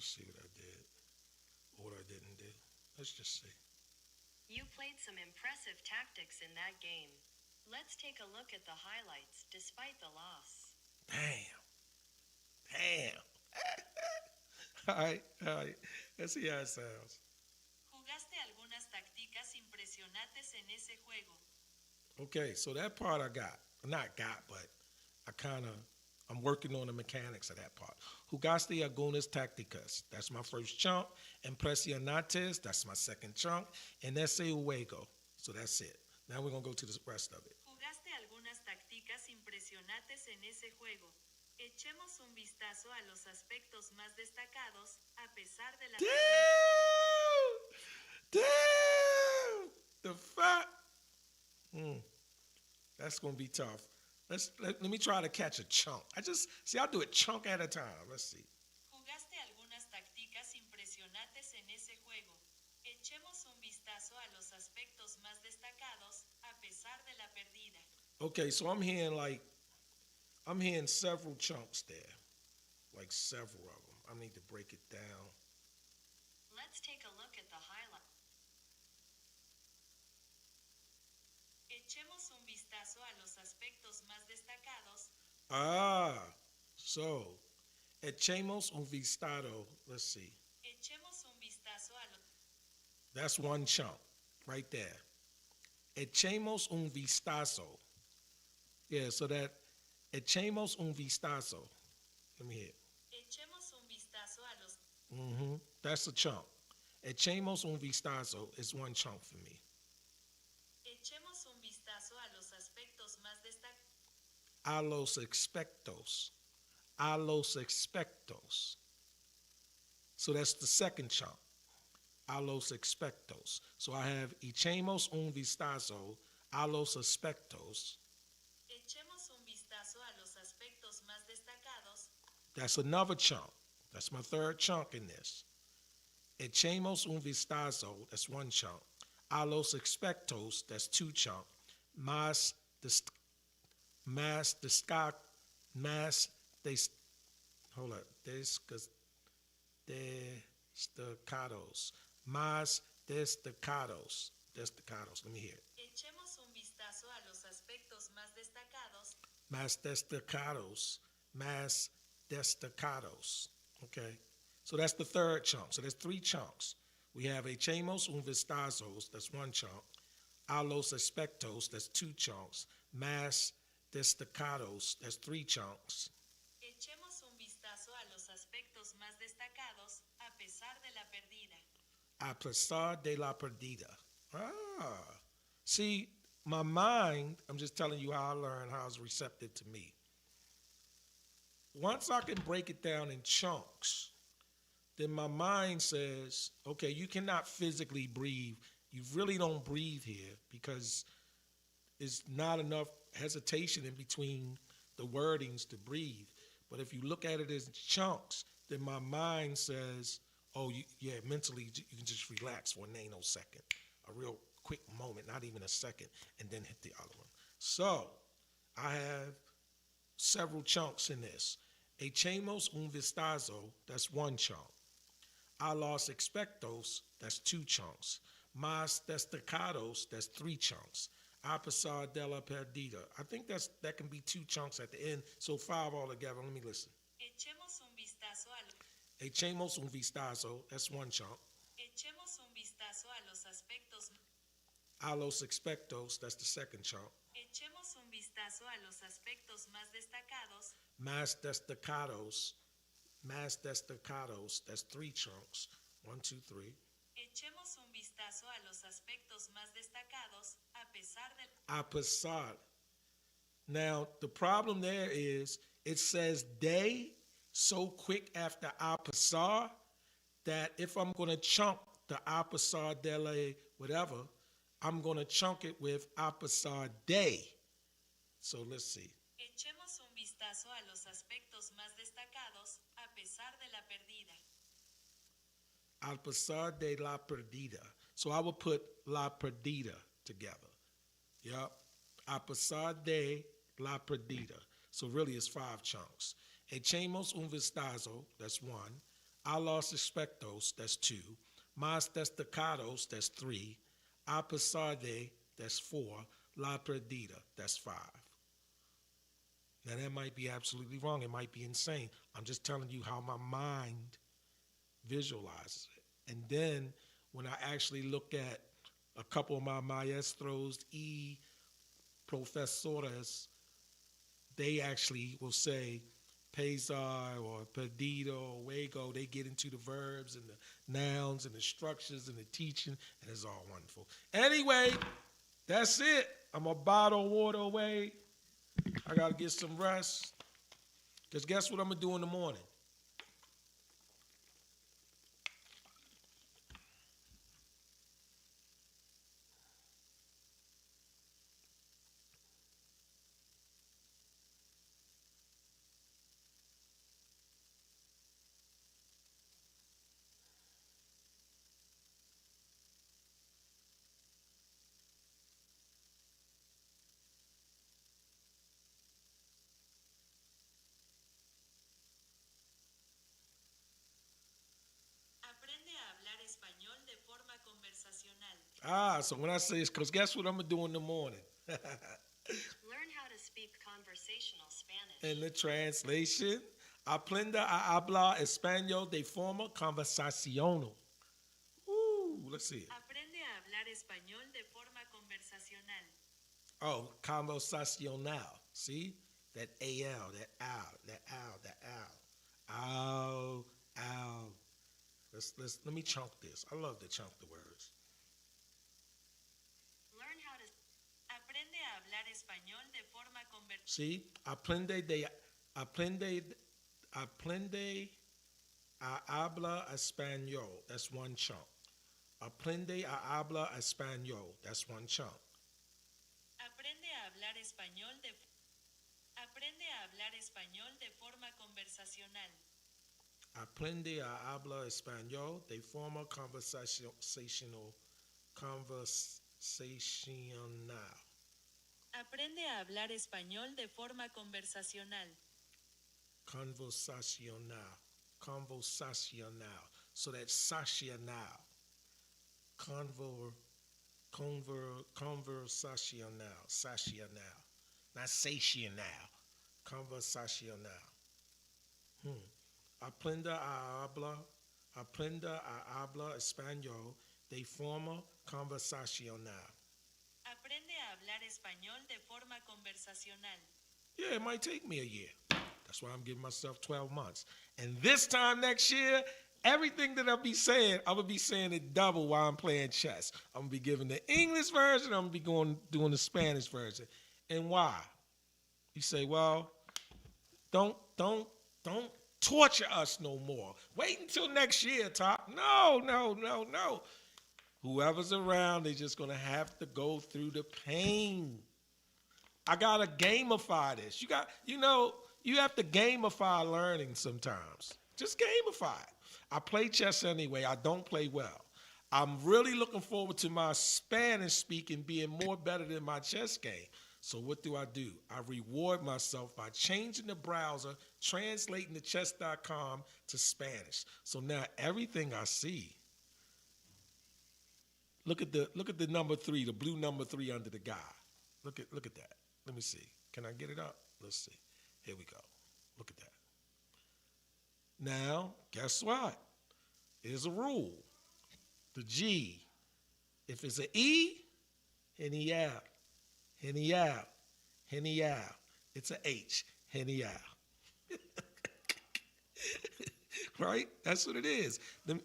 Let's see what I did or what I didn't do. Let's just see. You played some impressive tactics in that game. Let's take a look at the highlights despite the loss. Damn. All right. Let's see how it sounds. Jugaste algunas tácticas impresionantes en ese juego. Okay, so that part I got. Not got, but I'm working on the mechanics of that part. Jugaste algunas tácticas. That's my first chunk. Impresionantes. That's my second chunk. And ese juego. So that's it. Now we're going to go to the rest of it. Jugaste algunas tácticas impresionantes en ese juego. Echemos un vistazo a los aspectos más destacados a pesar de la Damn! The fuck? That's gonna be tough. Let me try to catch a chunk. I'll do it chunk at a time. Let's see. Jugaste algunas tácticas impresionantes en ese juego. Echemos un vistazo a los aspectos más destacados a pesar de la pérdida. Okay, so I'm hearing several chunks there. Like several of them. I need to break it down. Let's take a look at the highlights. Echemos un vistazo a los aspectos más destacados. So echemos un vistazo. Let's see. Echemos un vistazo a los. That's one chunk right there. Echemos un vistazo. Yeah, so that echemos un vistazo. Let me hear. Echemos un vistazo a los. That's a chunk. Echemos un vistazo is one chunk for me. Echemos un vistazo a los aspectos más destacados. A los expectos. A los expectos. So that's the second chunk. A los expectos. So I have echemos un vistazo a los aspectos. Echemos un vistazo a los aspectos más destacados. That's another chunk. That's my third chunk in this. Echemos un vistazo, that's one chunk. A los expectos, that's two chunk. Destacados. Más destacados. Destacados, let me hear it. Echemos un vistazo a los aspectos más destacados. Más destacados. Más destacados. Okay. So that's the third chunk. So there's three chunks. We have echemos un vistazos, that's one chunk. A los aspectos, that's two chunks. Más destacados, that's three chunks. Echemos un vistazo a los aspectos más destacados a pesar de la pérdida. A pesar de la perdida. See, my mind, I'm just telling you how I learned, how it's receptive to me. Once I can break it down in chunks, then my mind says, okay, you cannot physically breathe. You really don't breathe here because there's not enough hesitation in between the wordings to breathe. But if you look at it as chunks, then my mind says, mentally you can just relax for a nanosecond, a real quick moment, not even a second, and then hit the other one. So I have several chunks in this. Echemos un vistazo, that's one chunk. A los expectos, that's two chunks. Más destacados, that's three chunks. A pesar de la perdida. I think that can be two chunks at the end, so five altogether. Let me listen. Echemos un vistazo a los. Echemos un vistazo, that's one chunk. Echemos un vistazo a los aspectos. A los expectos, that's the second chunk. Echemos un vistazo a los aspectos más destacados. Más destacados, that's three chunks. 1, 2, 3. Echemos un vistazo a los aspectos más destacados a pesar de. A pesar. Now, the problem there is it says de so quick after a pesar that if I'm going to chunk the a pesar de la whatever, I'm going to chunk it with a pesar de. So let's see. Echemos un vistazo a los aspectos más destacados a pesar de la pérdida. A pesar de la perdida. So I will put la perdida together. Yep. A pesar de la perdida. So really it's five chunks. Echemos un vistazo, that's one. A los espectos, that's 2. Más destacados, that's 3. A pesar de, that's 4. La perdida, that's 5. Now that might be absolutely wrong. It might be insane. I'm just telling you how my mind visualizes it. And then when I actually look at a couple of my maestros profesores, they actually will say pesar or perdido or juego. They get into the verbs and the nouns and the structures and the teaching, and it's all wonderful. Anyway, that's it. I'm a bottle of water away. I got to get some rest. Because guess what I'm going to do in the morning? Aprende a hablar español de forma conversacional. So when I say this, because guess what I'm going to do in the morning? Learn how to speak conversational Spanish. In the translation, aprenda a hablar español de forma conversacional. Let's see it. Aprende a hablar español de forma conversacional. Oh, conversacional. See? That AL, that ow, that ow, that ow. Ow, ow. Let me chunk this. I love to chunk the words. Learn how to Aprende a hablar español de forma conversacional. See? Aprende a hablar español. That's one chunk. Aprende a hablar español. That's one chunk. Aprende a hablar español de Aprende a hablar español de forma conversacional. Aprende a hablar español de forma conversacional. Aprende a hablar español de forma conversacional. Conversacional. Conversacional. So that's sacional. Conversacional. Sacional. Not sacional. Conversacional. Aprenda a hablar español de forma conversacional. Aprende a hablar español de forma conversacional. Yeah, it might take me a year. That's why I'm giving myself 12 months. And this time next year, everything that I'll be saying, I'm going to be saying it double while I'm playing chess. I'm going to be giving the English version, I'm going to be doing the Spanish version. And why? You say, well, don't torture us no more. Wait until next year, Top. No. Whoever's around, they're just going to have to go through the pain. I got to gamify this. You have to gamify learning sometimes. Just gamify it. I play chess anyway. I don't play well. I'm really looking forward to my Spanish speaking being more better than my chess game. So what do? I reward myself by changing the browser, translating the chess.com to Spanish. So now everything I see, look at the number 3, the blue number 3 under the guy. Look at that. Let me see. Can I get it up? Let's see. Here we go. Look at that. Now, guess what? Here's a rule. The G, if it's an E, genial. Genial. Genial. It's an H. Genial. Right? That's what it is. Let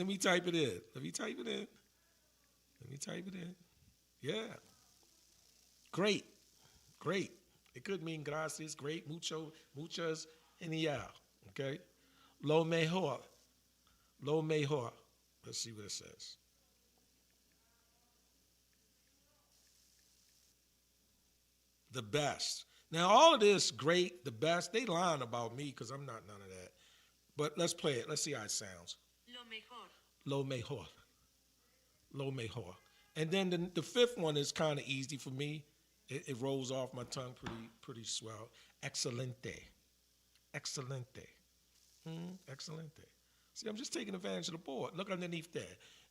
me type it in. Yeah. Great. It could mean gracias, great, muchas, genial. Okay? Lo mejor. Let's see what it says. The best. Now, all of this, great, the best, they lying about me because I'm not none of that. But let's play it. Let's see how it sounds. Lo mejor. Lo mejor. And then the fifth one is kind of easy for me. It rolls off my tongue pretty swell. Excelente. Excelente. See, I'm just taking advantage of the board. Look underneath there.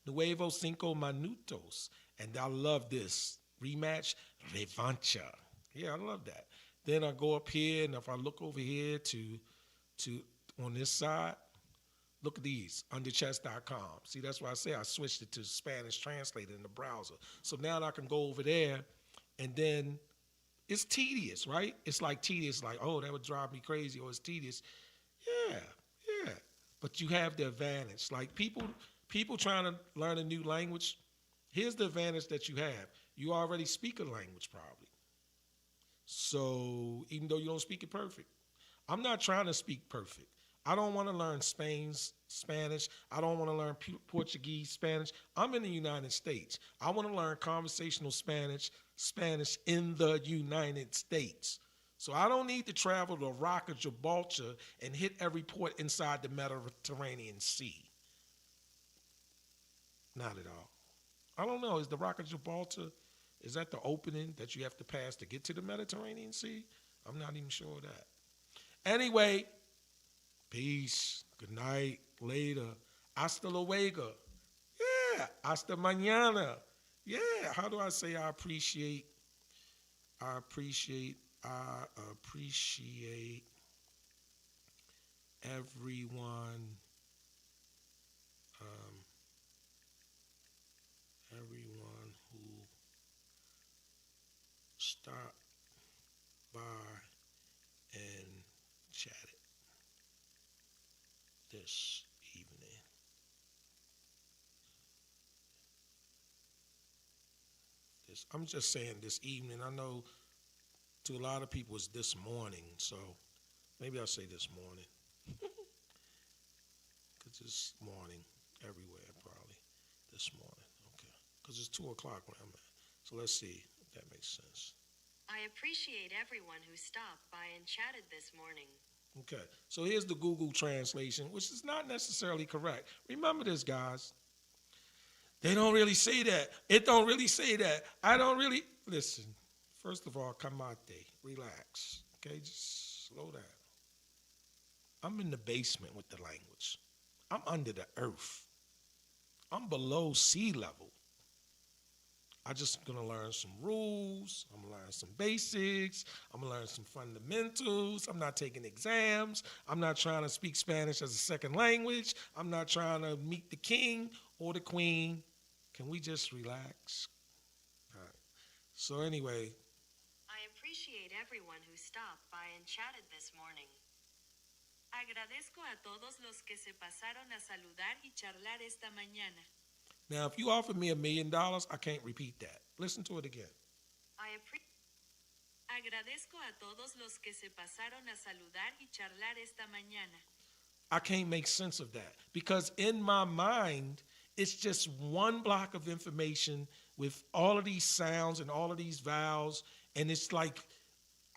Nuevo cinco minutos. And I love this. Rematch, revancha. Yeah, I love that. Then I go up here, and if I look over here to on this side, look at these, underchess.com. See, that's why I say I switched it to Spanish translated in the browser. So now I can go over there, and then it's tedious, right? It's like tedious, like, oh, that would drive me crazy, or it's tedious. Yeah, yeah. But you have the advantage. Like people trying to learn a new language, here's the advantage that you have. You already speak a language probably. So even though you don't speak it perfect, I'm not trying to speak perfect. I don't want to learn Spanish. I don't want to learn Portuguese, Spanish. I'm in the United States. I want to learn conversational Spanish in the United States. So I don't need to travel to Rock of Gibraltar and hit every port inside the Mediterranean Sea. Not at all. I don't know. Is the Rock of Gibraltar, is that the opening that you have to pass to get to the Mediterranean Sea? I'm not even sure of that. Anyway, peace. Good night. Later. Hasta luego. Yeah. Hasta mañana. Yeah. How do I say I appreciate everyone, everyone who stopped by and chatted this evening. I'm just saying this evening. I know to a lot of people it's this morning, so maybe I'll say this morning. Because it's morning everywhere, probably this morning. Okay. Because it's 2 o'clock where I'm at. So let's see if that makes sense. I appreciate everyone who stopped by and chatted this morning. Okay. So here's the Google translation, which is not necessarily correct. Remember this, guys. They don't really say that. It don't really say that. I don't really. Listen, first of all, calmate, relax. Okay, just slow down. I'm in the basement with the language. I'm under the earth. I'm below sea level. I'm just going to learn some rules. I'm going to learn some basics. I'm going to learn some fundamentals. I'm not taking exams. I'm not trying to speak Spanish as a second language. I'm not trying to meet the king or the queen. Can we just relax? All right. So anyway. I appreciate everyone who stopped by and chatted this morning. Agradezco a todos los que se pasaron a saludar y charlar esta mañana. Now, if you offered me $1 million, I can't repeat that. Listen to it again. Agradezco a todos los que se pasaron a saludar y charlar esta mañana. I can't make sense of that because in my mind, it's just one block of information with all of these sounds and all of these vowels, and it's like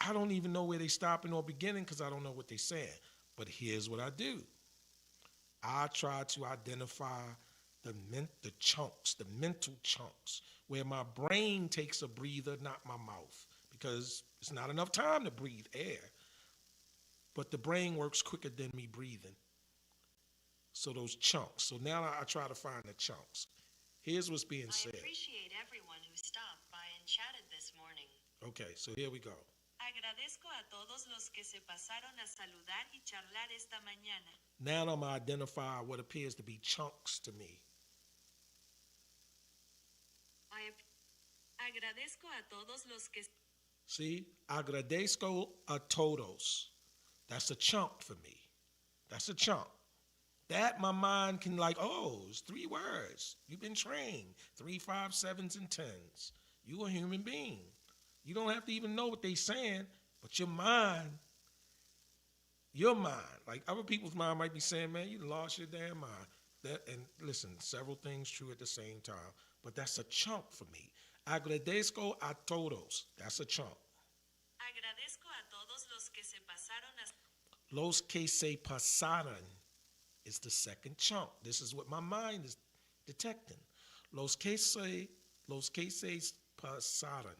I don't even know where they stopping or beginning because I don't know what they're saying. But here's what I do. I try to identify the mental chunks, where my brain takes a breather, not my mouth, because it's not enough time to breathe air. But the brain works quicker than me breathing. So those chunks. So now I try to find the chunks. Here's what's being said. I appreciate everyone who stopped by and chatted this morning. Okay, so here we go. Agradezco a todos los que se pasaron a saludar y charlar esta mañana. Now I'm going to identify what appears to be chunks to me. Agradezco a todos los que... See? Agradezco a todos. That's a chunk for me. That's a chunk. That my mind can like, oh, it's 3 words. You've been trained. 3, 5, 7s, and 10s. You a human being. You don't have to even know what they're saying, but your mind, like other people's mind might be saying, man, you lost your damn mind. And listen, several things true at the same time, but that's a chunk for me. Agradezco a todos. That's a chunk. Agradezco a todos los que se pasaron a... Los que se pasaron is the second chunk. This is what my mind is detecting. Los que se pasaron.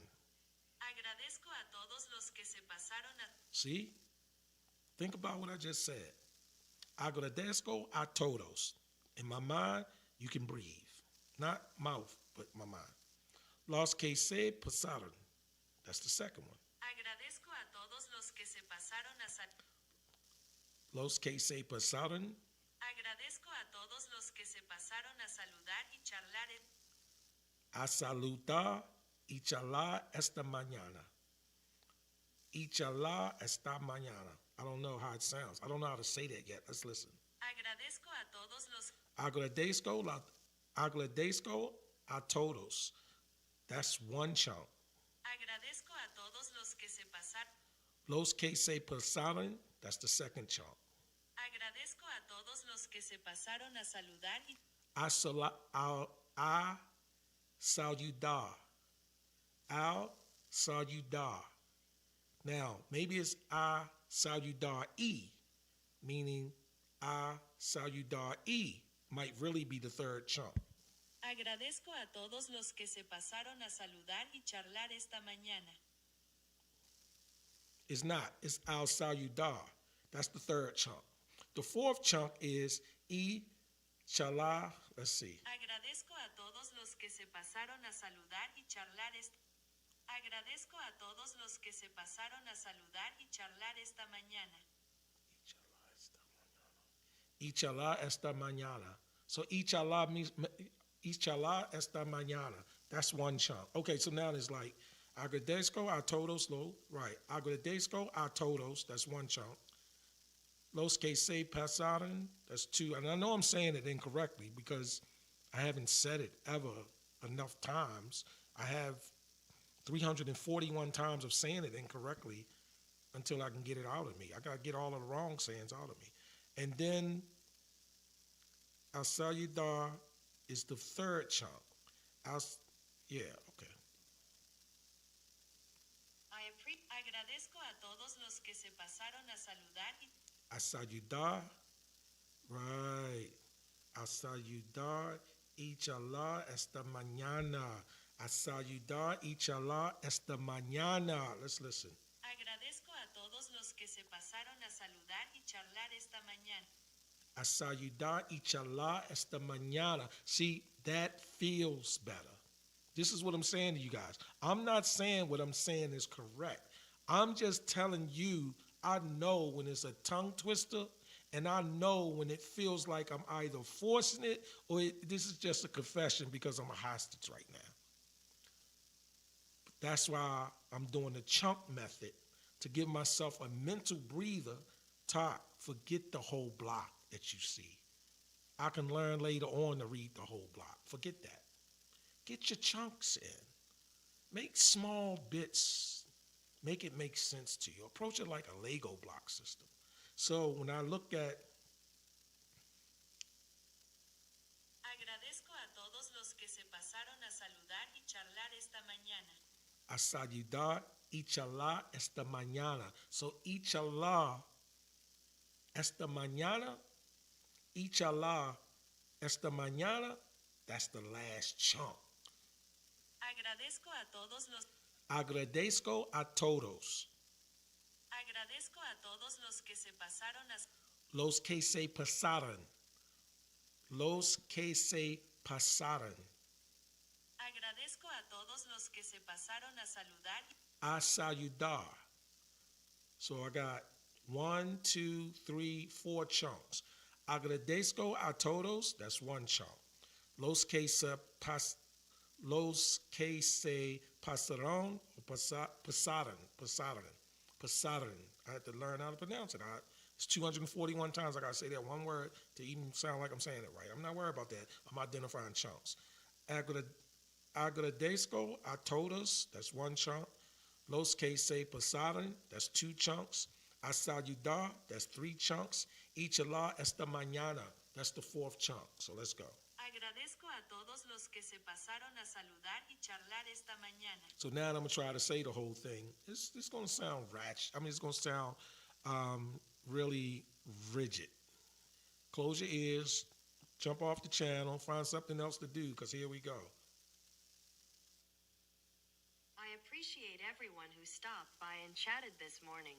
Agradezco a todos los que se pasaron a... See? Think about what I just said. Agradezco a todos. In my mind, you can breathe. Not mouth, but my mind. Los que se pasaron. That's the second one. Agradezco a todos los que se pasaron a Los que se pasaron. Agradezco a todos los que se pasaron a saludar y charlar. A saludar y charlar esta mañana. Y charlar esta mañana. I don't know how it sounds. I don't know how to say that yet. Let's listen. Agradezco a todos los Agradezco a todos. That's one chunk. Agradezco a todos los que se pasaron. Los que se pasaron. That's the second chunk. Agradezco a todos los que se pasaron a saludar y A saludar. Al saludar. Now, maybe it's a saludar e, meaning a saludar e might really be the third chunk. agradezco a todos los que se pasaron a saludar y charlar esta mañana. It's not. It's al saludar. That's the third chunk. The fourth chunk is e chala. Let's see. Agradezco a todos los que se pasaron a saludar y charlar Agradezco a todos los que se pasaron a saludar y charlar esta mañana. Y chala esta mañana. So y chala means y chala esta mañana. That's one chunk. Okay, so now it's like agradezco a todos, right. Agradezco a todos, that's one chunk. Los que se pasaron, that's two. And I know I'm saying it incorrectly because I haven't said it ever enough times. I have 341 times of saying it incorrectly until I can get it out of me. I got to get all of the wrong sayings out of me. And then al saludar is the third chunk. Okay. Agradezco a todos los que se pasaron a saludar y A saludar, right. A saludar y charlar esta mañana. A saludar y charlar esta mañana. Let's listen. agradezco a todos los que se pasaron a saludar y charlar esta mañana. A saludar y charlar esta mañana. See, that feels better. This is what I'm saying to you guys. I'm not saying what I'm saying is correct. I'm just telling you, I know when it's a tongue twister, and I know when it feels like I'm either forcing it or this is just a confession because I'm a hostage right now. That's why I'm doing the chunk method to give myself a mental breather. Talk, forget the whole block that you see. I can learn later on to read the whole block. Forget that. Get your chunks in. Make small bits. Make it make sense to you. Approach it like a Lego block system. So when I look at Agradezco a todos los que se pasaron a saludar y charlar esta mañana. a saludar y charlar esta mañana. So y charlar esta mañana, y charlar esta mañana, that's the last chunk. Agradezco a todos los Agradezco a todos. Agradezco a todos los que se pasaron a Los que se pasaron. Los que se pasaron. Agradezco a todos los que se pasaron a saludar A saludar. So I got 1, 2, 3, 4 chunks. Agradezco a todos, that's one chunk. Los que se pasaron, pasaron. I had to learn how to pronounce it. It's 241 times I got to say that one word to even sound like I'm saying it right. I'm not worried about that. I'm identifying chunks. Agradezco a todos, that's one chunk. Los que se pasaron, that's 2 chunks. A saludar, that's 3 chunks. Y charlar esta mañana, that's the 4th chunk. So let's go. Agradezco a todos los que se pasaron a saludar y charlar esta mañana. So now I'm going to try to say the whole thing. It's going to sound ratchet. I mean, it's going to sound really rigid. Close your ears, jump off the channel, find something else to do, because here we go. I appreciate everyone who stopped by and chatted this morning.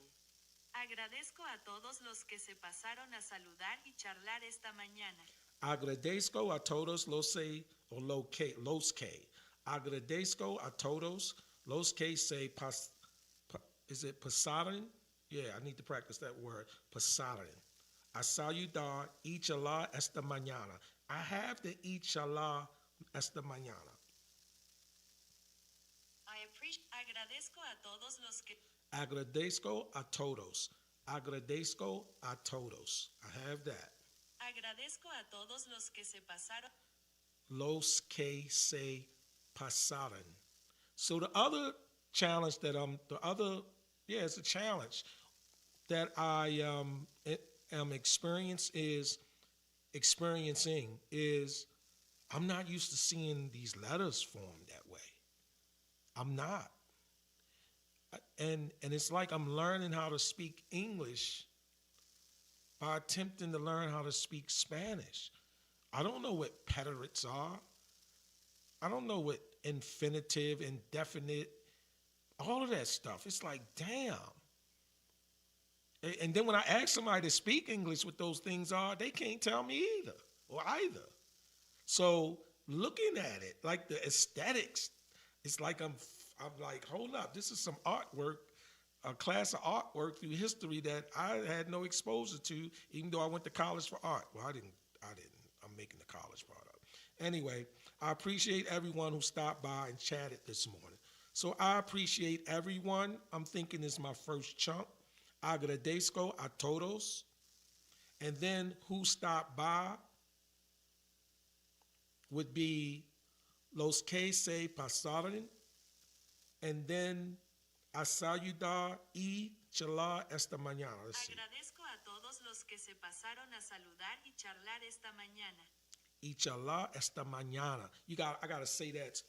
Agradezco a todos los que se pasaron a saludar y charlar esta mañana. Agradezco a todos los que. Agradezco a todos los que se is it pasaron? Yeah, I need to practice that word. Pasaron. A saludar ichala esta mañana. I have the ichala esta mañana. Agradezco a todos los que Agradezco a todos. Agradezco a todos. I have that. Agradezco a todos los que se pasaron. Los que se pasaron. So the other challenge that it's a challenge that I am experiencing is I'm not used to seeing these letters formed that way. I'm not. And it's like I'm learning how to speak English by attempting to learn how to speak Spanish. I don't know what preterites are. I don't know what infinitive, indefinite, all of that stuff. It's like, damn. And then when I ask somebody to speak English what those things are, they can't tell me either. So looking at it, like the aesthetics, it's like I'm like, hold up, this is some artwork, a class of artwork through history that I had no exposure to, even though I went to college for art. Well, I didn't. I'm making the college part up. Anyway, I appreciate everyone who stopped by and chatted this morning. So I appreciate everyone. I'm thinking this is my first chunk. Agradezco a todos. And then who stopped by would be los que se pasaron. And then a saludar y charlar esta mañana. Let's see. Agradezco a todos los que se pasaron a saludar y charlar esta mañana. Y charlar esta mañana. I gotta say that.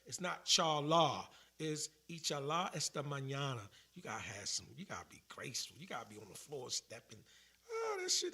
It's not charlar. It's y charlar esta mañana. You gotta be graceful. You gotta be on the floor stepping. Oh, that shit